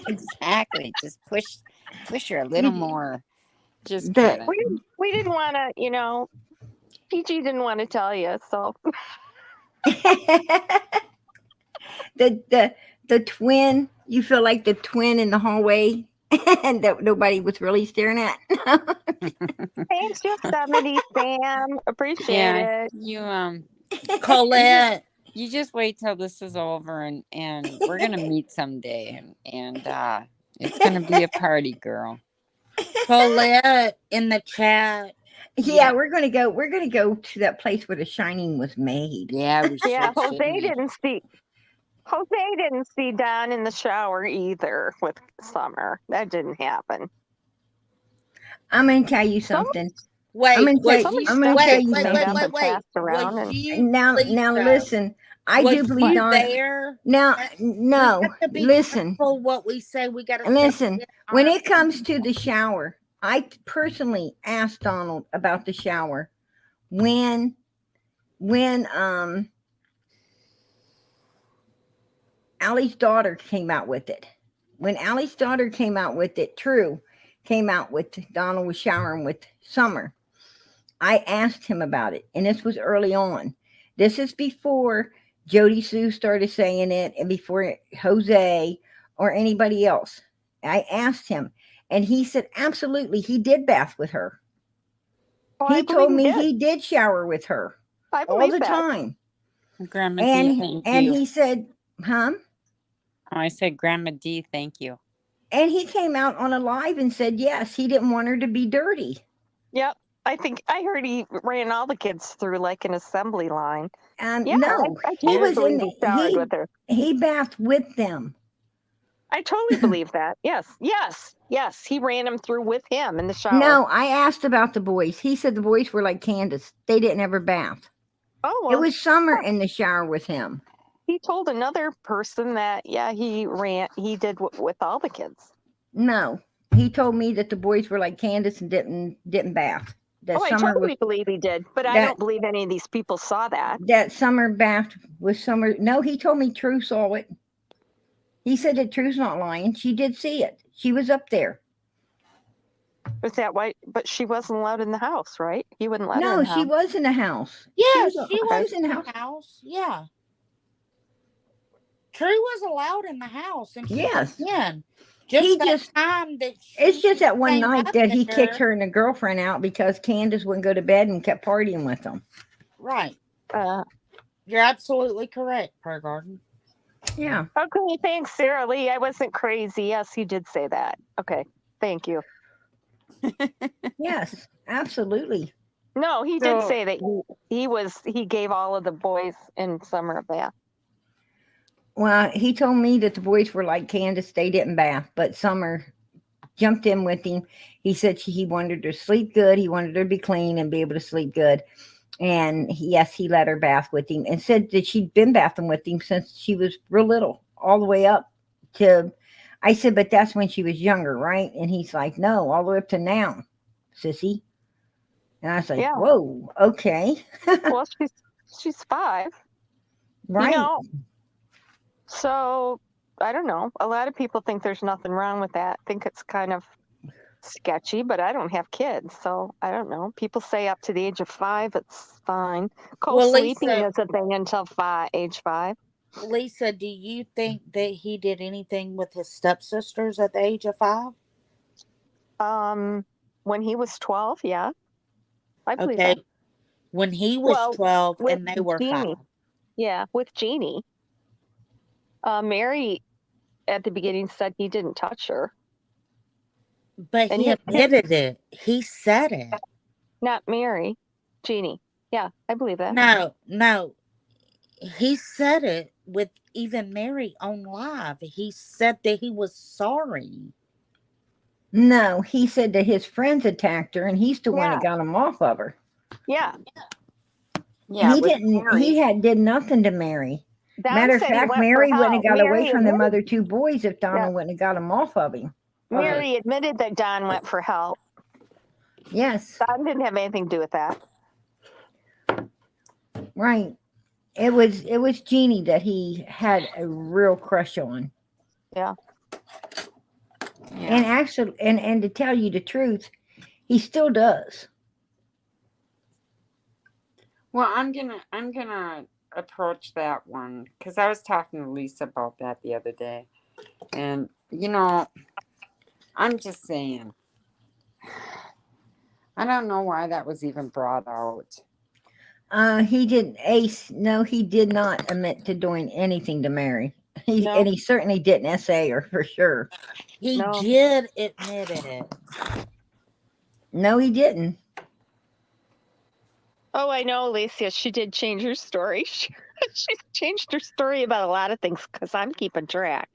Exactly. Just push her a little more. Just The- kidding. We didn't want to, PG didn't want to tell you. So the twin, you feel like the twin in the hallway and that nobody was really staring at. thanks, Yosemite Sam. Appreciate it. You Colette. You just wait till this is over and we're gonna meet someday and it's gonna be a party, girl. Colette in the chat. Yeah, we're gonna go to that place where the Shining was made. Yeah, we should. Yeah, shouldn't we? Jose didn't see Don in the shower either with Summer. That didn't happen. I'm gonna tell you something. Wait, I'm gonna was tell she, you- I'm gonna wait, tell you wait, wait, something. wait, wait. Passed around Was and- you Now Lisa, listen. I was do believe you Don. there? Now, We no, have to be listen. careful what we say. We got to Listen, when it comes to the shower, I personally asked Donald about the shower when Allie's daughter came out with it. When Allie's daughter came out with it, came out with Donald was showering with Summer. I asked him about it, and this was early on. This is before JodiSue started saying it, and before Jose or anybody else. I asked him, and he said absolutely he did bath with her. Oh, He told me he did shower with her I all believe the that. time. Grandma D, thank And you. he said, huh? Oh, I said Grandma D, thank you. And he came out on a live and said, yes, he didn't want her to be dirty. Yep. I heard he ran all the kids through like an assembly line. Yeah, No, I he was totally in believe he showered with her. He bathed with them. I totally believe that. Yes. He ran them through with him in the shower. No, I asked about the boys. He said the boys were like Candus. They didn't ever bath. Oh, well, It was Summer in the shower with him. he told another person that, he did with all the kids. No, he told me that the boys were like Candus and didn't bath. That I Summer totally believe he did, but I don't believe any of these people saw that. That Summer bathed with Summer. No, he told me True saw it. He said that True's not lying. She did see it. She was up there. Was that why? But she wasn't allowed in the house, right? He wouldn't let her No, in the house. she was in the house. Yeah, she was in the house. Yeah. True was allowed in the house, and she Yes. was in. Time that it's just that one came night up that he there. kicked her and the girlfriend out because Candus wouldn't go to bed and kept partying with them. Right. You're absolutely correct, Per Garden. Yeah. Okay, thanks, Sarah Lee. I wasn't crazy. Yes, he did say that. Okay, thank you. Yes, absolutely. No, he did say that he gave all of the boys in summer a bath. Well, he told me that the boys were like Candus. They didn't bath, but Summer jumped in with him. He said he wanted her to sleep good. He wanted her to be clean and be able to sleep good. And yes, he let her bath with him and said that she'd been bathing with him since she was real little, all the way up to, I said, but that's when she was younger, right? And he's like, no, all the way up to now, sissy. And I was like, Yeah. whoa, okay. Well, she's 5. Right. You know, so I don't know. A lot of people think there's nothing wrong with that. Think it's kind of sketchy, but I don't have kids, so I don't know. People say up to the age of 5, it's fine. Co-sleeping is a thing until age 5. Lisa, do you think that he did anything with his stepsisters at the age of 5? When he was 12, yeah. I believe that. when he was Well, 12 with and they were Jeannie. 5. Yeah, with Jeannie. Mary at the beginning said he didn't touch her. But And he admitted it. He said it. not Mary, Jeannie. Yeah, I believe that. No. He said it with even Mary on live. He said that he was sorry. No, he said that his friends attacked her, and he's the one Yeah. that got him off of her. Yeah. Yeah, He with didn't. Mary. He did nothing to Mary. Don Matter of said he fact, went for Mary wouldn't have help. got away Mary from them admitted, other two boys if Donald wouldn't have got him off of him. Mary admitted that Don went for help. Yes, Don didn't have anything to do with that. right. It was Jeannie that he had a real crush on. Yeah. And actually, and to tell you the truth, he still does. Well, I'm gonna approach that one because I was talking to Lisa about that the other day, and I'm just saying, I don't know why that was even brought out. He didn't. Ace, no, he did not admit to doing anything to Mary. And he certainly didn't SA her for sure. He did admit it. No, he didn't. Oh, I know, Alicia. She did change her story. She changed her story about a lot of things because I'm keeping track.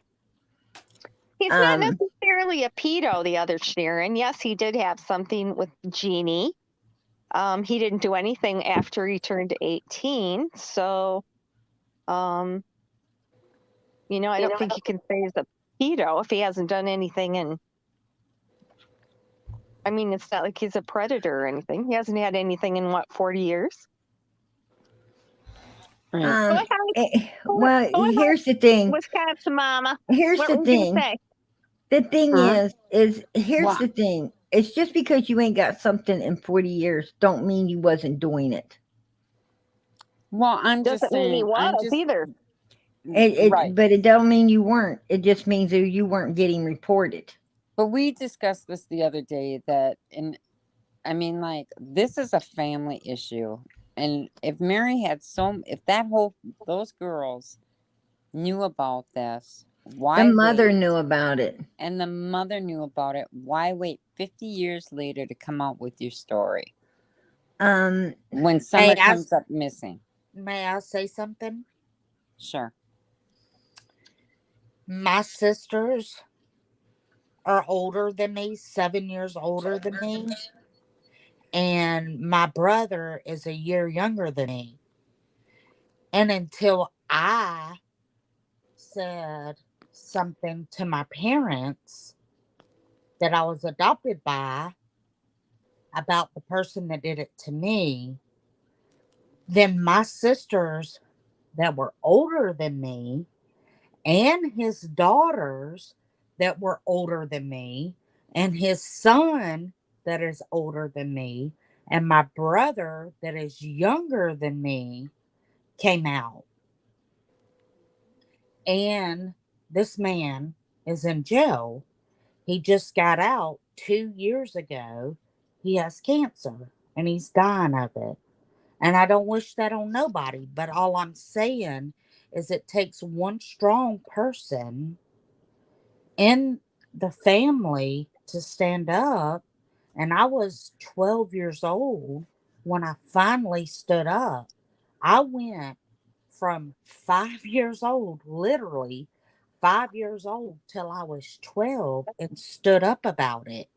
He's not necessarily a pedo, the other Sharon. Yes, he did have something with Jeannie. He didn't do anything after he turned 18. So, I don't think you can say he's a pedo if he hasn't done anything. And I mean, it's not like he's a predator or anything. He hasn't had anything in 40 years? Well, here's the thing. Wisconsin mama. Here's What the were you thing. gonna say? The thing is here's What? the thing. It's just because you ain't got something in 40 years don't mean you wasn't doing it. Well, I'm Doesn't just mean he saying. was either. Right. But it don't mean you weren't. It just means that you weren't getting reported. But we discussed this the other day that, this is a family issue. And if Mary had those girls knew about this, why The mother wait? knew about it. And the mother knew about it. Why wait 50 years later to come out with your story? When someone comes up missing. May I say something? Sure. My sisters are older than me, 7 years older than me. And my brother is a year younger than me. And until I said something to my parents that I was adopted by about the person that did it to me, then my sisters that were older than me and his daughters that were older than me and his son that is older than me and my brother that is younger than me came out. And this man is in jail. He just got out 2 years ago. He has cancer and he's dying of it. And I don't wish that on nobody, but all I'm saying is it takes one strong person in the family to stand up. And I was 12 years old when I finally stood up. I went from 5 years old, literally 5 years old, till I was 12 and stood up about it.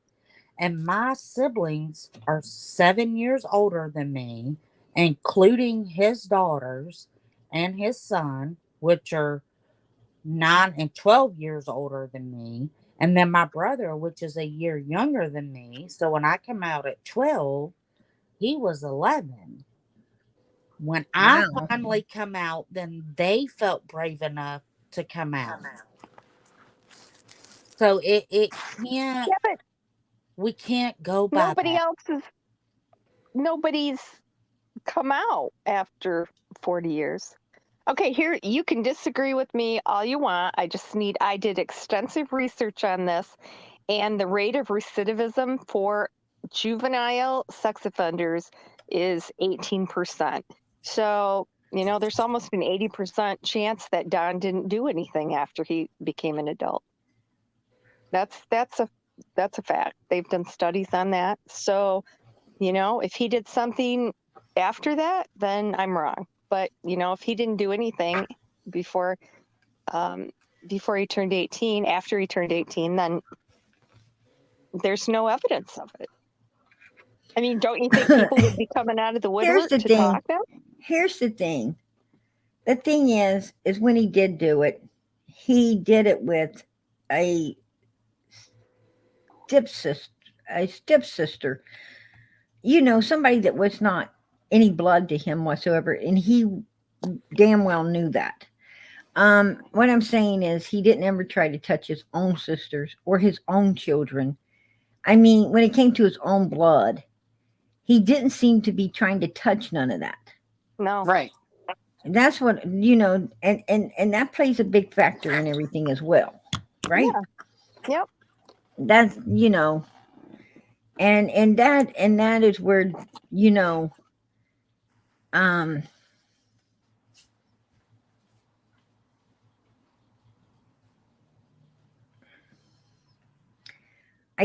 And my siblings are 7 years older than me, including his daughters and his son, which are 9 and 12 years older than me. And then my brother, which is a year younger than me. So when I came out at 12, he was 11. When I finally come out, then they felt brave enough to come out. So it can't, we can't go by that. Nobody's come out after 40 years. Okay, here, you can disagree with me all you want. I did extensive research on this, and the rate of recidivism for juvenile sex offenders is 18%. So, you know, there's almost an 80% chance that Don didn't do anything after he became an adult. That's a fact. They've done studies on that. So, you know, if he did something after that, then I'm wrong. But, you know, if he didn't do anything before he turned 18, after he turned 18, then there's no evidence of it. I mean, don't you think people would be coming out of the woodwork to talk now? Here's the thing. The thing is when he did do it, he did it with a stepsister, you know, somebody that was not any blood to him whatsoever, and he damn well knew that. What I'm saying is he didn't ever try to touch his own sisters or his own children. I mean, when it came to his own blood, he didn't seem to be trying to touch none of that. No. Right. That's what, you know, and that plays a big factor in everything as well, right? Yeah. Yep. That's, you know, and that is where, you know, I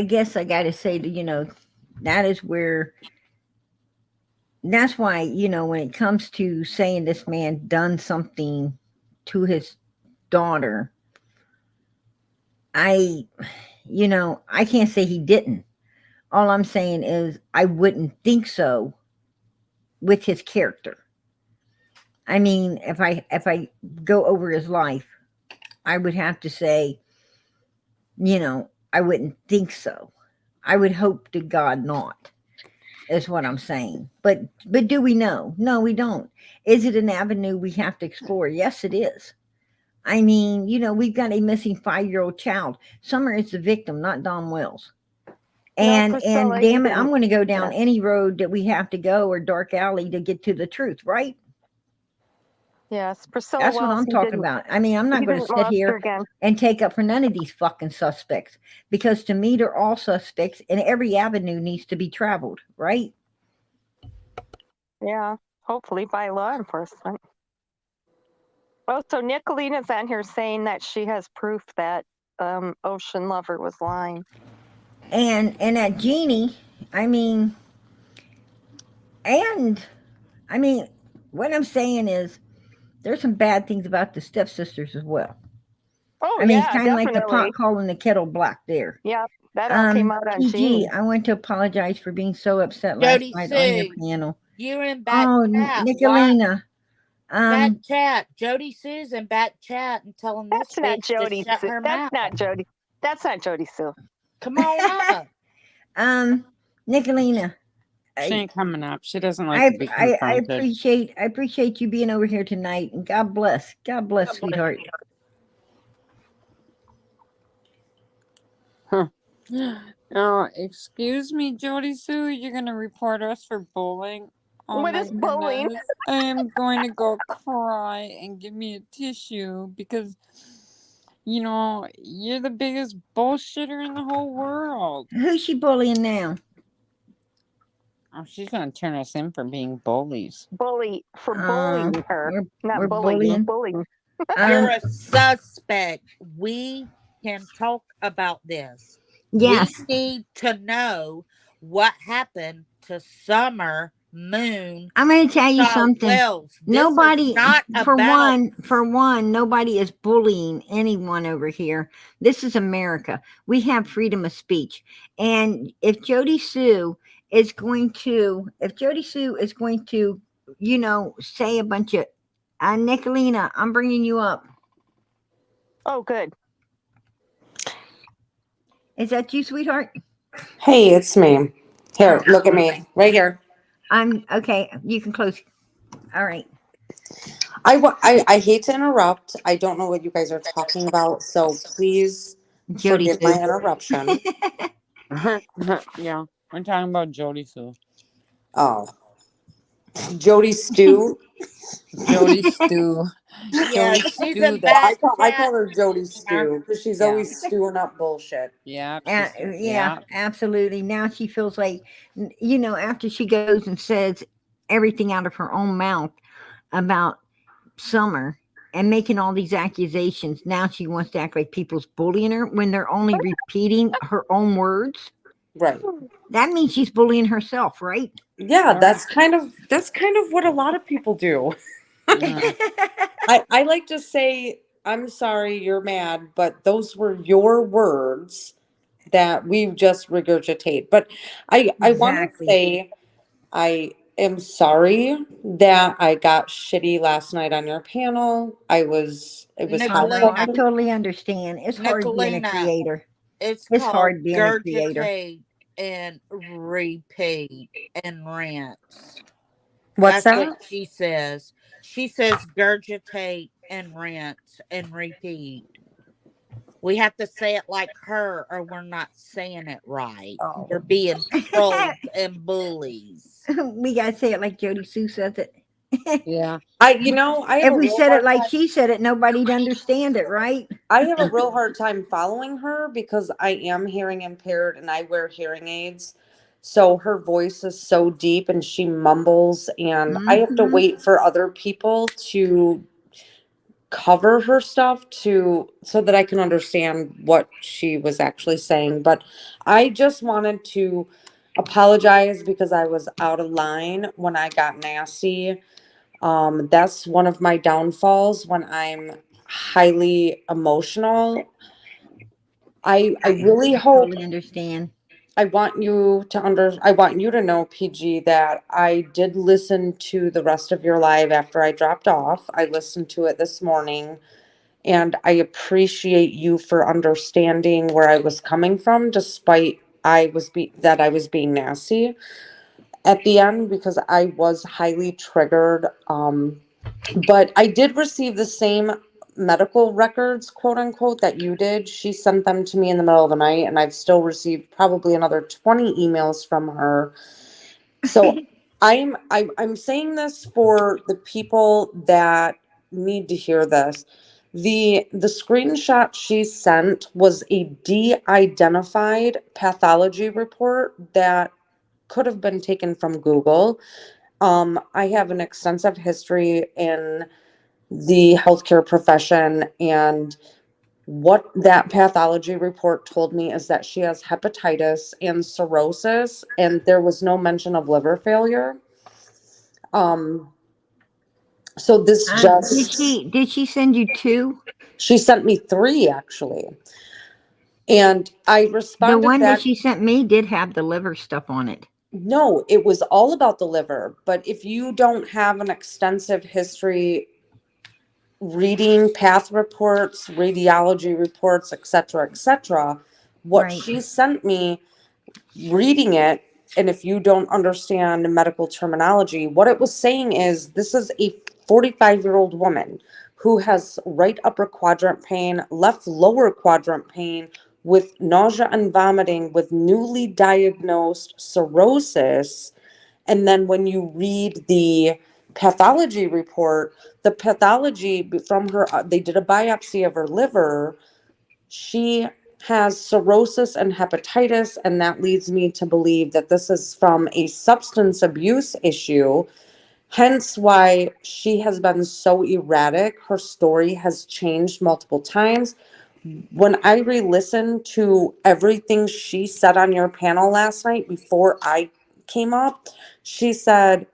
guess I got to say that, you know, that is where, that's why, you know, when it comes to saying this man done something to his daughter, you know, I can't say he didn't. All I'm saying is I wouldn't think so with his character. I mean, if I go over his life, I would have to say, you know, I wouldn't think so. I would hope to God not, is what I'm saying. But do we know? No, we don't. Is it an avenue we have to explore? Yes, it is. I mean, you know, we've got a missing 5-year-old child. Summer is the victim, not Don Wells. And Priscilla, damn it, I'm going to go down any road that we have to go or dark alley to get to the truth, right? Yes, Priscilla. That's what I'm talking about. I mean, I'm not going to sit here and take up for none of these fucking suspects, because to me, they're all suspects and every avenue needs to be traveled, right? Yeah, hopefully by law enforcement. Oh, so Nicolina's on here saying that she has proof that Ocean Lover was lying. And that Jeannie, I mean, what I'm saying is there's some bad things about the stepsisters as well. Oh, I mean, yeah, it's kind of like the definitely. pot calling the kettle black there. Yeah, that all came out on PG, Jeannie. I want to apologize for being so upset last night on your panel. You're in back chat. Nicolina. Back chat. JodiSue's in back chat and telling this bitch to shut her mouth. That's not JodiSue. Come on up. Nicolina. She ain't coming up. She doesn't like to be confronted. I appreciate you being over here tonight, and God bless, sweetheart. Huh. Oh, excuse me, JodiSue. You're gonna report us for bullying? Oh, what is bullying? I am going to go cry and give me a tissue because, you know, you're the biggest bullshitter in the whole world. Who's she bullying now? Oh, she's going to turn us in for being bullies. Bullying her. Not bullying. Bullying. You're a suspect. We can talk about this. Yes. We need to know what happened to Summer Moon. I'm going to tell you something. Nobody, for one, nobody is bullying anyone over here. This is America. We have freedom of speech. And if JodiSue is going to, you know, say a bunch of, Nicolina, I'm bringing you up. Oh, good. Is that you, sweetheart? Hey, it's me. Here, look at me. Right here. I'm okay. You can close. All right. I hate to interrupt. I don't know what you guys are talking about, so please forgive my interruption. Yeah, we're talking about JodiSue. Oh, JodiSue. JodiSue. Yeah, she's a bad. I call her JodiSue because she's always stewing up bullshit. Yeah. Yeah, absolutely. Now she feels like, you know, after she goes and says everything out of her own mouth about Summer and making all these accusations. Now she wants to act like people's bullying her when they're only repeating her own words. Right. That means she's bullying herself, right? Yeah, that's kind of what a lot of people do. I like to say, I'm sorry you're mad, but those were your words that we just regurgitate. But I want to Exactly. say I am sorry that I got shitty last night on your panel. It was Oh, helpful. no, I totally understand. It's hard being a Nicolina, creator. it's It's called hard being a creator. gurgitate and repeat and rinse. What's That's that? what she says. She says gurgitate and rinse and repeat. We have to say it like her, or we're not saying it right. Oh. We're being trolls and bullies. We gotta say it like JodiSue says it. Yeah. I have If a we real said it hard like time. she said it, nobody'd understand it, right? I have a real hard time following her because I am hearing impaired and I wear hearing aids. So her voice is so deep and she mumbles, and I have to wait for other people to cover her stuff so that I can understand what she was actually saying. But I just wanted to apologize because I was out of line when I got nasty. That's one of my downfalls when I'm highly emotional. I really hope, Totally understand. I want you to know, PG, that I did listen to the rest of your live after I dropped off. I listened to it this morning, and I appreciate you for understanding where I was coming from, despite I was being nasty at the end, because I was highly triggered. But I did receive the same medical records, quote unquote, that you did. She sent them to me in the middle of the night, and I've still received probably another 20 emails from her. So I'm saying this for the people that need to hear this. The screenshot she sent was a de-identified pathology report that could have been taken from Google. I have an extensive history in the healthcare profession, and what that pathology report told me is that she has hepatitis and cirrhosis, and there was no mention of liver failure. So this did she send you 2? She sent me 3 actually. And I responded The one back. that she sent me did have the liver stuff on it. No, it was all about the liver. But if you don't have an extensive history reading path reports, radiology reports, etc., what she sent me, reading it, and if you don't understand medical terminology, what it was saying is this is a 45-year-old woman who has right upper quadrant pain, left lower quadrant pain, with nausea and vomiting, with newly diagnosed cirrhosis. And then when you read the pathology report, the pathology from her, they did a biopsy of her liver. She has cirrhosis and hepatitis, and that leads me to believe that this is from a substance abuse issue, hence why she has been so erratic. Her story has changed multiple times. When I re-listened to everything she said on your panel last night before I came up, she said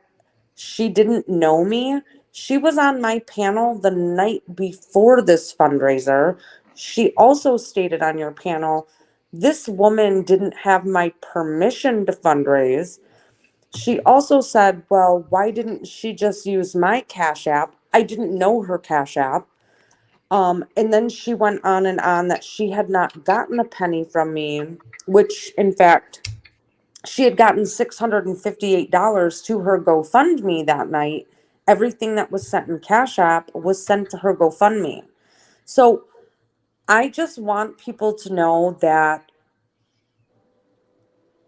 she didn't know me. She was on my panel the night before this fundraiser. She also stated on your panel, this woman didn't have my permission to fundraise. She also said, well, why didn't she just use my Cash App? I didn't know her Cash App. And then she went on and on that she had not gotten a penny from me, which in fact, she had gotten $658 to her GoFundMe that night. Everything that was sent in Cash App was sent to her GoFundMe. So I just want people to know that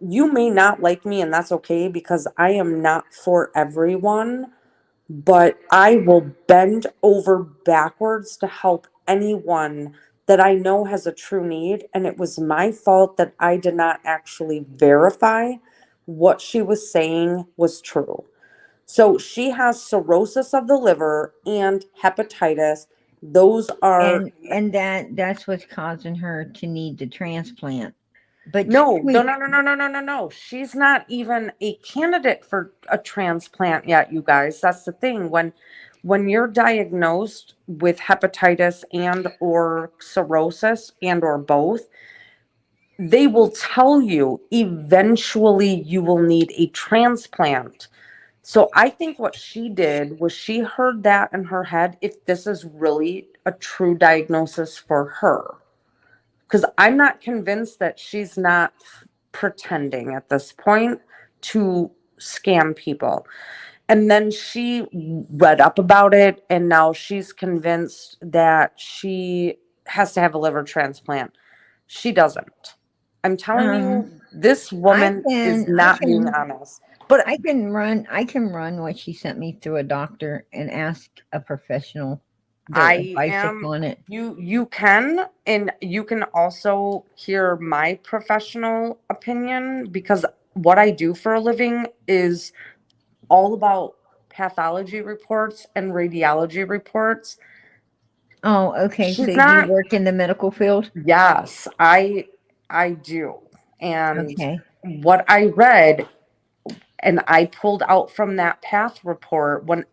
you may not like me, and that's okay, because I am not for everyone, but I will bend over backwards to help anyone that I know has a true need. And it was my fault that I did not actually verify what she was saying was true. So she has cirrhosis of the liver and hepatitis. Those are And that's what's causing her to need the transplant. But no. She's not even a candidate for a transplant yet, you guys. That's the thing. When you're diagnosed with hepatitis and or cirrhosis and or both, they will tell you eventually you will need a transplant. So I think what she did was she heard that in her head, if this is really a true diagnosis for her. Because I'm not convinced that she's not pretending at this point to scam people. And then she read up about it, and now she's convinced that she has to have a liver transplant. She doesn't. I'm telling you, this woman is not being honest. But I can run what she sent me through a doctor and ask a professional their advice upon it. You can, and you can also hear my professional opinion, because what I do for a living is all about pathology reports and radiology reports. Oh, okay. So She's you not. work in the medical field? Yes, I do. And Okay. what I read and I pulled out from that path report, when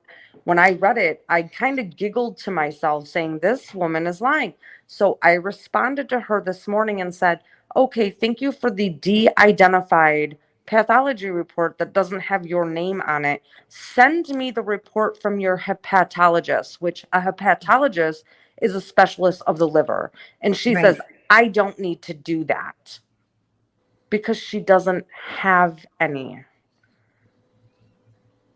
I read it, I kind of giggled to myself saying, this woman is lying. So I responded to her this morning and said, okay, thank you for the de-identified pathology report that doesn't have your name on it. Send me the report from your hepatologist, which a hepatologist is a specialist of the liver. And she Right. says, I don't need to do that because she doesn't have any.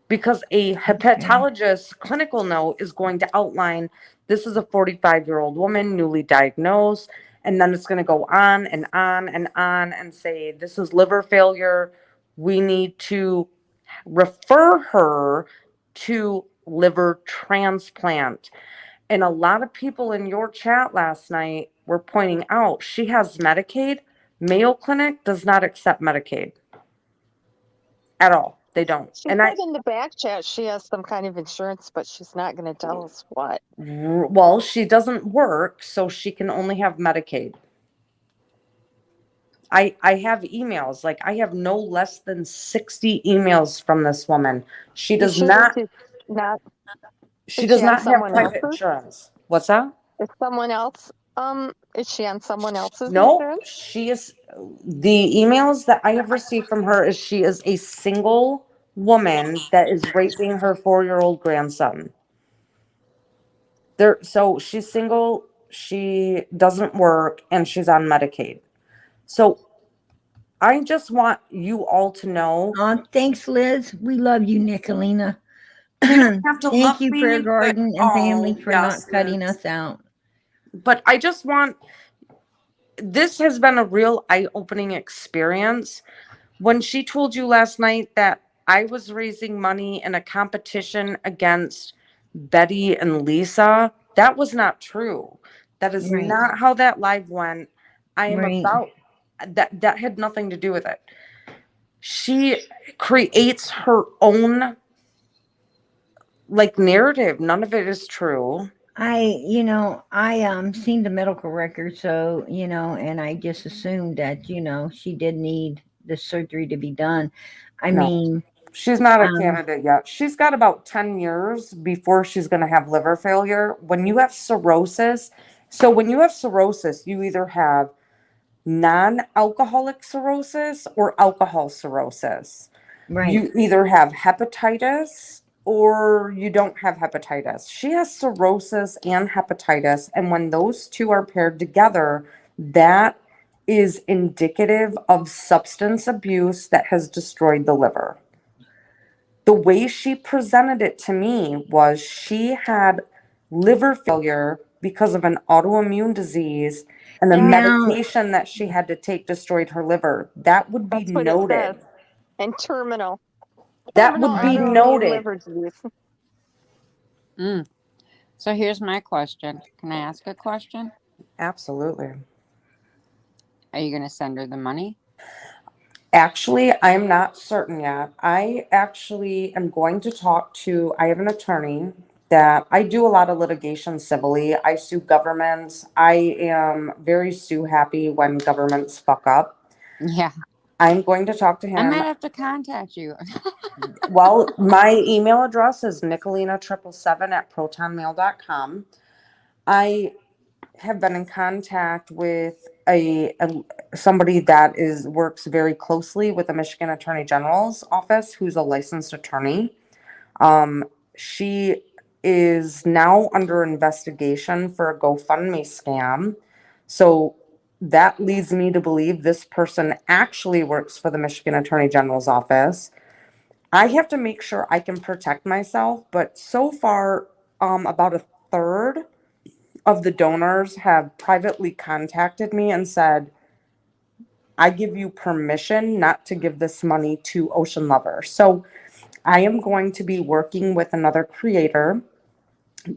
Because a hepatologist's clinical note is going to outline, this is a 45-year-old woman, newly diagnosed, and then it's going to go on and on and on and say, this is liver failure. We need to refer her to liver transplant. And a lot of people in your chat last night were pointing out she has Medicaid. Mayo Clinic does not accept Medicaid at all. They don't. She And said in the back chat she has some kind of insurance, but she's not going to tell us what. well, she doesn't work, so she can only have Medicaid. I have emails, like I have no less than 60 emails from this woman. She does not. She does not have private insurance. What's that? Is someone else? Is she on someone else's No, insurance? she is. The emails that I have received from her is she is a single woman that is raising her 4-year-old grandson. So she's single, she doesn't work, and she's on Medicaid. So I just want you all to know. Thanks, Liz. We love you, Nicolina. You don't have to Thank love you, Prayer me, Garden but, and family, for yes, not cutting Liz. us out. But I just want, this has been a real eye-opening experience. When she told you last night that I was raising money in a competition against Betty and Lisa, that was not true. That is Right. not how that live went. I am Right. about that had nothing to do with it. She creates her own narrative. None of it is true. I seen the medical record, so and I just assumed that she did need the surgery to be done. I mean, she's not a candidate yet. She's got about 10 years before she's going to have liver failure. When you have cirrhosis, you either have non-alcoholic cirrhosis or alcohol cirrhosis. right. You either have hepatitis or you don't have hepatitis. She has cirrhosis and hepatitis, and when those two are paired together, that is indicative of substance abuse that has destroyed the liver. The way she presented it to me was she had liver failure because of an autoimmune disease, and the medication that she had to take destroyed her liver. That would be noted. And terminal. That would be noted. Liver disease. So here's my question. Can I ask a question? Absolutely. Are you going to send her the money? Actually, I'm not certain yet. I actually am going to I have an attorney that I do a lot of litigation civilly. I sue governments. I am very sue happy when governments fuck up. Yeah. I'm going to talk to I him. might have to contact you. Well, my email address is nicolina777@protonmail.com. I have been in contact with somebody that works very closely with the Michigan Attorney General's office, who's a licensed attorney. She is now under investigation for a GoFundMe scam. So that leads me to believe this person actually works for the Michigan Attorney General's office. I have to make sure I can protect myself, but so far, about a third of the donors have privately contacted me and said, I give you permission not to give this money to Ocean Lover. So I am going to be working with another creator,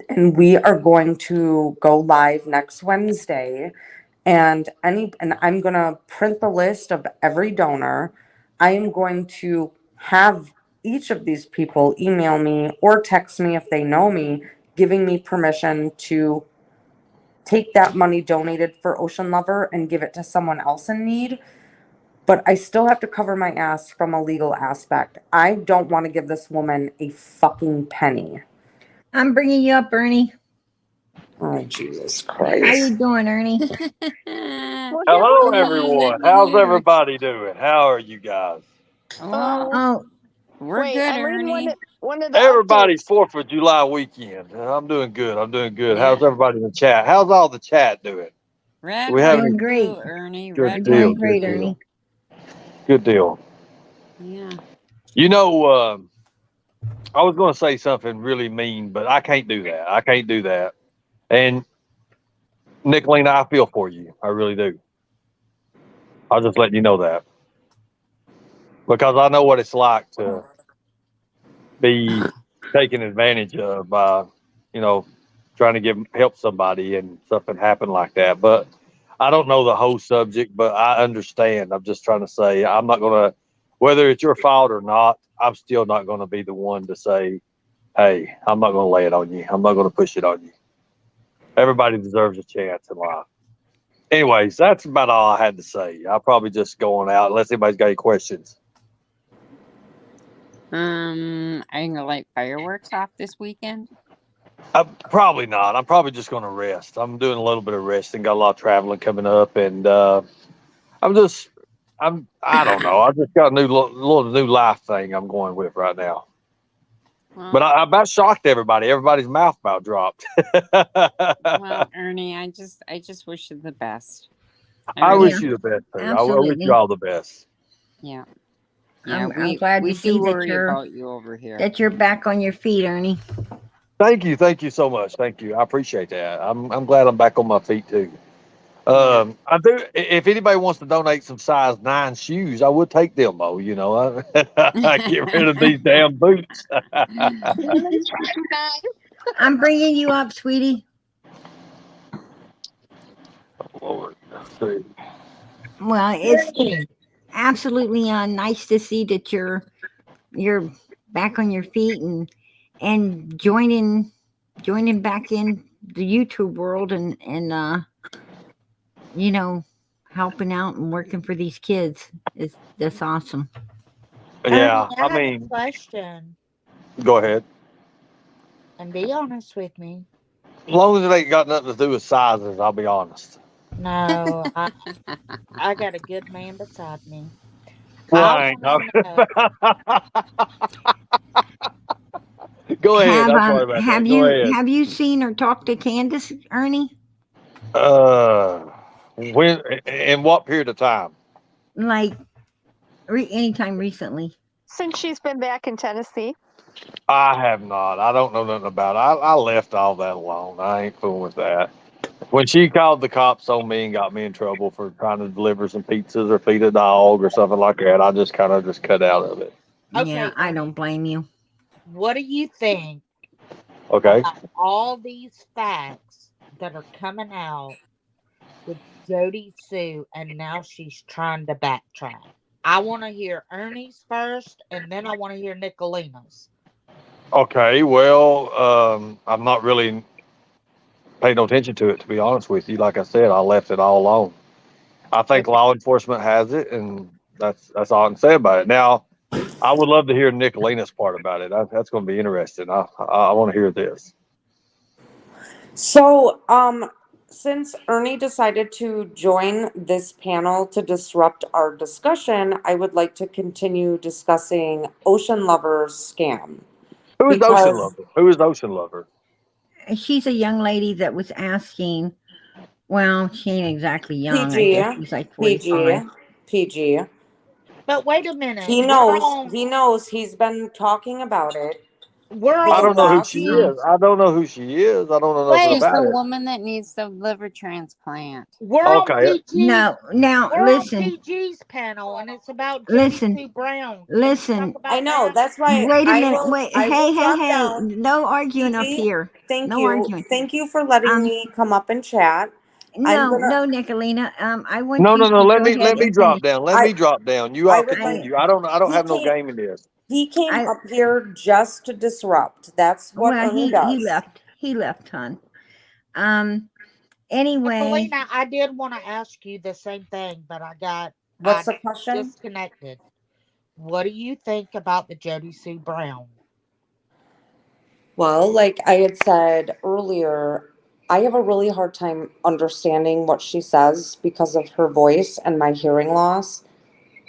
and we are going to go live next Wednesday. And I'm going to print the list of every donor. I am going to have each of these people email me or text me if they know me, giving me permission to take that money donated for Ocean Lover and give it to someone else in need. But I still have to cover my ass from a legal aspect. I don't want to give this woman a fucking penny. I'm bringing you up, Ernie. Oh, Jesus How Christ. you doing, Ernie? Hello, everyone. How's everybody doing? How are you guys? Well, Oh, we're Wait, good, I'm reading Ernie. one of the Everybody's updates. 4th of July weekend. I'm doing good. I'm doing good. Yeah. How's everybody in the chat? How's all the chat doing? Red We have one doing any great. too, Ernie. good We're Red deal? doing one great, Good too. Ernie. deal. Good deal. Yeah. You know, I was going to say something really mean, but I can't do that. I can't do that. And Nicolina, I feel for you. I really do. I'll just let you know that because I know what it's like to be taken advantage of by, you know, trying to help somebody and something happen like that. But I don't know the whole subject, but I understand. I'm just trying to say I'm not gonna, whether it's your fault or not, I'm still not gonna be the one to say, hey, I'm not gonna lay it on you. I'm not gonna push it on you. Everybody deserves a chance in life. Anyways, that's about all I had to say. I'll probably just go on out unless anybody's got any questions. Are you gonna light fireworks off this weekend? Probably not. I'm probably just going to rest. I'm doing a little bit of resting. Got a lot of traveling coming up, and I don't know. I just got a little new life thing I'm going with right now. Well, But I about shocked everybody. Everybody's mouth about dropped. well, Ernie, I just wish you the best. I really wish you the best too. I wish Absolutely. you all the best. Yeah. I'm we glad we to see do that worry you're about you over here. that you're back on your feet, Ernie. Thank you so much. Thank you. I appreciate that. I'm glad I'm back on my feet too. Yeah. I do. If anybody wants to donate some size 9 shoes, I would take them though. You know, I get rid of these damn boots. I'm bringing you up, sweetie. Lord, let's see. Well, it's absolutely nice to see that you're back on your feet and joining back in the YouTube world and you know, helping out and working for these kids. That's awesome. Yeah, I I have a mean, question, go ahead. and be honest with me. As long as it ain't got nothing to do with sizes, I'll be honest. No, I got a good man beside me. Well, I I ain't want talking. to know. Go ahead. I'm sorry about that. Go ahead. Have you seen or talked to Candus, Ernie? When in what period of time? Like anytime recently? Since she's been back in Tennessee. I have not. I don't know nothing about it. I left all that alone. I ain't fooling with that. When she called the cops on me and got me in trouble for trying to deliver some pizzas or feed a dog or something like that, I just kind of just cut out of it. Yeah, Okay, I don't blame you. what do you think Okay. about all these facts that are coming out with JodiSue, and now she's trying to backtrack? I want to hear Ernie's first, and then I want to hear Nicolina's. Okay, well, I'm not really paying no attention to it, to be honest with you. Like I said, I left it all alone. I think Okay. law enforcement has it, and that's all I can say about it. Now, I would love to hear Nicolina's part about it. That's going to be interesting. I want to hear this. So, since Ernie decided to join this panel to disrupt our discussion, I would like to continue discussing Ocean Lover's scam. Who is Ocean Because Lover? Who is Ocean Lover? She's a young lady that was asking. Well, she ain't exactly young. I PG, guess she's like PG, 45. PG. But wait a minute. He knows he's been talking about it We're for I the on don't know who she last Um, is. I don't know who she is. I don't know nothing wait. She's the about it. woman that needs the liver transplant. We're on Okay. PG's. now We're on listen, PG's panel, and it's about Jody listen, Sue Brown. Can we talk listen. I about know, that? that's why Wait a minute. Wait. I will Hey, drop hey. down. No arguing up PG, here. thank No you. arguing. Thank you for letting me come up and chat. I'm No, gonna Nicolina. I want No, you no, no. to Let go me ahead and drop finish. down. Let I me drop down. You I all would like continue. I don't he have no came game in this. he came I up here just to disrupt. That's what well, Ernie he does. left. He left, hon. Anyway, Nicolina, I did want to ask you the same thing, but I What's the question? disconnected. What do you think about the Jody Sue Brown? Well, like I had said earlier, I have a really hard time understanding what she says because of her voice and my hearing loss.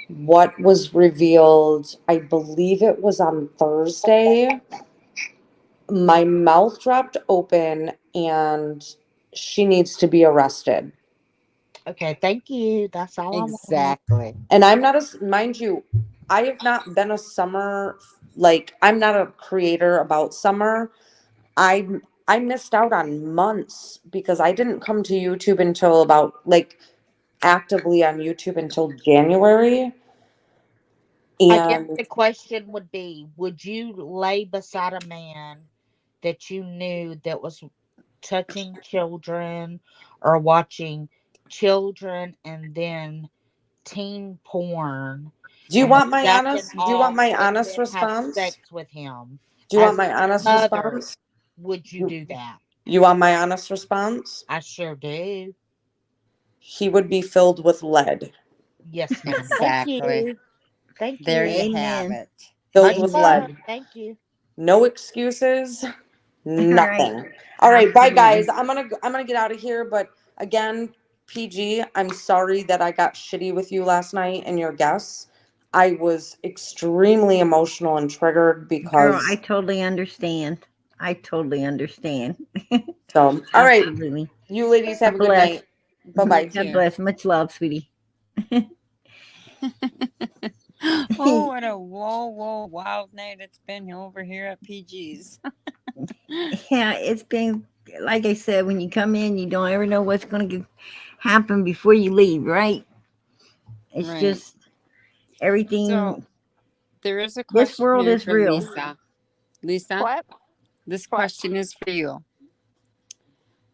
What was revealed, I believe it was on Thursday, my mouth dropped open and she needs to be arrested. Okay, thank you. That's all I want. Exactly. And I'm not mind you, I have not been a summer, like I'm not a creator about summer. I missed out on months because I didn't come to YouTube until about like actively on YouTube until January. I guess And the question would be, would you lay beside a man that you knew that was touching children or watching children and then teen porn do you and want the my jacking honest do you want off my and honest then have response? sex with him? Do you want As my a honest mother, response? would you do that? You want my honest response? I sure do. He would be filled with lead. Yes, ma'am. Thank Exactly. you. Thank There you. you have amen. it. Filled Much with love. lead. Thank you. No excuses. All right. Nothing. All right, bye Absolutely. guys. I'm gonna get out of here. But again, PG, I'm sorry that I got shitty with you last night and your guests. I was extremely emotional and triggered Girl, I because totally understand. I totally understand. so. All right, Absolutely. you ladies have God a good bless. night. Bye You bye. God too. bless. Much love, sweetie. Oh, what a wild night it's been over here at PG's. Yeah, it's been like I said, when you come in, you don't ever know what's going to happen before you leave, right? It's Right. just everything. So there is a This question world here is for real. Lisa. Lisa, What? this What? question is for you.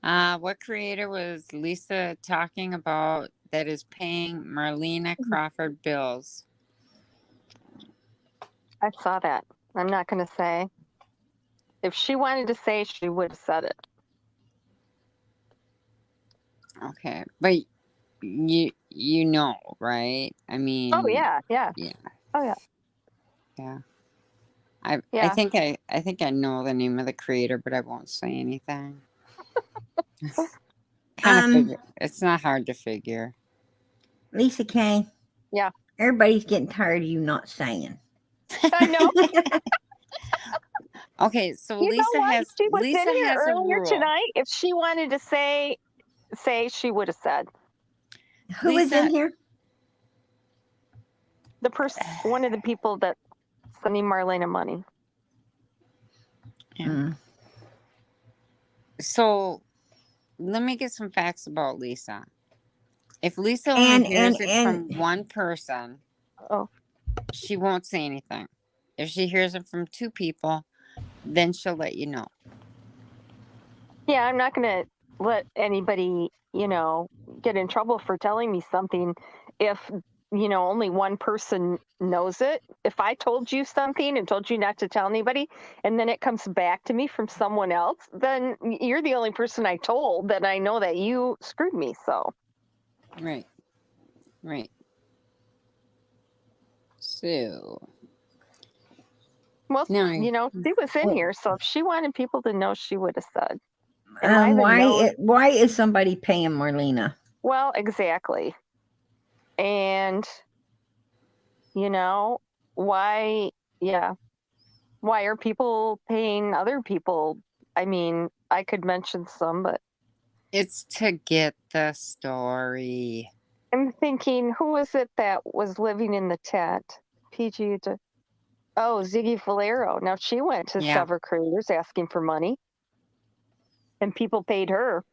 What creator was Lisa talking about that is paying Marlena Crawford bills? I saw that. I'm not going to say. If she wanted to say, she would have said it. Okay, but you know, right? I mean, Oh yeah, yeah. yeah, Oh yeah, yeah. I yeah. think I know the name of the creator, but I won't say anything. It's not hard to figure. Lisa K. Yeah. Everybody's getting tired of you not saying. I know. Okay, so You know what? She was Lisa in here has a earlier rule. tonight. If she wanted to say, she would have said. Who is in here? The person, one of the people that sending Marlena money. Yeah. So let me get some facts about Lisa. If Lisa only hears it from one person, she won't say anything. If she hears it from two people, then she'll let you know. Yeah, I'm not going to let anybody, get in trouble for telling me something if only one person knows it. If I told you something and told you not to tell anybody, and then it comes back to me from someone else, then you're the only person I told that I know that you screwed me. So. Right. So. Well, Now, she was in here, so if she wanted people to know, she would have said. Am I the known? Why is somebody paying Marlena? Well, exactly. And, why, why are people paying other people? I mean, I could mention some, but. It's to get the story. I'm thinking, who was it that was living in the tent? Ziggy Valero. Now, she went to several creators asking for money, and people paid her.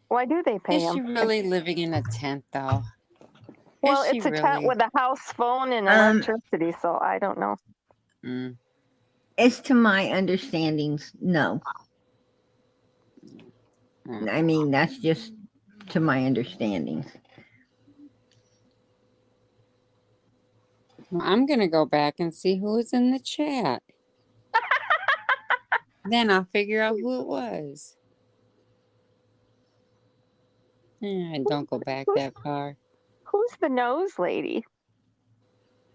Why do they pay Is him? she really living in a tent, though? Well, it's a tent with a house phone and electricity, so I don't know. It's to my understandings, no. I mean, that's just to my understandings. Well, I'm going to go back and see who was in the chat. Then I'll figure out who it was. Don't go back that far. Who's the nose lady?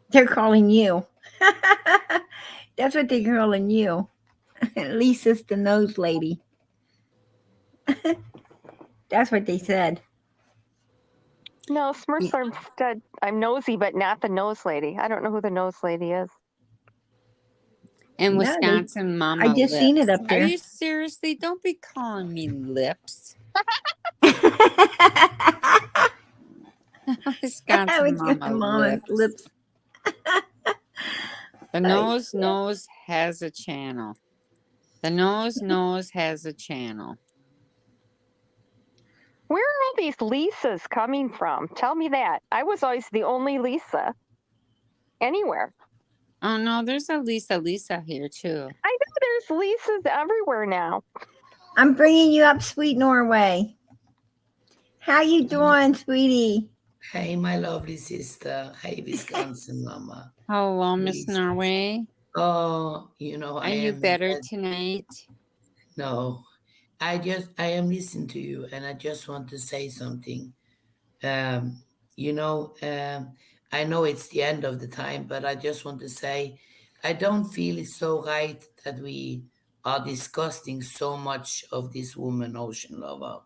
They're calling you. That's what they're calling you. Lisa's the nose lady. That's what they said. No, Smurfs said I'm nosy, but not the nose lady. I don't know who the nose lady is. And Wisconsin Mama I just seen it up there. Are you seriously? Don't be calling me lips. Wisconsin Mama lips. The nose has a channel. The nose has a channel. Where are all these Lisas coming from? Tell me that. I was always the only Lisa anywhere. Oh, no, there's a Lisa here, too. I know there's Lisas everywhere now. I'm bringing you up, sweet Norway. How you doing, sweetie? Hey, my lovely sister. Hey, Wisconsin Mama. Hello, Miss Norway. Oh, Are you better tonight? No. I am listening to you, and I just want to say something. I know it's the end of the time, but I just want to say I don't feel it's so right that we are discussing so much of this woman, Ocean Lover.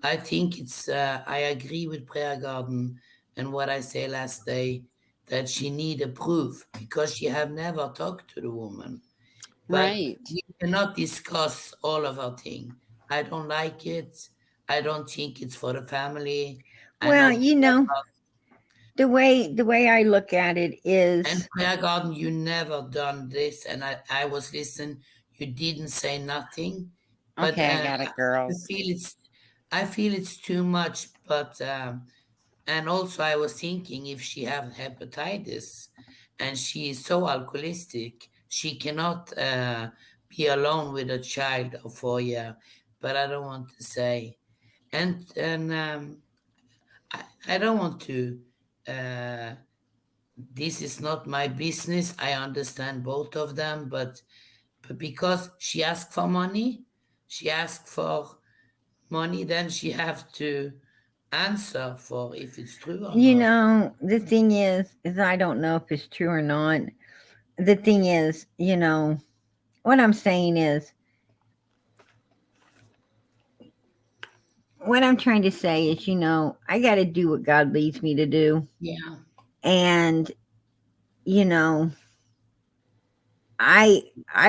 I think I agree with Prayer Garden and what I say last day, that she need a proof because she have never talked to the woman. But right. We cannot discuss all of our things. I don't like it. I don't think it's for the family. Well, the way I look at it is. And Prayer Garden, you never done this, and I was listening. You didn't say nothing. But, okay, I got it, girls. I feel it's too much, but and also I was thinking if she have hepatitis and she is so alcoholistic, she cannot be alone with a child of 4 years. But I don't want to say, and I don't want to. This is not my business. I understand both of them, but because she asked for money, then she have to answer for if it's true or not. The thing is I don't know if it's true or not. The thing is, what I'm saying is, what I'm trying to say is, I got to do what God leads me to do. Yeah. And, I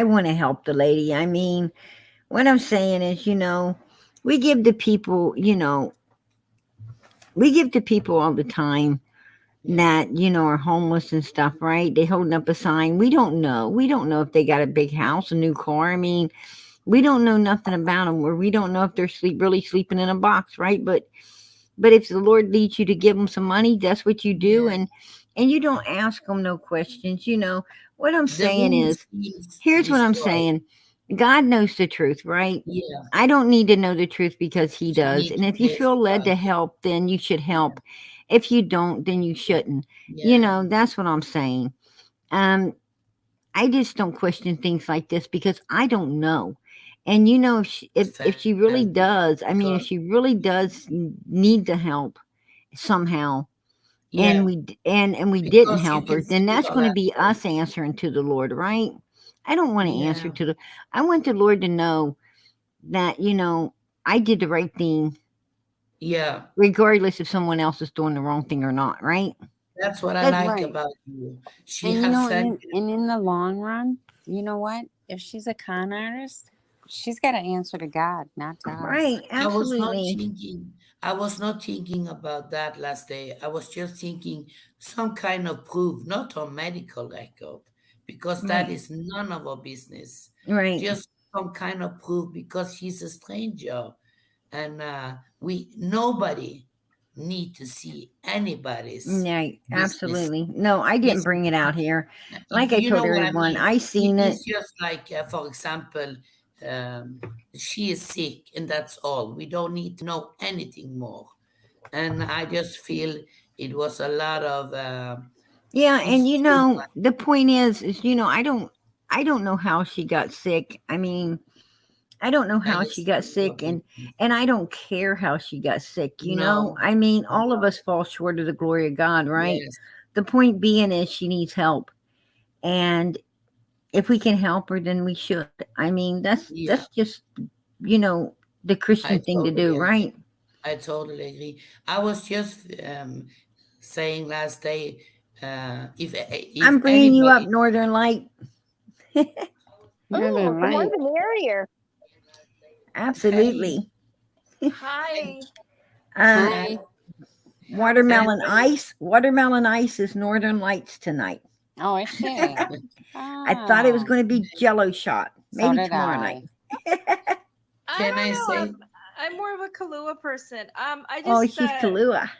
want to help the lady. I mean, what I'm saying is, we give the people, all the time that, are homeless and stuff, right? They holding up a sign. We don't know if they got a big house, a new car. I mean, we don't know nothing about them, or we don't know if they're really sleeping in a box, right? But if the Lord leads you to give them some money, that's what you do. And you don't ask them no questions. What I'm saying is, here's what I'm saying. God knows the truth, right? Yeah, I don't need to know the truth because he she does. needs And to if you face feel led God. to help, then you should help. If you don't, then you shouldn't. You Yeah, know, that's what I'm saying. I just don't question things like this because I don't know. And you know, if she really does, I mean, if because she really does need the help somehow, yeah, and we didn't because you help her, can then see that's her going to that be way. us answering to the Lord, right? I don't want to answer Yeah, to the. I want the Lord to know that I did the right thing, yeah. regardless if someone else is doing the wrong thing or not, right? That's what I That's like Right. about you. She And you has know, said, and in the long run, you know what? If she's a con artist, she's got to answer to God, not to us. Right, absolutely. I was not thinking about that last day. I was just thinking some kind of proof, not a medical record, because that Right, is none of our business. right. Just some kind of proof because she's a stranger, and we nobody need to see anybody's Right, business. absolutely. No, I didn't This bring it out here. Like I you told know what I everyone, mean? I It seen it. is just like, for example, um, she is sick, and that's all. We don't need to know anything more. And I just feel it was a lot of. Yeah, It's and too the point is, I don't know how she got sick. I mean, I don't know much. I how she got listen. sick, and I don't care how she got sick. No, I mean, all of no, us fall short of the glory of God, right? yes, The point being is she needs help, and if we can help her, then we should. I mean, yeah, that's just you know the I Christian thing to totally do, agree. right? I totally agree. I was just saying last day, if I'm bringing you up, anybody, Northern Light. Oh, Northern the more Light. the merrier. hey, Absolutely. Hi. Uh, uh, Hi. How's everybody? Watermelon ice is Northern Lights tonight. Oh, is she? I thought it was Oh, going to be Jello shot. so Maybe did tomorrow night. I. I can don't I know. say? I'm more of a Kahlua person. I Oh, just she's Kahlua.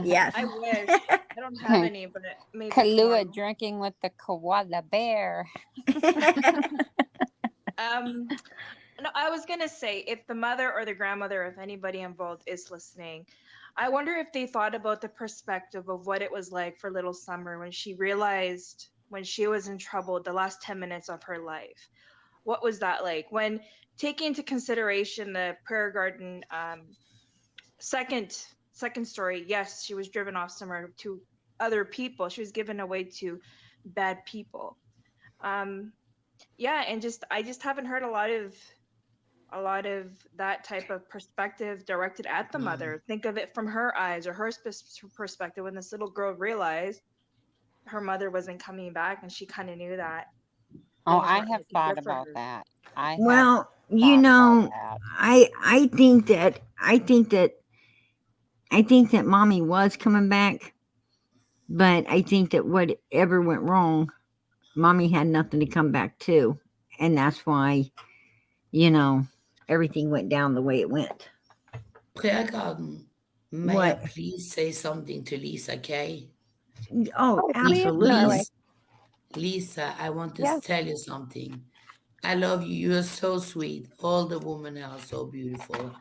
Yes. I wish I don't have any, but maybe Kahlua tomorrow. drinking with the koala bear. Um, no, I was gonna say if the mother or the grandmother, if anybody involved is listening, I wonder if they thought about the perspective of what it was like for little Summer when she realized when she was in trouble the last 10 minutes of her life. What was that like? When taking into consideration the prayer garden second story, yes, she was driven off somewhere to other people. She was given away to bad people. Um, yeah, and just I just haven't heard a lot of that type of perspective directed at the Mm. mother. Think of it from her eyes or her perspective when this little girl realized her mother wasn't coming back and she kind of knew that Oh, things I weren't have looking thought good for about her. that. I have Well, thought about that. I think that mommy was coming back, but I think that whatever went wrong, mommy had nothing to come back to, and that's why you know everything went down the way it went. Prayer garden, may I What? please say something to Lisa Kay? Oh, Oh, please, absolutely. Norway. Lisa, I want to Yes. tell you something. I love you. You are so sweet. All the women are so beautiful.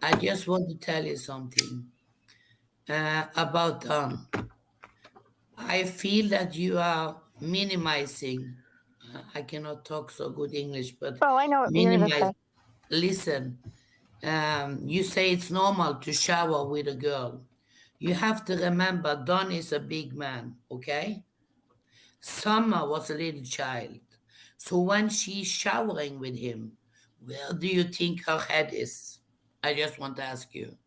I just want to tell you something about I feel that you are minimizing. I cannot talk so good English, but Oh, I know what you're gonna minimize. say. Listen, you say it's normal to shower with a girl. You have to remember Don is a big man, okay? Summer was a little child. So when she's showering with him, where do you think her head is? I just want to ask you.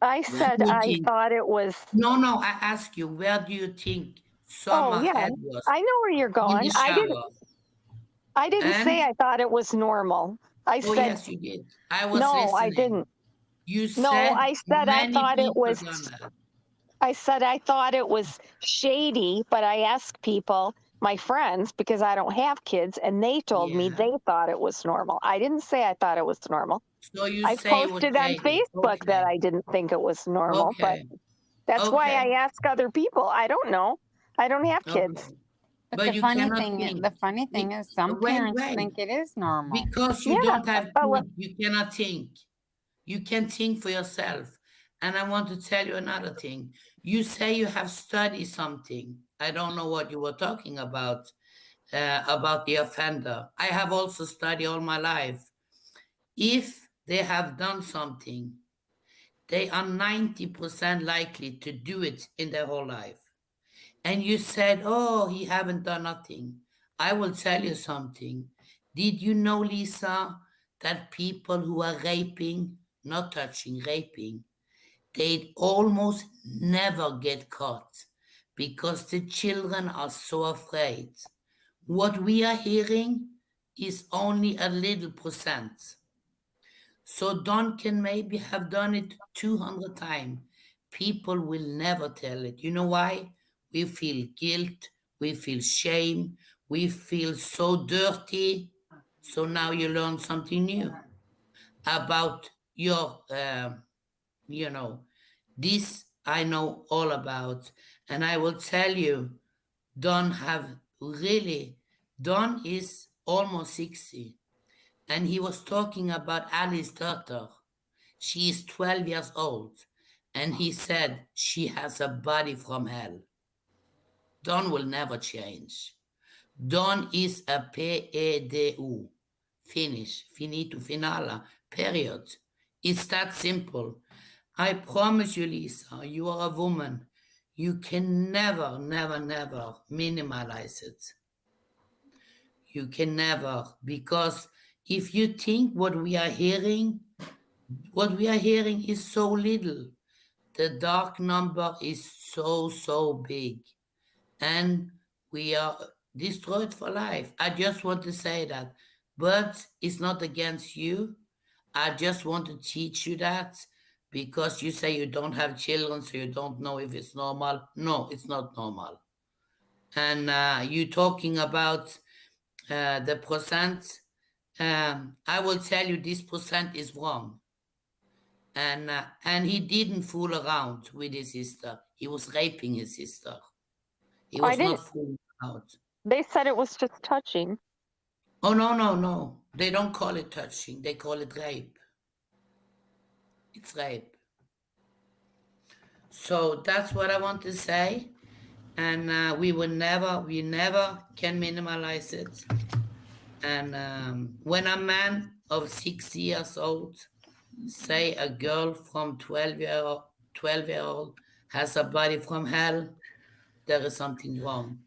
I Where do said you I think? thought it was. No, no, I ask you, where do you think Oh Summer yeah, head was I know where you're in the going. I didn't. shower? I didn't say And, I thought it was normal. I oh, said yes, you did. I was no. I listening. didn't. You No, said I said I many thought it people was. done that. I said I thought it was shady, but I asked people, my friends, because I don't have kids, and they told me Yeah. they thought it was normal. I didn't say I thought it was normal. So you I've say it was posted on shady. Facebook that Okay. I didn't think it was normal, but Okay. that's why Okay. I ask other people. I don't know. I don't have kids. Okay. But but the you funny cannot thing, think. the funny thing is, some Wait, parents wait. think it is normal. Because you Yeah, don't have but what, kids, you cannot think. You can think for yourself. And I want to tell you another thing. You say you have studied something. I don't know what you were talking about the offender. I have also studied all my life. If they have done something, they are 90% likely to do it in their whole life. And you said, oh, he haven't done nothing. I will tell you something. Did you know, Lisa, that people who are raping, not touching, raping, they almost never get caught because the children are so afraid. What we are hearing is only a little percent. So Don can maybe have done it 200 times. People will never tell it. You know why? We feel guilt, we feel shame, we feel so dirty. So now you learn something new about your, you know, this I know all about. And I will tell you, Don Don is almost 60. And he was talking about Ali's daughter. She is 12 years old, and he said she has a body from hell. Don will never change. Don is a PEDU. Finish. Finito, finala. Period. It's that simple. I promise you, Lisa, you are a woman. You can never, never, never minimalize it. You can never, because if you think what we are hearing is so little. The dark number is so big, and we are destroyed for life. I just want to say that, but it's not against you. I just want to teach you that because you say you don't have children, so you don't know if it's normal. No, it's not normal. And you talking about the percent. I will tell you this percent is wrong. And he didn't fool around with his sister. He was raping his sister. He I was not didn't. fooling around. They said it was just touching. Oh no. They don't call it touching. They call it rape. It's rape. So that's what I want to say. And we never can minimalize it. And when a man of 60 years old say a girl from 12-year-old has a body from hell, there is something wrong.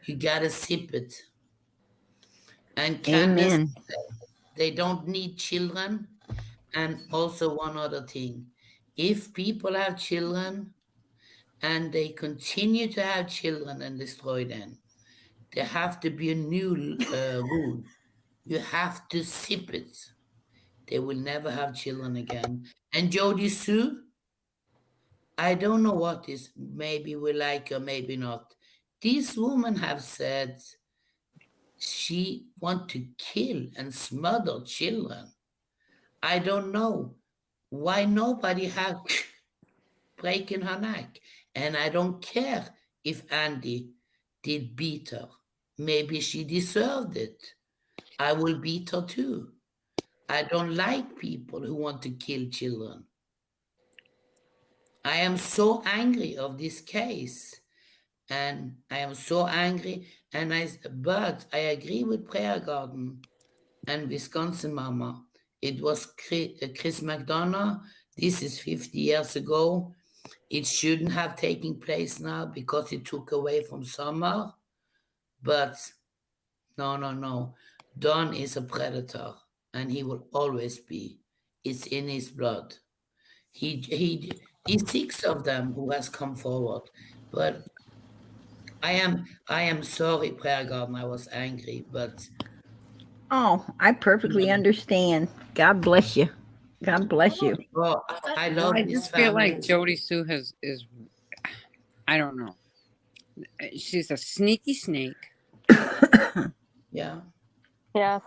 You gotta sip it. And Candus, Amen. they don't need children. And also one other thing, if people have children and they continue to have children and destroy them, there have to be a new rule. You have to sip it. They will never have children again. And JodiSue, I don't know what is. Maybe we like her, maybe not. These women have said she want to kill and smother children. I don't know why nobody has breaking her neck. And I don't care if Andy did beat her. Maybe she deserved it. I will beat her too. I don't like people who want to kill children. I am so angry of this case. And I am so angry. But I agree with Prayer Garden and Wisconsin Mama. It was Chris McDonough. This is 50 years ago. It shouldn't have taken place now because it took away from summer. But no. Don is a predator, and he will always be. It's in his blood. He's 6 of them who has come forward. But I am sorry, Prayer Garden. I was angry, but Oh, I perfectly understand. God bless you. God bless you. well, I love I this just feel like family. JodiSue is I don't know. She's a sneaky snake. Yeah. Yes.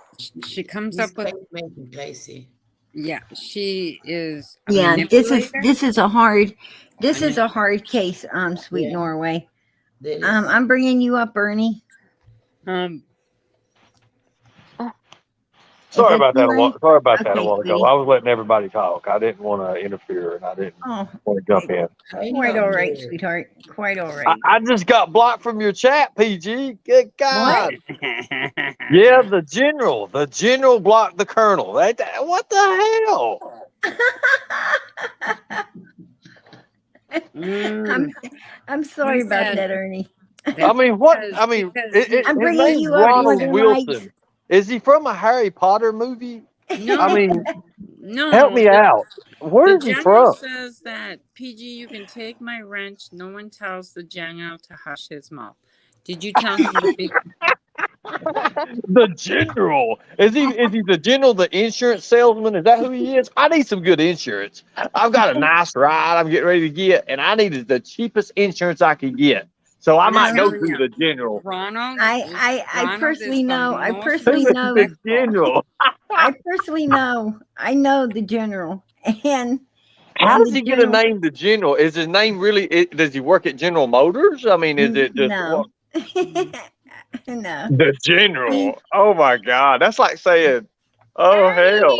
She comes This up with case made me crazy. yeah. She is a Yeah, manipulator. this is a hard case, Sweet Yeah. Norway. It is. I'm bringing you up, Ernie. Um, Sorry that about you, that. Ernie? Sorry about that a Okay, while ago. sweetie. I was letting everybody talk. I didn't want to interfere, and I didn't Oh, want to jump in. I quite all love right, you. sweetheart. Quite all right. I just got blocked from your chat, PG. Good What? God. Yeah, the general blocked the colonel. What the hell? I'm I'm sorry He about said that, Ernie. I that's mean, what? because I mean, I'm his bringing name's you up Ronald Northern Lights. Wilson. Is he from a Harry Potter movie? I no, mean, no. help me out. Where The is he general from? says that PG, you can take my wrench. No one tells the general to hush his mouth. Did you tell him to be? The general. Is he the general, the insurance salesman? Is that who he is? I need some good insurance. I've got a nice ride I'm getting ready to get, and I needed the cheapest insurance I could get. So I I'm might go telling to you, the general. Ronald I is I I Ronald personally is the know. I most personally Who is know. the respectful. general? I personally know. I know the general, and How does the he get a general. name, the general? Is his name really? Does he work at General Motors? I mean, is it just No, no. the general? Oh my God, that's like saying, "Oh hell,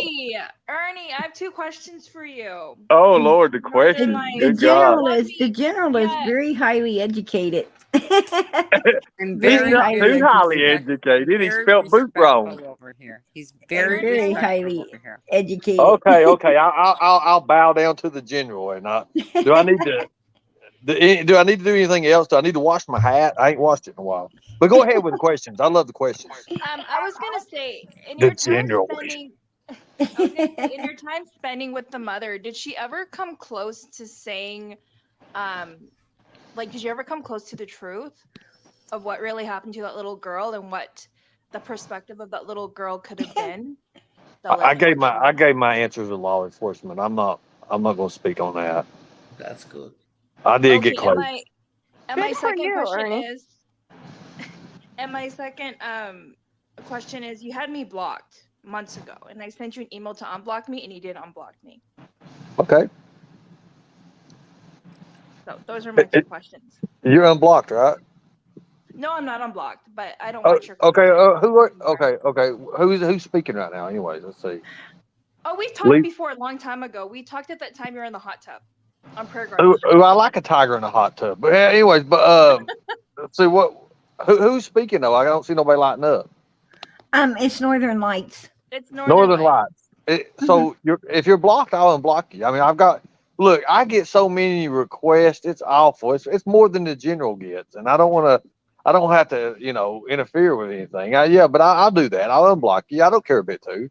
Ernie, I have 2 questions for you. oh Lord," the Northern question. The Good Lights. God, general One is being, yeah, very highly educated. I'm he's Very very, not highly too very highly educated. respect. I'm educated. He very spelled boot wrong. respectful over here. He's And very very respectful highly over here. educated. Okay. I'll bow down to the general. And do I need to? Do I need to do anything else? Do I need to wash my hat? I ain't washed it in a while. But go ahead with the questions. I love the questions. I was gonna say, in The your time general. spending, I was gonna say, in your time spending with the mother, did she ever come close to saying, like, did you ever come close to the truth of what really happened to that little girl and what the perspective of that little girl could have been? So, I like, gave unfortunately. gave my answers to law enforcement. I'm not going to speak on that. That's good. I did get Okay, close. and my Good for second you, question Ernie. is, and my second question is, you had me blocked months ago, and I sent you an email to unblock me, and you did unblock me. Okay. So those are my 2 questions. You're unblocked, right? No, I'm not unblocked, but I don't Oh, want your okay. content. Okay. Who's speaking right now? Anyways, let's see. Oh, we've talked Lee, before a long time ago. We talked at that time you were in the hot tub on prayer who, gardens. I like a tiger in a hot tub. But anyways, let's see who's speaking though. I don't see nobody lighting up. It's Northern Lights. It's Northern Lights. So if you're blocked, I'll unblock you. I mean, I get so many requests. It's awful. It's more than the general gets, and I don't have to, interfere with anything. But I'll do that. I'll unblock you. I don't care a bit too.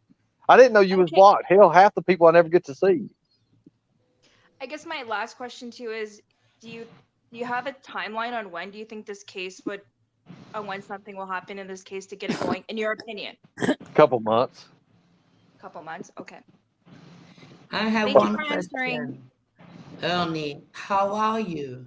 I didn't know you was Okay. blocked. Hell, half the people I never get to see. I guess my last question to you is, do you have a timeline on when do you think this case would, on when something will happen in this case to get it going, in your opinion? Couple months. Couple months? Okay. I have Thank you one for answering. question. Ernie, how are you?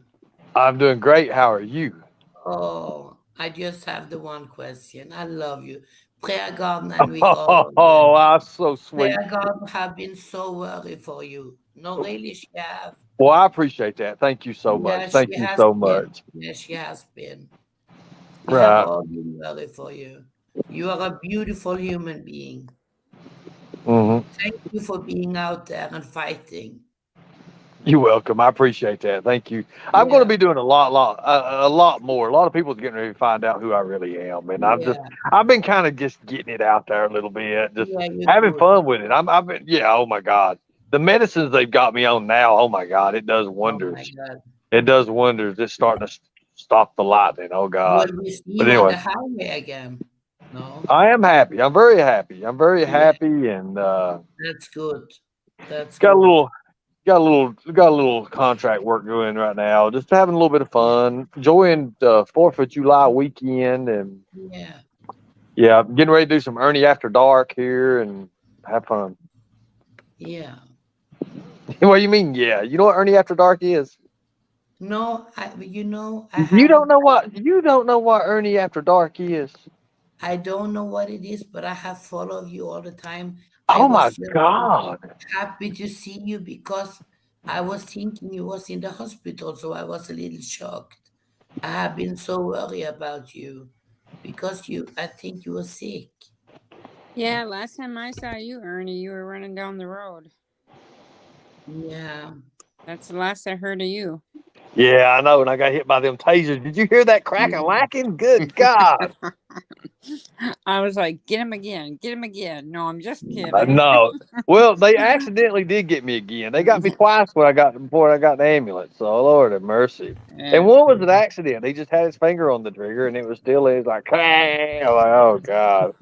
I'm doing great. How are you? Oh, I just have the one question. I love you. Prayer garden and we all Oh, I'm so sweet. Prayer garden have been so worried for you. No, really, she have. Well, I appreciate that. Thank you so much. Yes, Thank she you has so been. much. Yes, she has been. We have Right. all been worried for you. You are a beautiful human being. Mm-hmm. Thank you for being out there and fighting. You're welcome. I appreciate that. Thank you. I'm going to be doing a lot more. A lot of people are getting ready to find out who I really am, and I've been kind of just getting it out there a little bit, just having fun with it. I've been, oh my God, the medicines they've got me on now. Oh my God, it does wonders. Oh my God. It does wonders. It's starting to stop the lightning. Oh God. Will we see But you on anyway, the highway again? No. I am happy. I'm very happy. I'm very happy, and That's good. That's got a good. little contract work going right now. Just having a little bit of fun, enjoying the 4th of July weekend, and getting ready to do some Ernie After Dark here and have fun. Yeah. What do you mean? Yeah, you know what Ernie After Dark is? No, You don't know what Ernie After Dark is? I don't know what it is, but I have followed you all the time. Oh I my was just God. happy to see you because I was thinking you was in the hospital, so I was a little shocked. I have been so worried about you. because I think you were sick. Yeah, last time I saw you, Ernie, you were running down the road. Yeah. That's the last I heard of you. Yeah, I know. And I got hit by them tasers. Did you hear that crack and lacking? Good God. I was like, get him again. Get him again. No, I'm just kidding. No. Well, they accidentally did get me again. They got me twice before I got the ambulance. So Lord have mercy. Yeah. And one was an accident. He just had his finger on the trigger and it was like, "Clang." I'm like, oh God.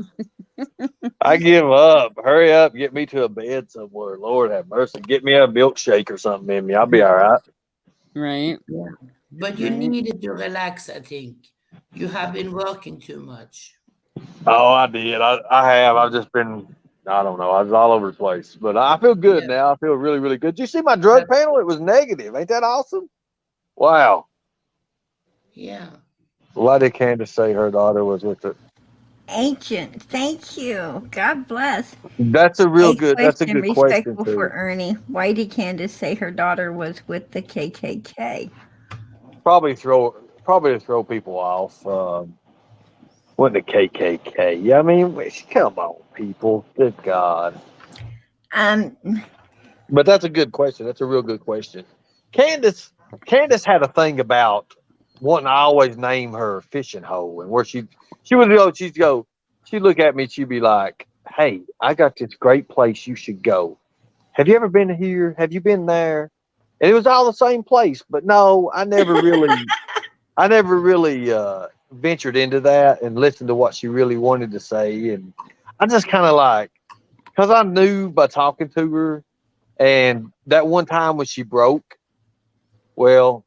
I give up. Hurry up, get me to a bed somewhere. Lord have mercy. Get me a milkshake or something in me. I'll be all right. Right. Yeah. But you needed to relax, I think. You have been working too much. Oh, I did. I have. I've just been, I don't know. I was all over the place. But I feel good now. I feel really, really good. Did you see my drug panel? It was negative. Ain't that awesome? Wow. Yeah. Why did Candus say her daughter was with it? Ancient. Thank you. God bless. That's a real good. That's a Question, good question respectful too. for Ernie. Why did Candace say her daughter was with the KKK? Probably to throw people off. What the KKK? Yeah, I mean, come on, people. Good God. But that's a good question. That's a real good question. Candus had a thing about wanting to always name her fishing hole, and where she'd look at me, she'd be like, "Hey, I got this great place you should go. Have you ever been here? Have you been there?" And it was all the same place, but no, I never really ventured into that and listened to what she really wanted to say. And I just kind of like, because I knew by talking to her, and that one time when she broke, well,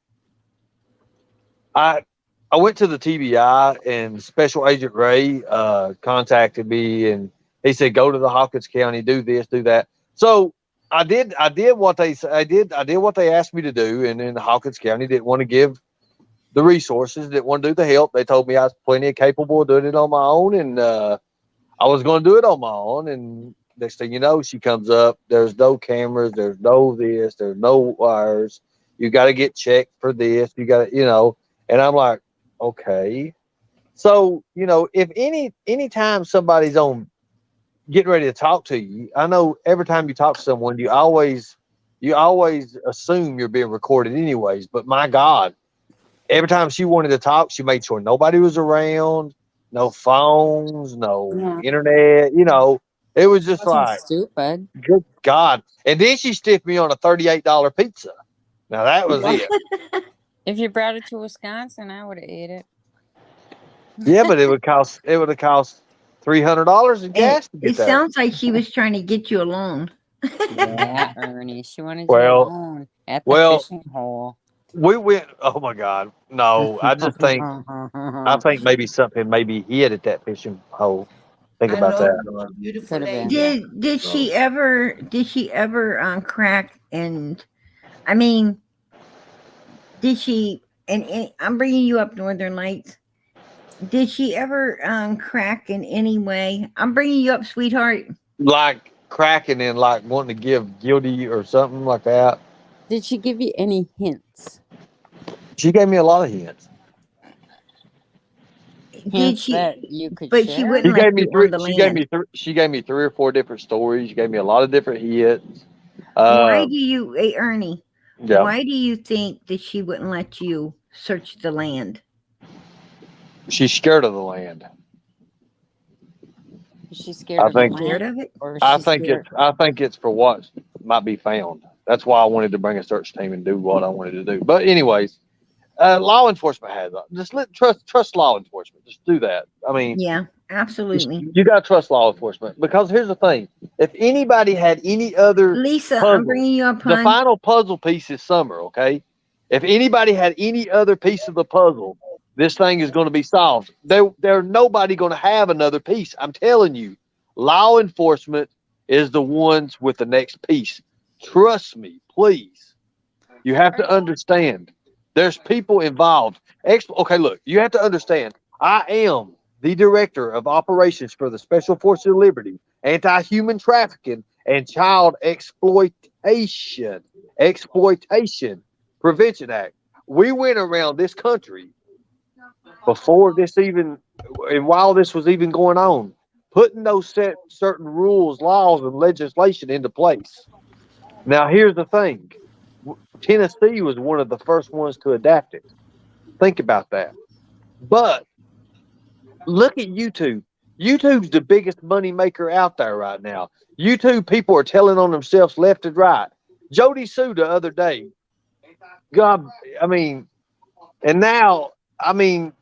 I went to the TBI and Special Agent Ray contacted me and he said, go to the Hawkins County, do this, do that. So I did what they asked me to do, and then the Hawkins County didn't want to give the resources, didn't want to do the help. They told me I was plenty capable of doing it on my own, and I was going to do it on my own. And next thing you know, she comes up. There's no cameras. There's no this. There's no wires. You got to get checked for this. You got to, And I'm like, okay. So if anytime somebody's on getting ready to talk to you, I know every time you talk to someone, you always assume you're being recorded anyways. But my God, every time she wanted to talk, she made sure nobody was around, no phones, no internet. It was just like stupid. Good God! And then she stiffed me on a $38 pizza. Now that was it. If you brought it to Wisconsin, I would have ate it. Yeah, but it would have cost $300 in gas to get It that. sounds like she was trying to get you alone. Yeah, Ernie, she wanted you alone at the fishing hole. We went. Oh my God! No, I just think. I think maybe hid at that fishing hole. Think about that. Beautiful lady. Did she ever crack? And I mean, did she? And I'm bringing you up Northern Lights. Did she ever crack in any way? I'm bringing you up, sweetheart. Like cracking and like wanting to give guilty or something like that. Did she give you any hints? She gave me a lot of hints. Did she? That you could but share? she wouldn't let you on the land. She gave me 3 or 4 different stories. She gave me a lot of different hints. Why do you, Ernie? Yeah. Why do you think that she wouldn't let you search the land? She's scared of the land. Is she scared of the land? Or is she scared? I think it's for what might be found. That's why I wanted to bring a search team and do what I wanted to do. But anyways, law enforcement has just trust law enforcement. Just do that. I mean, yeah, absolutely. You got to trust law enforcement, because here's the thing: if anybody had any other Lisa, puzzle, I'm bringing you up. The final puzzle piece is Summer. Okay, if anybody had any other piece of the puzzle, this thing is going to be solved. There's nobody going to have another piece. I'm telling you, law enforcement is the ones with the next piece. Trust me, please. You have to understand. There's people involved. Okay, look, you have to understand. I am the director of operations for the Special Forces of Liberty, Anti-Human Trafficking, and Child Exploitation Prevention Act. We went around this country before this even, and while this was even going on, putting those certain rules, laws, and legislation into place. Now, here's the thing. Tennessee was one of the first ones to adapt it. Think about that. But look at YouTube. YouTube's the biggest money maker out there right now. YouTube people are telling on themselves left and right. JodiSue the other day. God, I mean, and now, I mean,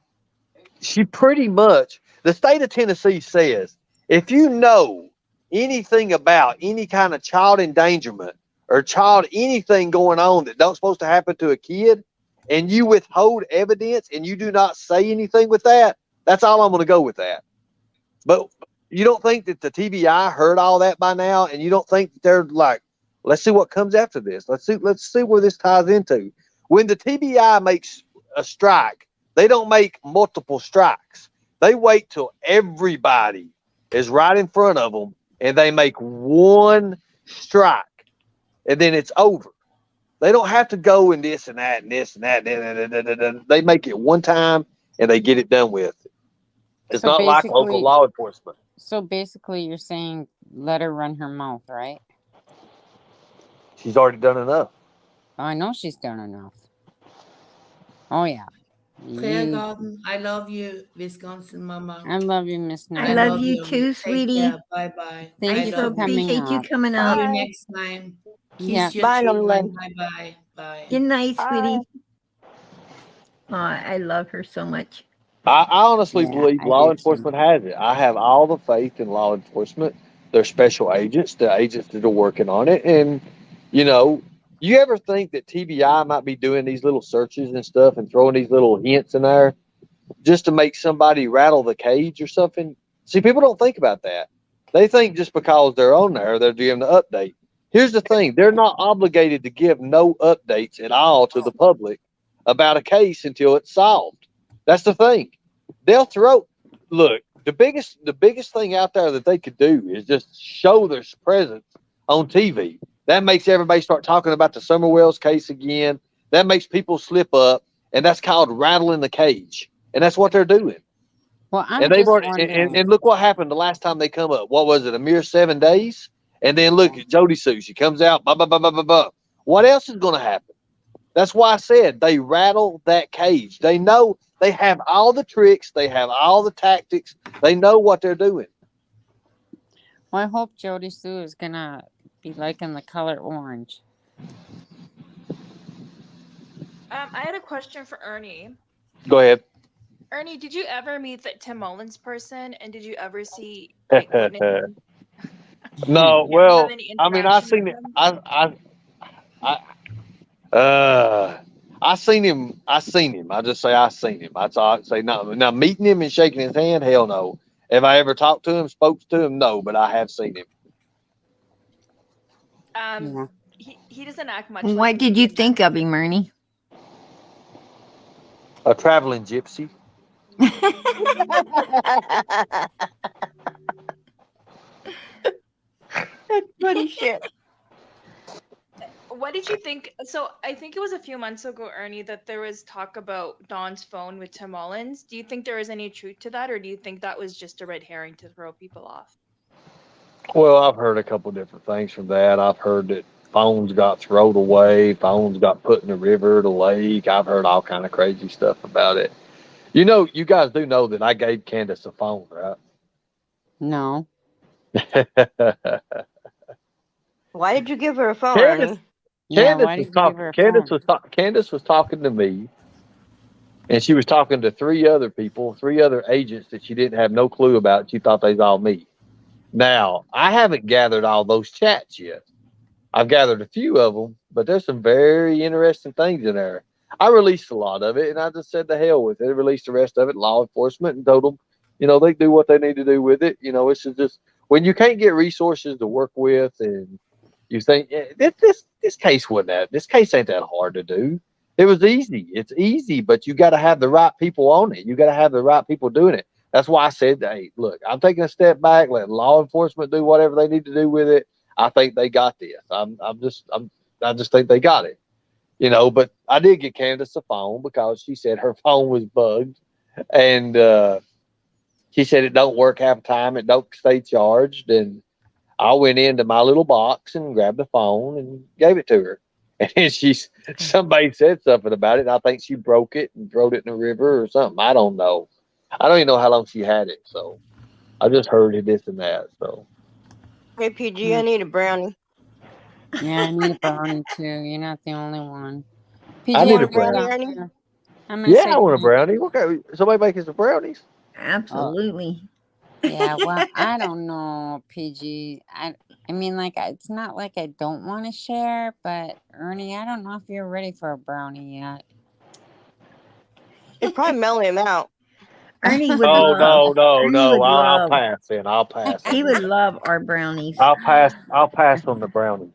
she pretty much, the state of Tennessee says, if you know anything about any kind of child endangerment or child anything going on that don't supposed to happen to a kid, and you withhold evidence and you do not say anything with that, that's all I'm going to go with that. But you don't think that the TBI heard all that by now, and you don't think that they're like, let's see what comes after this. Let's see where this ties into. When the TBI makes a strike, they don't make multiple strikes. They wait till everybody is right in front of them, and they make one strike, and then it's over. They don't have to go in this and that and this and that. They make it one time, and they get it done with. It's So not like local law enforcement. So basically, you're saying let her run her mouth, right? She's already done enough. Oh, I know she's done enough. Oh, yeah. Claire Garden, I love you, Wisconsin Mama. I love you, Miss I Nora. love you too, sweetie. Bye bye. Thank you for coming appreciate you up. coming See up. you next time. Kiss Yeah. your Bye, children. Nolan. Bye bye. Bye. Good night, Bye. sweetie. Oh, I love her so much. I honestly Yeah, believe I law do enforcement has it. I have all the faith in law enforcement. They're special agents, the agents that are working on it. And, you know, you ever think that TBI might be doing these little searches and stuff and throwing these little hints in there just to make somebody rattle the cage or something? See, people don't think about that. They think just because they're on there, they're giving the update. Here's the thing. They're not obligated to give no updates at all to the public about a case until it's solved. That's the thing. They'll throw. Look, the biggest thing out there that they could do is just show their presence on TV. That makes everybody start talking about the Summer Wells case again. That makes people slip up, and that's called rattling the cage. And that's what they're doing. Well, I'm And they've just already, wondering. and look what happened the last time they come up. What was it? A mere 7 days. And then look at JodiSue. She comes out. Blah, blah, blah, blah, blah, blah. What else is going to happen? That's why I said they rattle that cage. They know. They have all the tricks. They have all the tactics. They know what they're doing. Well, I hope JodiSue is going to be liking the color orange. I had a question for Ernie. Go ahead. Ernie, did you ever meet that Tim Mullins person? And did you ever see like witness? No, You ever have well, any I mean, I interaction seen with it. him? I seen him. I seen him. I just say I seen him. That's all I say. No, now meeting him and shaking his hand, hell no. Have I ever talked to him, spoke to him? No, but I have seen him. Yeah. He doesn't act much. What like did you think of him, Ernie? A traveling gypsy. That's funny shit. What did you think? So I think it was a few months ago, Ernie, that there was talk about Dawn's phone with Tim Mullins. Do you think there was any truth to that, or do you think that was just a red herring to throw people off? Well, I've heard a couple different things from that. I've heard that phones got thrown away, phones got put in the river, the lake. I've heard all kind of crazy stuff about it. You know, you guys do know that I gave Candus a phone, right? No. Why did you give her a phone, Candace, Ernie? Yeah, why did you give her a phone? Candace was talking to me, and she was talking to three other people, three other agents that she didn't have no clue about. She thought they was all me. Now, I haven't gathered all those chats yet. I've gathered a few of them, but there's some very interesting things in there. I released a lot of it, and I just said the hell with it. I released the rest of it, law enforcement, and told them, you know, they do what they need to do with it. You know, it's just when you can't get resources to work with, and you think this case wasn't that. This case ain't that hard to do. It was easy. It's easy, but you got to have the right people on it. You got to have the right people doing it. That's why I said, hey, look, I'm taking a step back, let law enforcement do whatever they need to do with it. I think they got this. I just think they got it. You know, but I did get Candace a phone because she said her phone was bugged. And she said it don't work half the time. It don't stay charged. And I went into my little box and grabbed the phone and gave it to her. And somebody said something about it. And I think she broke it and threw it in the river or something. I don't know. I don't even know how long she had it. So I just heard this and that. So Hey, PG, I need a brownie. Yeah, I need a brownie too. You're not the only one. I PG, need I'm a gonna get brownie. off Ernie? here. I'm gonna Yeah, say I want a goodnight. brownie. Okay, somebody making some brownies. Absolutely. Yeah, well, I don't know, PG. I mean, like, it's not like I don't want to share, but Ernie, I don't know if you're ready for a brownie yet. It'd probably mellow him out. Ernie would Oh love. no. Ernie would I'll love. pass then. I'll pass He on would that. love our brownies. I'll pass on the brownie.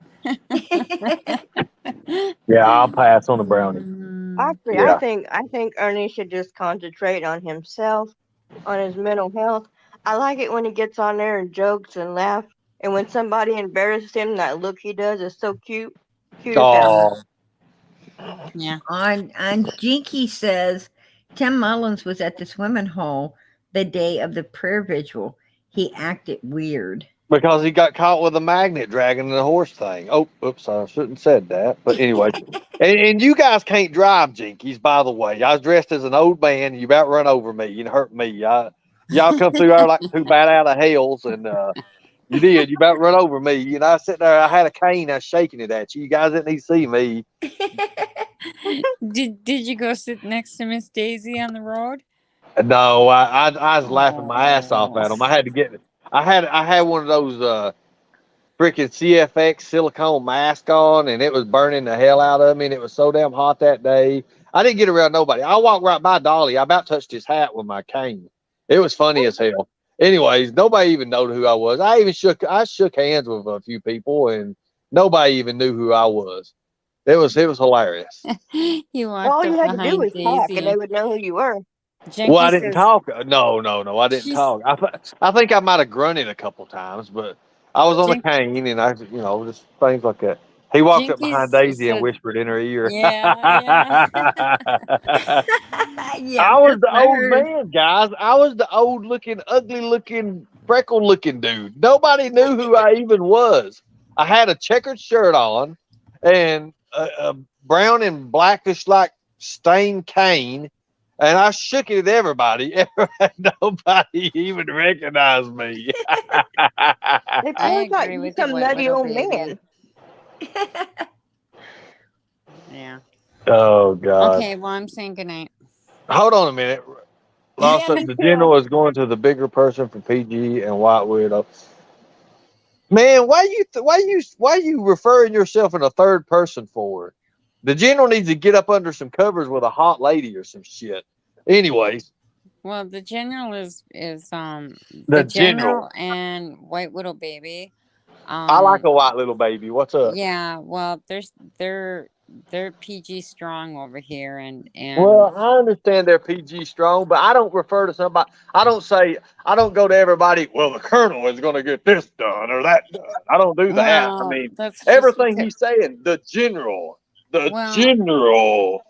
Yeah, I'll pass on the brownie. Actually, Yeah. I think Ernie should just concentrate on himself, on his mental health. I like it when he gets on there and jokes and laughs. And when somebody embarrasses him, that look he does is so cute. Cute as hell. Oh, Yeah. On Jinky says Tim Mullins was at the swimming hole the day of the prayer vigil. He acted weird. because he got caught with a magnet dragging the horse thing. Oh, oops, I shouldn't have said that. But anyway, and you guys can't drive, Jinkies, by the way. I was dressed as an old man. And you about run over me and hurt me. Y'all come through there like two bat out of hells, and you did. You about run over me. And I sat there. I had a cane. I was shaking it at you. You guys didn't even see me. Did you go sit next to Miss Daisy on the road? No, I was laughing my ass off at Oh. them. I had to get. I had one of those freaking CFX silicone mask on, and it was burning the hell out of me, and it was so damn hot that day. I didn't get around nobody. I walked right by Dolly. I about touched his hat with my cane. It was funny as hell. Anyways, nobody even knew who I was. I shook hands with a few people, and nobody even knew who I was. It was hilarious. You All walked you up had to do behind was talk, and they Daisy. would know who you were. Well, I Jenky didn't says talk. No, I didn't she's talk. I think I might have grunted a couple times, but I was on a Jink, cane, and just things like that. He walked up behind Jinkies Daisy and said, whispered in her ear. yeah. Yeah, I was that's the what I old heard. man, guys. I was the old looking, ugly looking, freckled looking dude. Nobody knew who I even was. I had a checkered shirt on and a brown and blackish like stained cane, and I shook it at everybody. Nobody even recognized me. They I probably thought agree you were with you, some White nutty Widow old baby. man. Yeah. Oh God! Okay, well, I'm saying goodnight. Hold on a minute. Yeah, Lawson, me the too. general is going to the bigger person for PG and White Widow. Man, why you referring yourself in a third person for? The general needs to get up under some covers with a hot lady or some shit. Anyways, Well, the general is the the general general. and White Widow baby. I like a white little baby. What's up? Yeah, well, they're PG strong over here, and Well, I understand they're PG strong, but I don't refer to somebody. I don't go to everybody. Well, the colonel is going to get this done or that done. I don't do that. I well, mean, that's just everything because. he's saying, the general, the Well, general.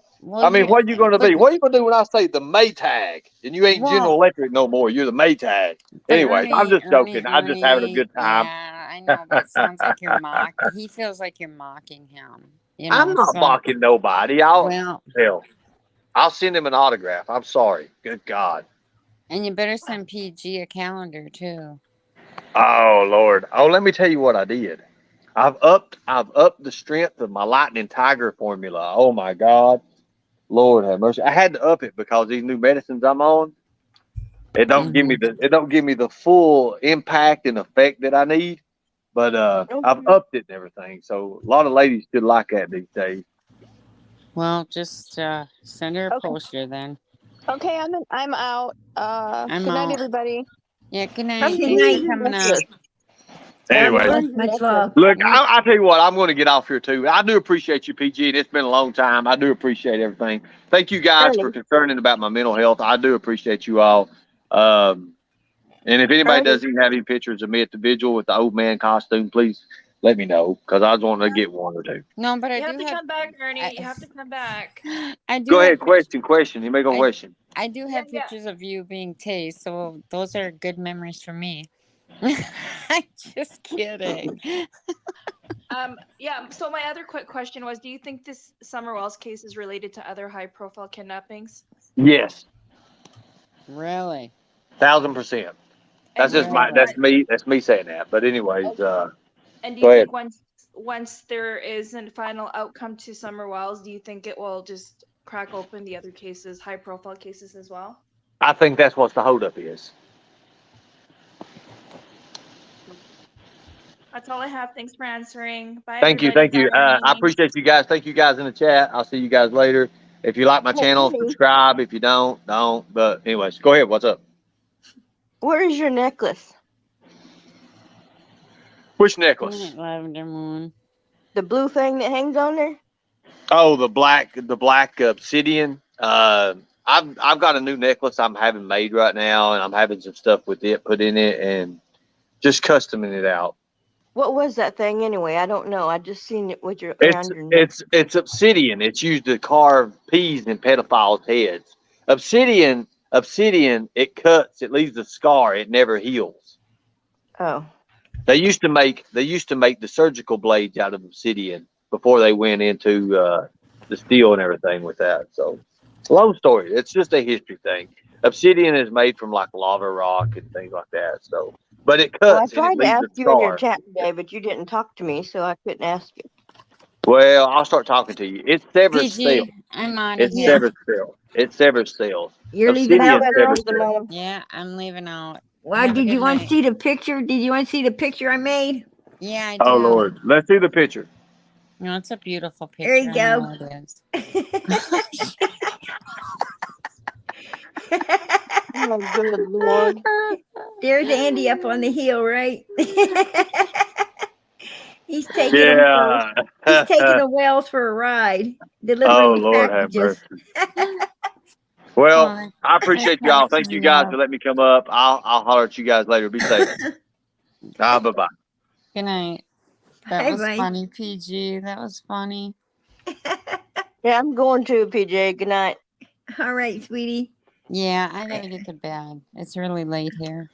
I mean, you what are you going to but be? What are you going to do when I say the Maytag and you ain't General well, Electric no more? You're the Maytag. but Anyways, I'm just joking. I'm just having a Ernie, good time. yeah, I know, but it sounds like you're He feels like you're mocking him, I'm not So, mocking nobody. well, I'll send him an autograph. I'm sorry. Good God. and you better send PG a calendar too. Oh Lord. Oh, let me tell you what I did. I've upped the strength of my Lightning Tiger formula. Oh my God. Lord have mercy. I had to up it because these new medicines I'm on, it don't give me the full impact and effect that I need. But I've Okay. upped it and everything. So a lot of ladies should like that these days. Well, just send her a Okay. poster then. Okay, I'm out. I'm Good night, out. everybody. Yeah, good night. Good Thanks for night. coming up. God Anyway, bless. Much love. look, Yep. I'll tell you what, I'm going to get off here too. I do appreciate you, PG, and it's been a long time. I do appreciate everything. Thank you guys for Ernie. concerning about my mental health. I do appreciate you all. And if anybody Ernie. doesn't even have any pictures of me at the vigil with the old man costume, please let me know because I was wanting to get one or two. No, but I You have do to have. come back, Ernie. You have to come back. I do Go have ahead, question. You make a question. I do have Yeah. pictures of you being tased, so those are good memories for me. I'm just kidding. Yeah. So my other quick question was, do you think this Summer Wells case is related to other high-profile kidnappings? Yes, Really? 1000%. That's And do just you think that's me saying that. But anyways, and do go you ahead. think once there is a final outcome to Summer Wells, do you think it will just crack open the other cases, high-profile cases as well? I think that's what the holdup is. That's all I have. Thanks for answering. Bye, Thank you. everybody. Bye, I Ernie. appreciate you guys. Thank you guys in the chat. I'll see you guys later. If you like my Hey, channel, Ernie, subscribe. If you don't. But anyways, go ahead. What's up? where is your necklace? Which necklace? Lavender Moon. The blue thing that hangs on there? Oh, the black obsidian. I've got a new necklace I'm having made right now, and I'm having some stuff with it put in it, and just customing it out. What was that thing anyway? I don't know. I just seen it with your around your neck. It's obsidian. It's used to carve peas in pedophiles' heads. Obsidian. It cuts. It leaves a scar. It never heals. Oh. They used to make the surgical blades out of obsidian before they went into the steel and everything with that. So, long story. It's just a history thing. Obsidian is made from like lava rock and things like that. So, but it Well, I cuts and it tried to leaves ask a you in your scar. chat today, but you didn't talk to me, so I couldn't ask you. Well, I'll start talking to you. It's severed steel. PG, I'm out of It's here. severed steel. It's severed steel. You're leaving Obsidian out, severed girl? steel. Yeah, I'm leaving out. Well, Have a did good you want to night. see the picture? Did you want to see the picture I made? Yeah, I Oh do. Lord, let's see the picture. No, it's a beautiful picture. There you I go. know it is. Oh, good Lord. There's Andy up on the hill, right? He's taking Yeah. the whales for a ride, delivering Oh the Lord, have packages. mercy. Well, Oh, I appreciate that's y'all. Thank you guys for letting me come up. I'll holler at you guys later. Be safe. Bye bye. Good night. That Bye was bye. funny, PG. That was funny. Yeah, I'm going to, PJ. Good night. All right, sweetie. Yeah, I gotta get to bed. It's really late here.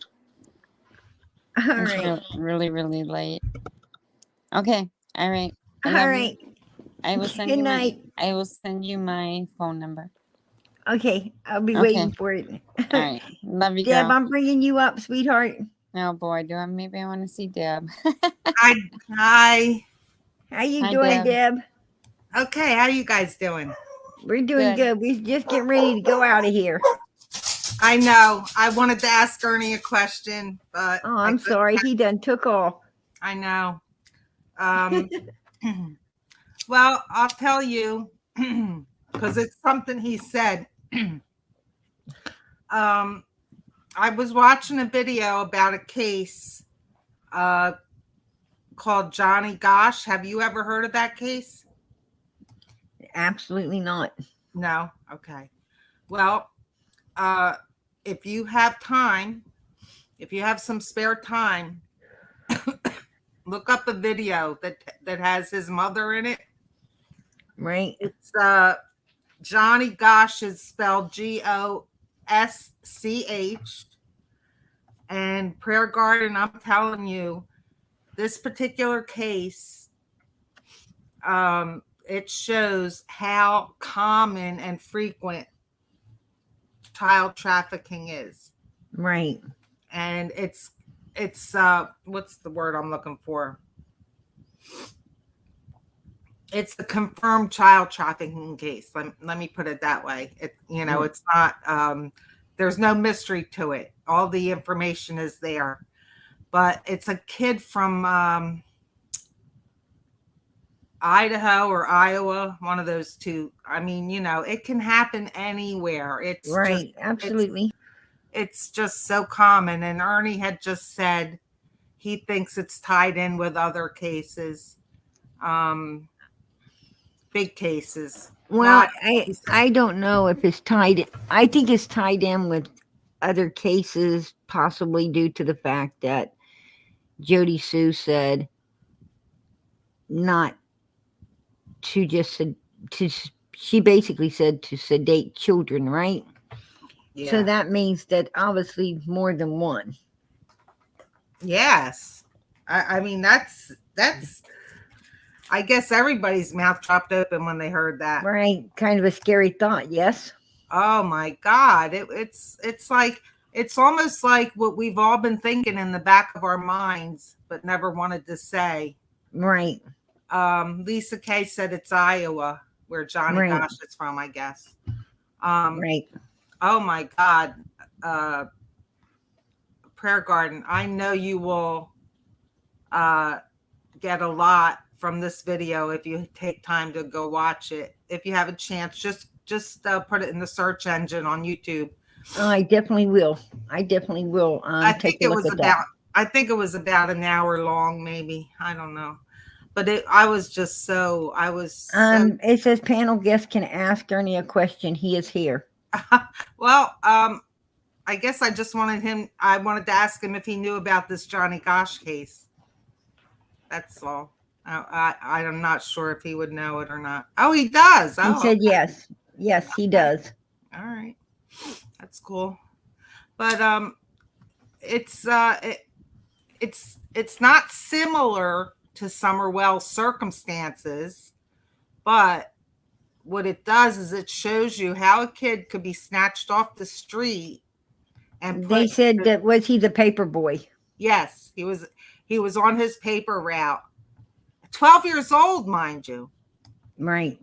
All It's right. really, really late. Okay. All right. I All love right. you. I will send Good you night. my phone number. Okay, I'll be Okay. waiting for it. All right. Love you, Deb, girl. I'm bringing you up, sweetheart. Oh boy, maybe I want to see Deb. Hi. How you Hi, doing, Deb. Deb? Okay, how you guys doing? We're doing Good. good. We're just getting ready to go out of here. I know. I wanted to ask Ernie a question, but Oh, I'm sorry. He done took off. I know. Well, I'll tell you because it's something he said. I was watching a video about a case called Johnny Gosh. Have you ever heard of that case? Absolutely not. No? Okay. Well, if you have time, if you have some spare time, look up a video that has his mother in it. Right. It's Johnny Gosh is spelled Gosch. And Prayer Garden, I'm telling you, this particular case, it shows how common and frequent child trafficking is. Right. And it's what's the word I'm looking for? It's a confirmed child trafficking case. Let me put it that way. It's not there's no mystery to it. All the information is there. But it's a kid from Idaho or Iowa, one of those two. I mean, it can happen anywhere. It's right. Absolutely. It's just so common. And Ernie had just said he thinks it's tied in with other cases, big cases. Well, I don't know if it's tied. I think it's tied in with other cases, possibly due to the fact that JodiSue said not to just she basically said to sedate children, right? Yeah. So that means that obviously more than one. Yes. I mean, that's, I guess everybody's mouth dropped open when they heard that. Right. Kind of a scary thought. Yes. Oh my God. It's like, it's almost like what we've all been thinking in the back of our minds, but never wanted to say. Right. Lisa Kay said it's Iowa, where Johnny Right. Gosh is from, I guess. Right. Oh my God. Prayer Garden, I know you will get a lot from this video if you take time to go watch it. If you have a chance, just put it in the search engine on YouTube. I definitely will. I definitely will. I think Take a look at that. I think it was about an hour long, maybe. I don't know. But I was just so, It says panel guests can ask Ernie a question. He is here. Well, I guess I wanted to ask him if he knew about this Johnny Gosh case. That's all. I'm not sure if he would know it or not. Oh, he does. He said yes. Yes, he does. All right. That's cool. But it's not similar to Summerwell's circumstances, but what it does is it shows you how a kid could be snatched off the street and They said that was he the paper boy? Yes, he was on his paper route. 12 years old, mind you. Right.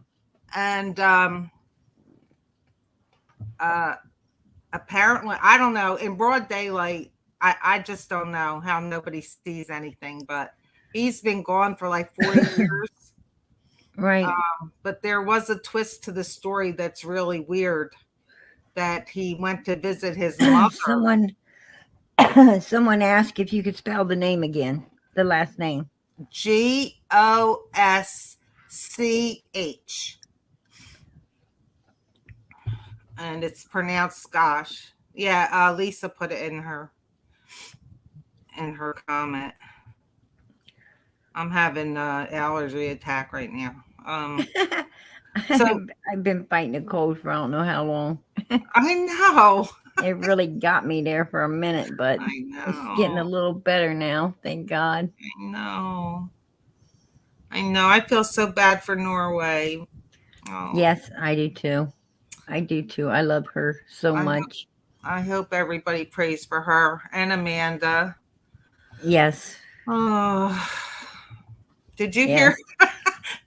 And apparently, I don't know, in broad daylight, I just don't know how nobody sees anything, but he's been gone for like 40 years. Right. But there was a twist to the story that's really weird, that he went to visit his mother. Someone asked if you could spell the name again, the last name. Gosch. And it's pronounced Gosh. Yeah, Lisa put it in her comment. I'm having an allergy attack right now. So I've been fighting a cold for I don't know how long. I know. It really got me there for a minute, but it's getting a little better now. Thank God. I know. I feel so bad for Norway. Oh. Yes, I do too. I love her so much. I hope everybody prays for her and Amanda. Yes. Oh. Did you hear?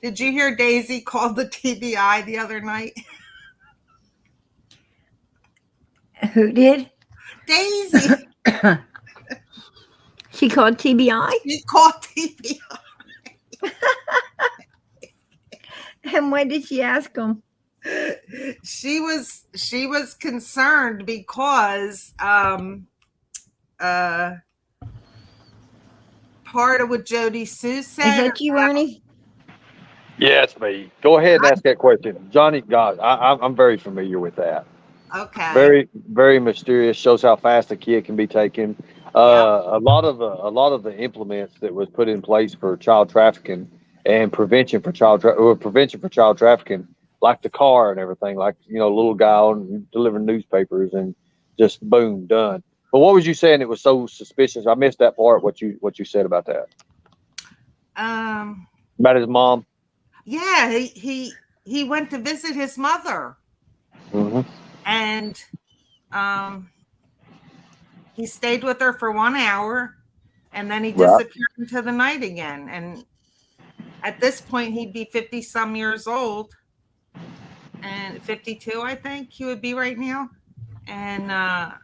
Did you hear Daisy called the TBI the other night? Who did? Daisy. She called TBI? She called TBI. And why did she ask them? She was concerned because part of what JodiSue said. Is that you, Ernie? Yeah, it's me. Go ahead and ask that question. Johnny, God, I'm very familiar with that. Okay. Very, very mysterious. Shows how fast a kid can be taken. A lot of the implements that was put in place for child trafficking and prevention for child trafficking, like the car and everything, like little guy on delivering newspapers and just boom, done. But what was you saying? It was so suspicious. I missed that part. What you said about that? About his mom. Yeah, he went to visit his mother. Mm-hmm. And he stayed with her for 1 hour, and then he disappeared into the night again. And at this point, he'd be 50 some years old, and 52, I think he would be right now. And I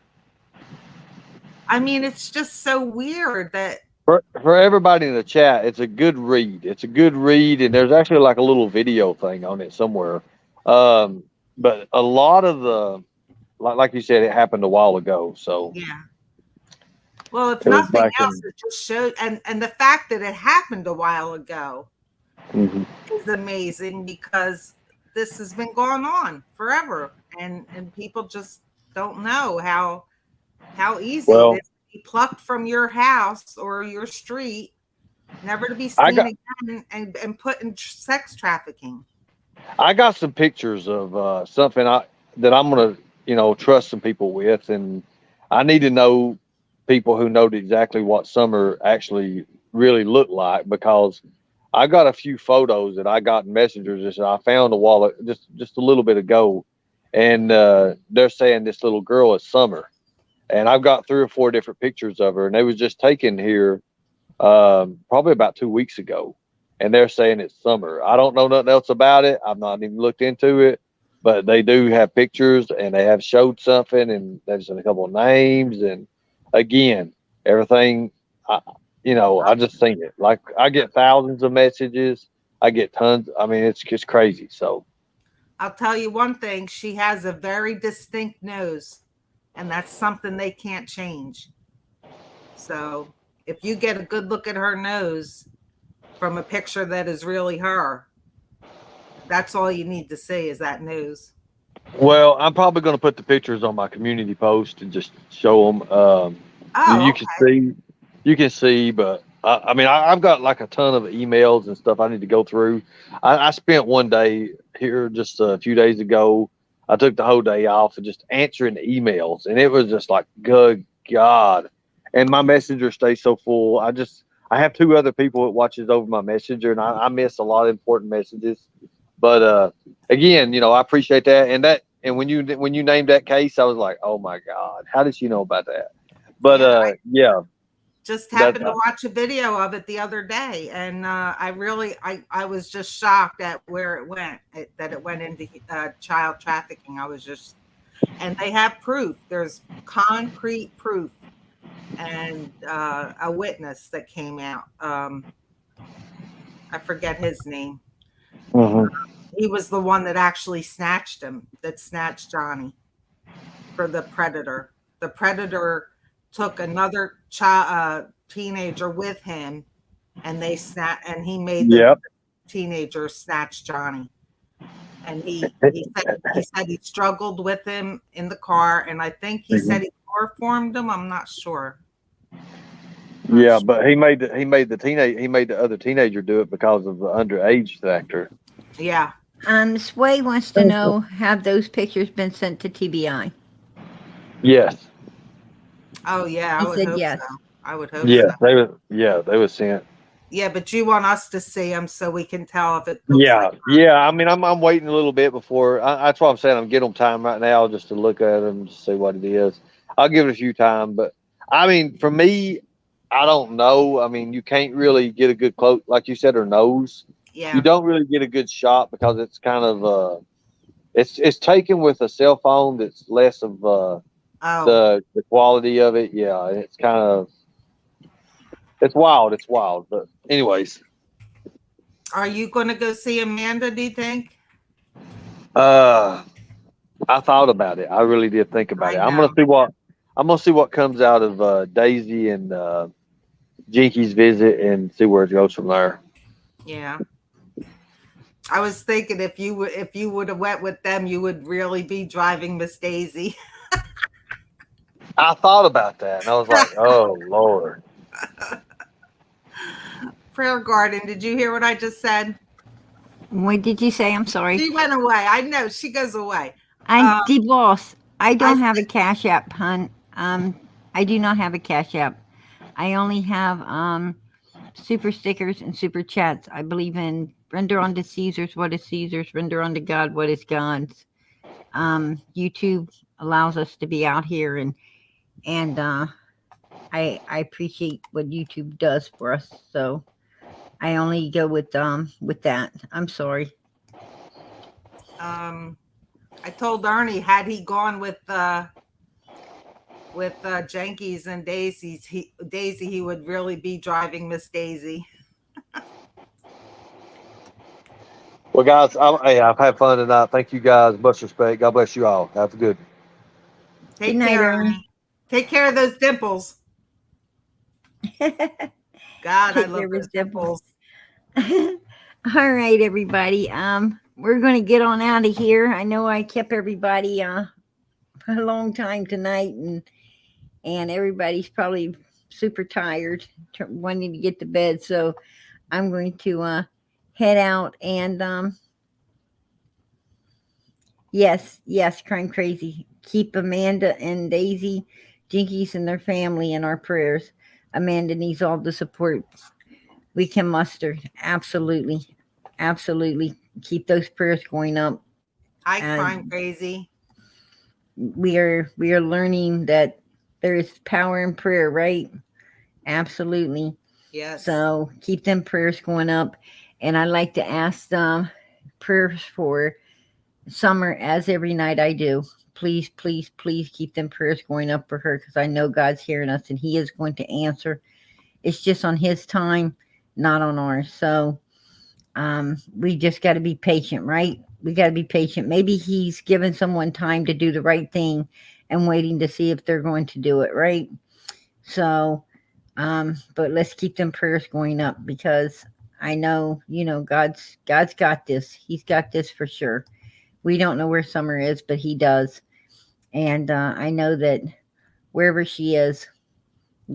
mean, it's just so weird that. For everybody in the chat, it's a good read. It's a good read, and there's actually like a little video thing on it somewhere. But a lot of the, like you said, it happened a while ago. So yeah. Well, if nothing else, it just showed, and the fact that it happened a while ago is amazing, because this has been going on forever, and people just don't know how easy it is to be plucked from your house or your street never to be I seen got again and put in sex trafficking. I got some pictures of something that I'm gonna, trust some people with, and I need to know people who know exactly what Summer actually really looked like, because I got a few photos that I got in messengers that I found a while just a little bit ago, and they're saying this little girl is Summer, and I've got 3 or 4 different pictures of her, and they was just taken here probably about 2 weeks ago, and they're saying it's Summer. I don't know nothing else about it. I've not even looked into it, but they do have pictures, and they have showed something, and there's a couple of names, and again, everything. I just seen it. Like, I get thousands of messages. I get tons. I mean, it's just crazy. So I'll tell you one thing. She has a very distinct nose, and that's something they can't change. So if you get a good look at her nose from a picture that is really her, that's all you need to see is that nose. well, I'm probably going to put the pictures on my community post and just show them. You Okay. can see, but I mean, I've got like a ton of emails and stuff I need to go through. I spent one day here just a few days ago. I took the whole day off and just answering emails, and it was just like, good God. And my messenger stays so full. I have 2 other people that watches over my messenger, and I miss a lot of important messages. But again, I appreciate that. And when you named that case, I was like, oh my God, how did she know about that? But yeah, Just that happened to watch a video of it the other day, and I was just shocked at where it went, that it went into child trafficking. And they have proof. There's concrete proof, and a witness that came out. I forget his name. He was the one that actually snatched Johnny for the predator. The predator took another teenager with him, and he made the teenager snatch Johnny. And he said he struggled with him in the car, and I think he said he chloroformed him. I'm not sure. Yeah, but he made the other teenager do it because of the underage factor. Yeah. Sway wants to know, have those pictures been sent to TBI? Yes. Oh yeah, I would hope so. I would hope Yeah, so. they were sent. Yeah, but you want us to see them so we can tell if it looks like I mean, I'm waiting a little bit before. That's what I'm saying. I'm getting them time right now just to look at them to see what it is. I'll give it a few time, but I mean, for me, I don't know. I mean, you can't really get a good close, like you said, her nose. Yeah. You don't really get a good shot because it's kind of it's taken with a cell phone that's less of the quality of it. Yeah, it's kind of it's wild. But anyways. Are you going to go see Amanda, do you think? I thought about it. I really did think about it. I'm gonna see what comes out of Daisy and Jinky's visit and see where it goes from there. Yeah. I was thinking if you would have went with them, you would really be driving Miss Daisy. I thought about that, and I was like, oh Lord. Prayer Garden, did you hear what I just said? What did you say? I'm sorry. She went away. I know she goes away. D-Boss, I don't have a Cash App, hon. I do not have a Cash App. I only have super stickers and super chats. I believe in render unto Caesar's what is Caesar's, render unto God what is God's. YouTube allows us to be out here, and I appreciate what YouTube does for us. So I only go with that. I'm sorry. I told Ernie, had he gone with Jenkins and Daisy, he would really be driving Miss Daisy. Well, guys, I've had fun tonight. Thank you, guys. Much respect. God bless you all. Have a good. Take care, Ernie. Take care of those dimples. God, I love those dimples. All right, everybody. We're going to get on out of here. I know I kept everybody a long time tonight, and everybody's probably super tired, wanting to get to bed. So I'm going to head out and yes, Crime Crazy. Keep Amanda and Daisy Jinkies and their family in our prayers. Amanda needs all the support we can muster. Absolutely. Absolutely. Keep those prayers going up. Hi, Crime Crazy. We are learning that there is power in prayer, right? Absolutely. Yes. So keep them prayers going up. And I like to ask prayers for Summer, as every night I do. Please, please, please keep them prayers going up for her, because I know God's hearing us and He is going to answer. It's just on His time, not on ours. So we just got to be patient, right? We got to be patient. Maybe He's given someone time to do the right thing and waiting to see if they're going to do it, right? So, but let's keep them prayers going up, because I know, God's got this. He's got this for sure. We don't know where Summer is, but He does. And I know that wherever she is,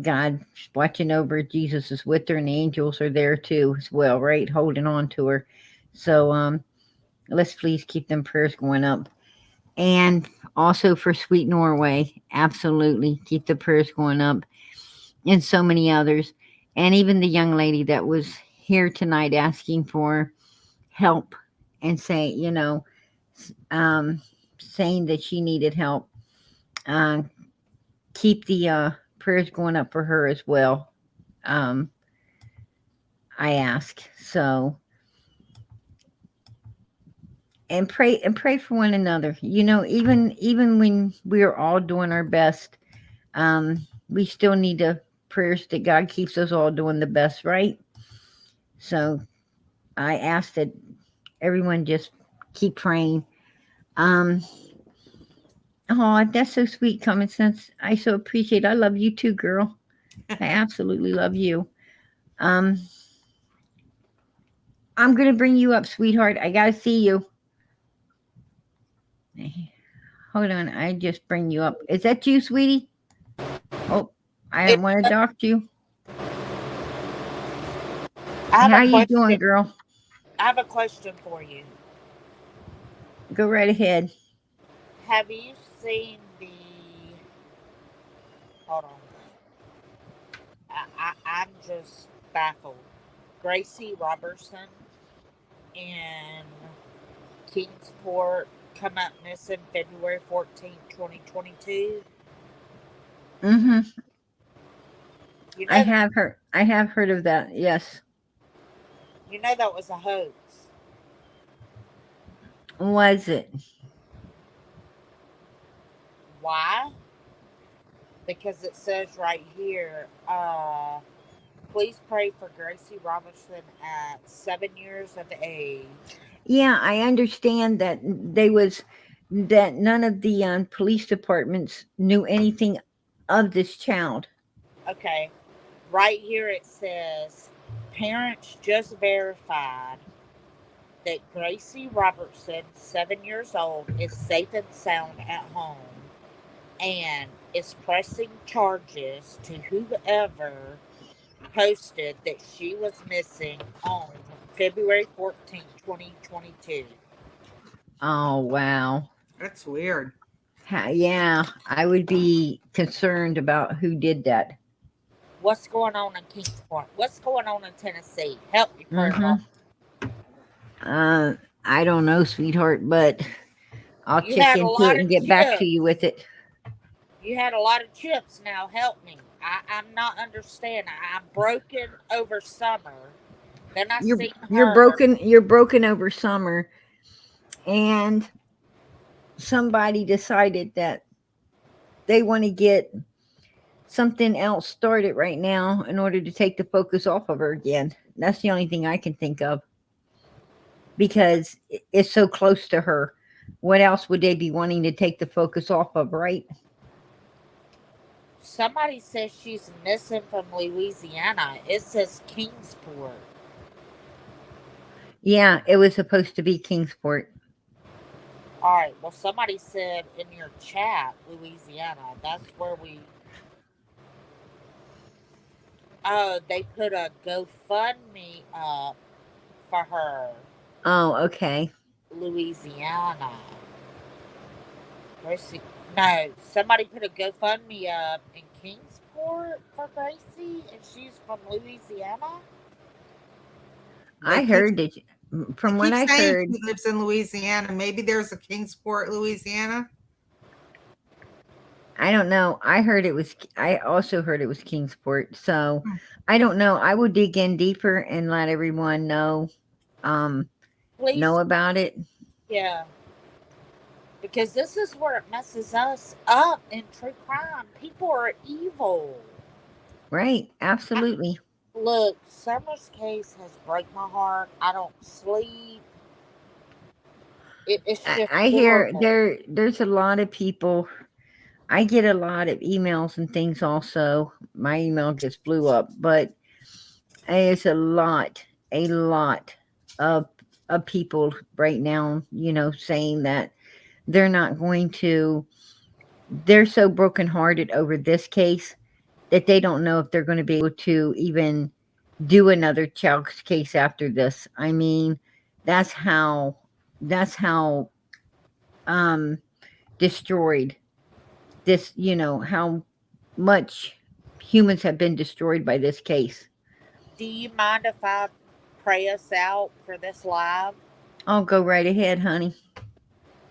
God's watching over. Jesus is with her, and the angels are there too as well, right? Holding on to her. So let's please keep them prayers going up. And also for Sweet Norway, absolutely keep the prayers going up. And so many others. And even the young lady that was here tonight asking for help and saying that she needed help. Keep the prayers going up for her as well. I ask. So, and pray for one another. Even when we are all doing our best, we still need prayers that God keeps us all doing the best, right? So I ask that everyone just keep praying. Oh, that's so sweet, Common Sense. I so appreciate it. I love you too, girl. I absolutely love you. I'm going to bring you up, sweetheart. I got to see you. Hold on. I just bring you up. Is that you, sweetie? Oh, I don't want to talk to you. How you doing, girl? I have a question for you. Go right ahead. Have you seen the... Hold on. I'm just baffled. Gracie Robertson in Kingsport come up missing February 14th, 2022. Mm-hmm. You know I have heard of that, yes. You know that was a hoax. Was it? Why? Because it says right here, please pray for Gracie Robertson at 7 years of age. Yeah, I understand that none of the police departments knew anything of this child. Okay. Right here it says, parents just verified that Gracie Robertson, 7 years old, is safe and sound at home and is pressing charges to whoever posted that she was missing on February 14th, 2022. Oh, wow. That's weird. Yeah, I would be concerned about who did that. What's going on in Kingsport? What's going on in Tennessee? Help me, prayer law. I don't know, sweetheart, but I'll check into it and get back to you with it. You had a lot of chips. Now help me. I'm not understanding. I'm broken over Summer. Then I seen her. You're broken over Summer, and somebody decided that they want to get something else started right now in order to take the focus off of her again. That's the only thing I can think of, because it's so close to her. What else would they be wanting to take the focus off of, right? Somebody says she's missing from Louisiana. It says Kingsport. Yeah, it was supposed to be Kingsport. All right. Well, somebody said in your chat, Louisiana. That's where we... Oh, they put a GoFundMe up for her. Oh, okay. Louisiana. Where's she? No, somebody put a GoFundMe up in Kingsport for Gracie, and she's from Louisiana. They I keep heard that they from what keep I saying heard. she lives in Louisiana. Maybe there's a Kingsport, Louisiana. I don't know. I also heard it was Kingsport. So I don't know. I will dig in deeper and let everyone Please, know about it. yeah, because this is where it messes us up in true crime. People are evil. Right. Absolutely. Look, Summer's case has broke my heart. I don't sleep. It's just I hear horrible. there's a lot of people. I get a lot of emails and things also. My email just blew up, but it's a lot of people right now, saying that they're not going to they're so brokenhearted over this case that they don't know if they're going to be able to even do another child case after this. I mean, that's how that's how destroyed this, how much humans have been destroyed by this case. Do you mind if I pray us out for this live? I'll go right ahead, honey.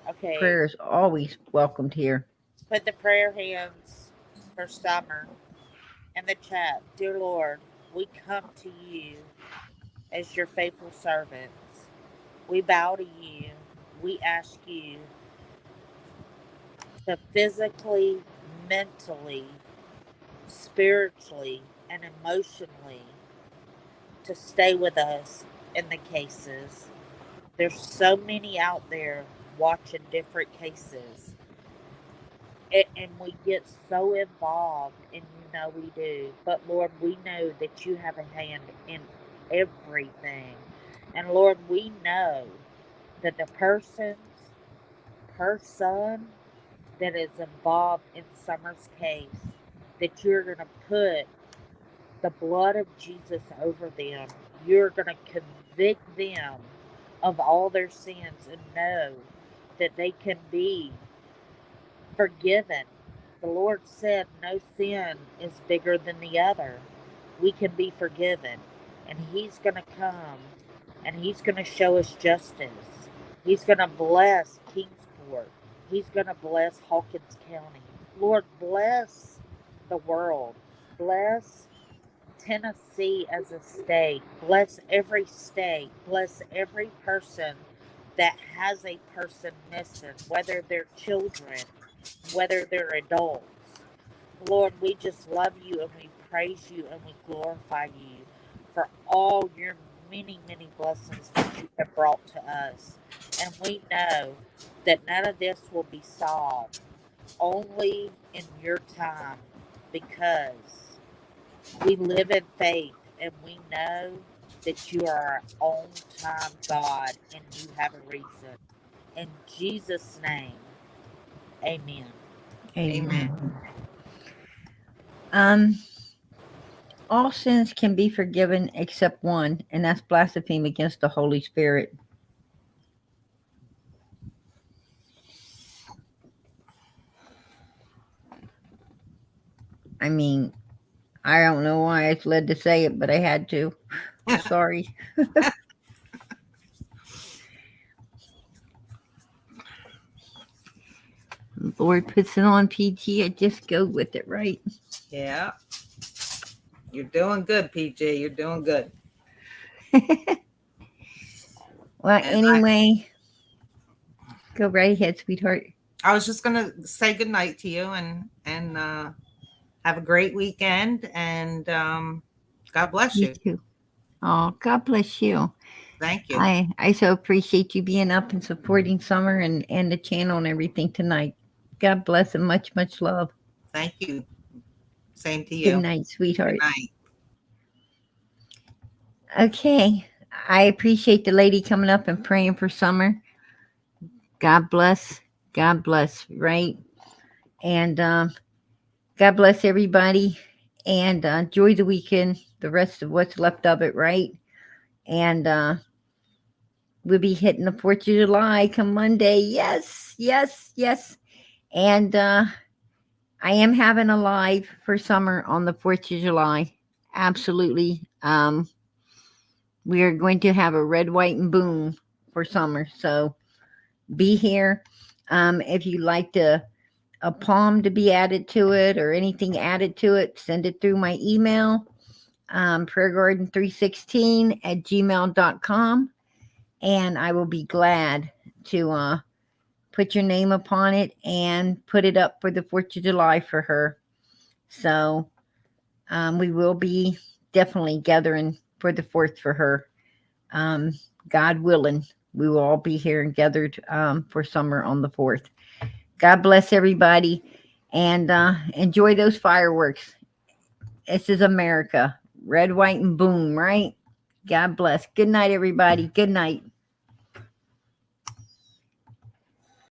Okay. Prayer is always welcomed here. Put the prayer hands for Summer in the chat. Dear Lord, we come to you as your faithful servants. We bow to you. We ask you to physically, mentally, spiritually, and emotionally to stay with us in the cases. There's so many out there watching different cases. And we get so involved, and we do. But Lord, we know that you have a hand in everything. And Lord, we know that the person that is involved in Summer's case, that you're going to put the blood of Jesus over them. You're going to convict them of all their sins and know that they can be forgiven. The Lord said no sin is bigger than the other. We can be forgiven. And He's going to come and He's going to show us justice. He's going to bless Kingsport. He's going to bless Hawkins County. Lord, bless the world. Bless Tennessee as a state. Bless every state. Bless every person that has a person missing, whether they're children, whether they're adults. Lord, we just love you and we praise you and we glorify you for all your many, many blessings that you have brought to us. And we know that none of this will be solved only in your time, because we live in faith and we know that you are our on time God and you have a reason. In Jesus' name, amen. Amen. All sins can be forgiven except one, and that's blasphemy against the Holy Spirit. I mean, I don't know why I was led to say it, but I had to. Sorry. Lord puts it on PG. I just go with it, right? Yeah. You're doing good, PJ. You're doing good. Well, anyway, go right ahead, sweetheart. I was just gonna say good night to you and have a great weekend, and God bless you. You too. Oh, God bless you. Thank you. I so appreciate you being up and supporting Summer and the channel and everything tonight. God bless and much, much love. Thank you. Same to you. Good night, sweetheart. Good night. Okay. I appreciate the lady coming up and praying for Summer. God bless. God bless, right? And God bless everybody. and enjoy the weekend, the rest of what's left of it, right? And we'll be hitting the 4th of July come Monday. Yes, yes, yes. And I am having a live for summer on the 4th of July. Absolutely. We are going to have a red, white, and boom for summer. So be here. If you'd like a poem to be added to it or anything added to it, send it through my email, prayergarden316@gmail.com. And I will be glad to put your name upon it and put it up for the 4th of July for her. So we will be definitely gathering for the 4th for her. God willing, we will all be here and gathered for summer on the 4th. God bless everybody, and enjoy those fireworks. This is America. Red, white, and boom, right? God bless. Good night, everybody. Good night.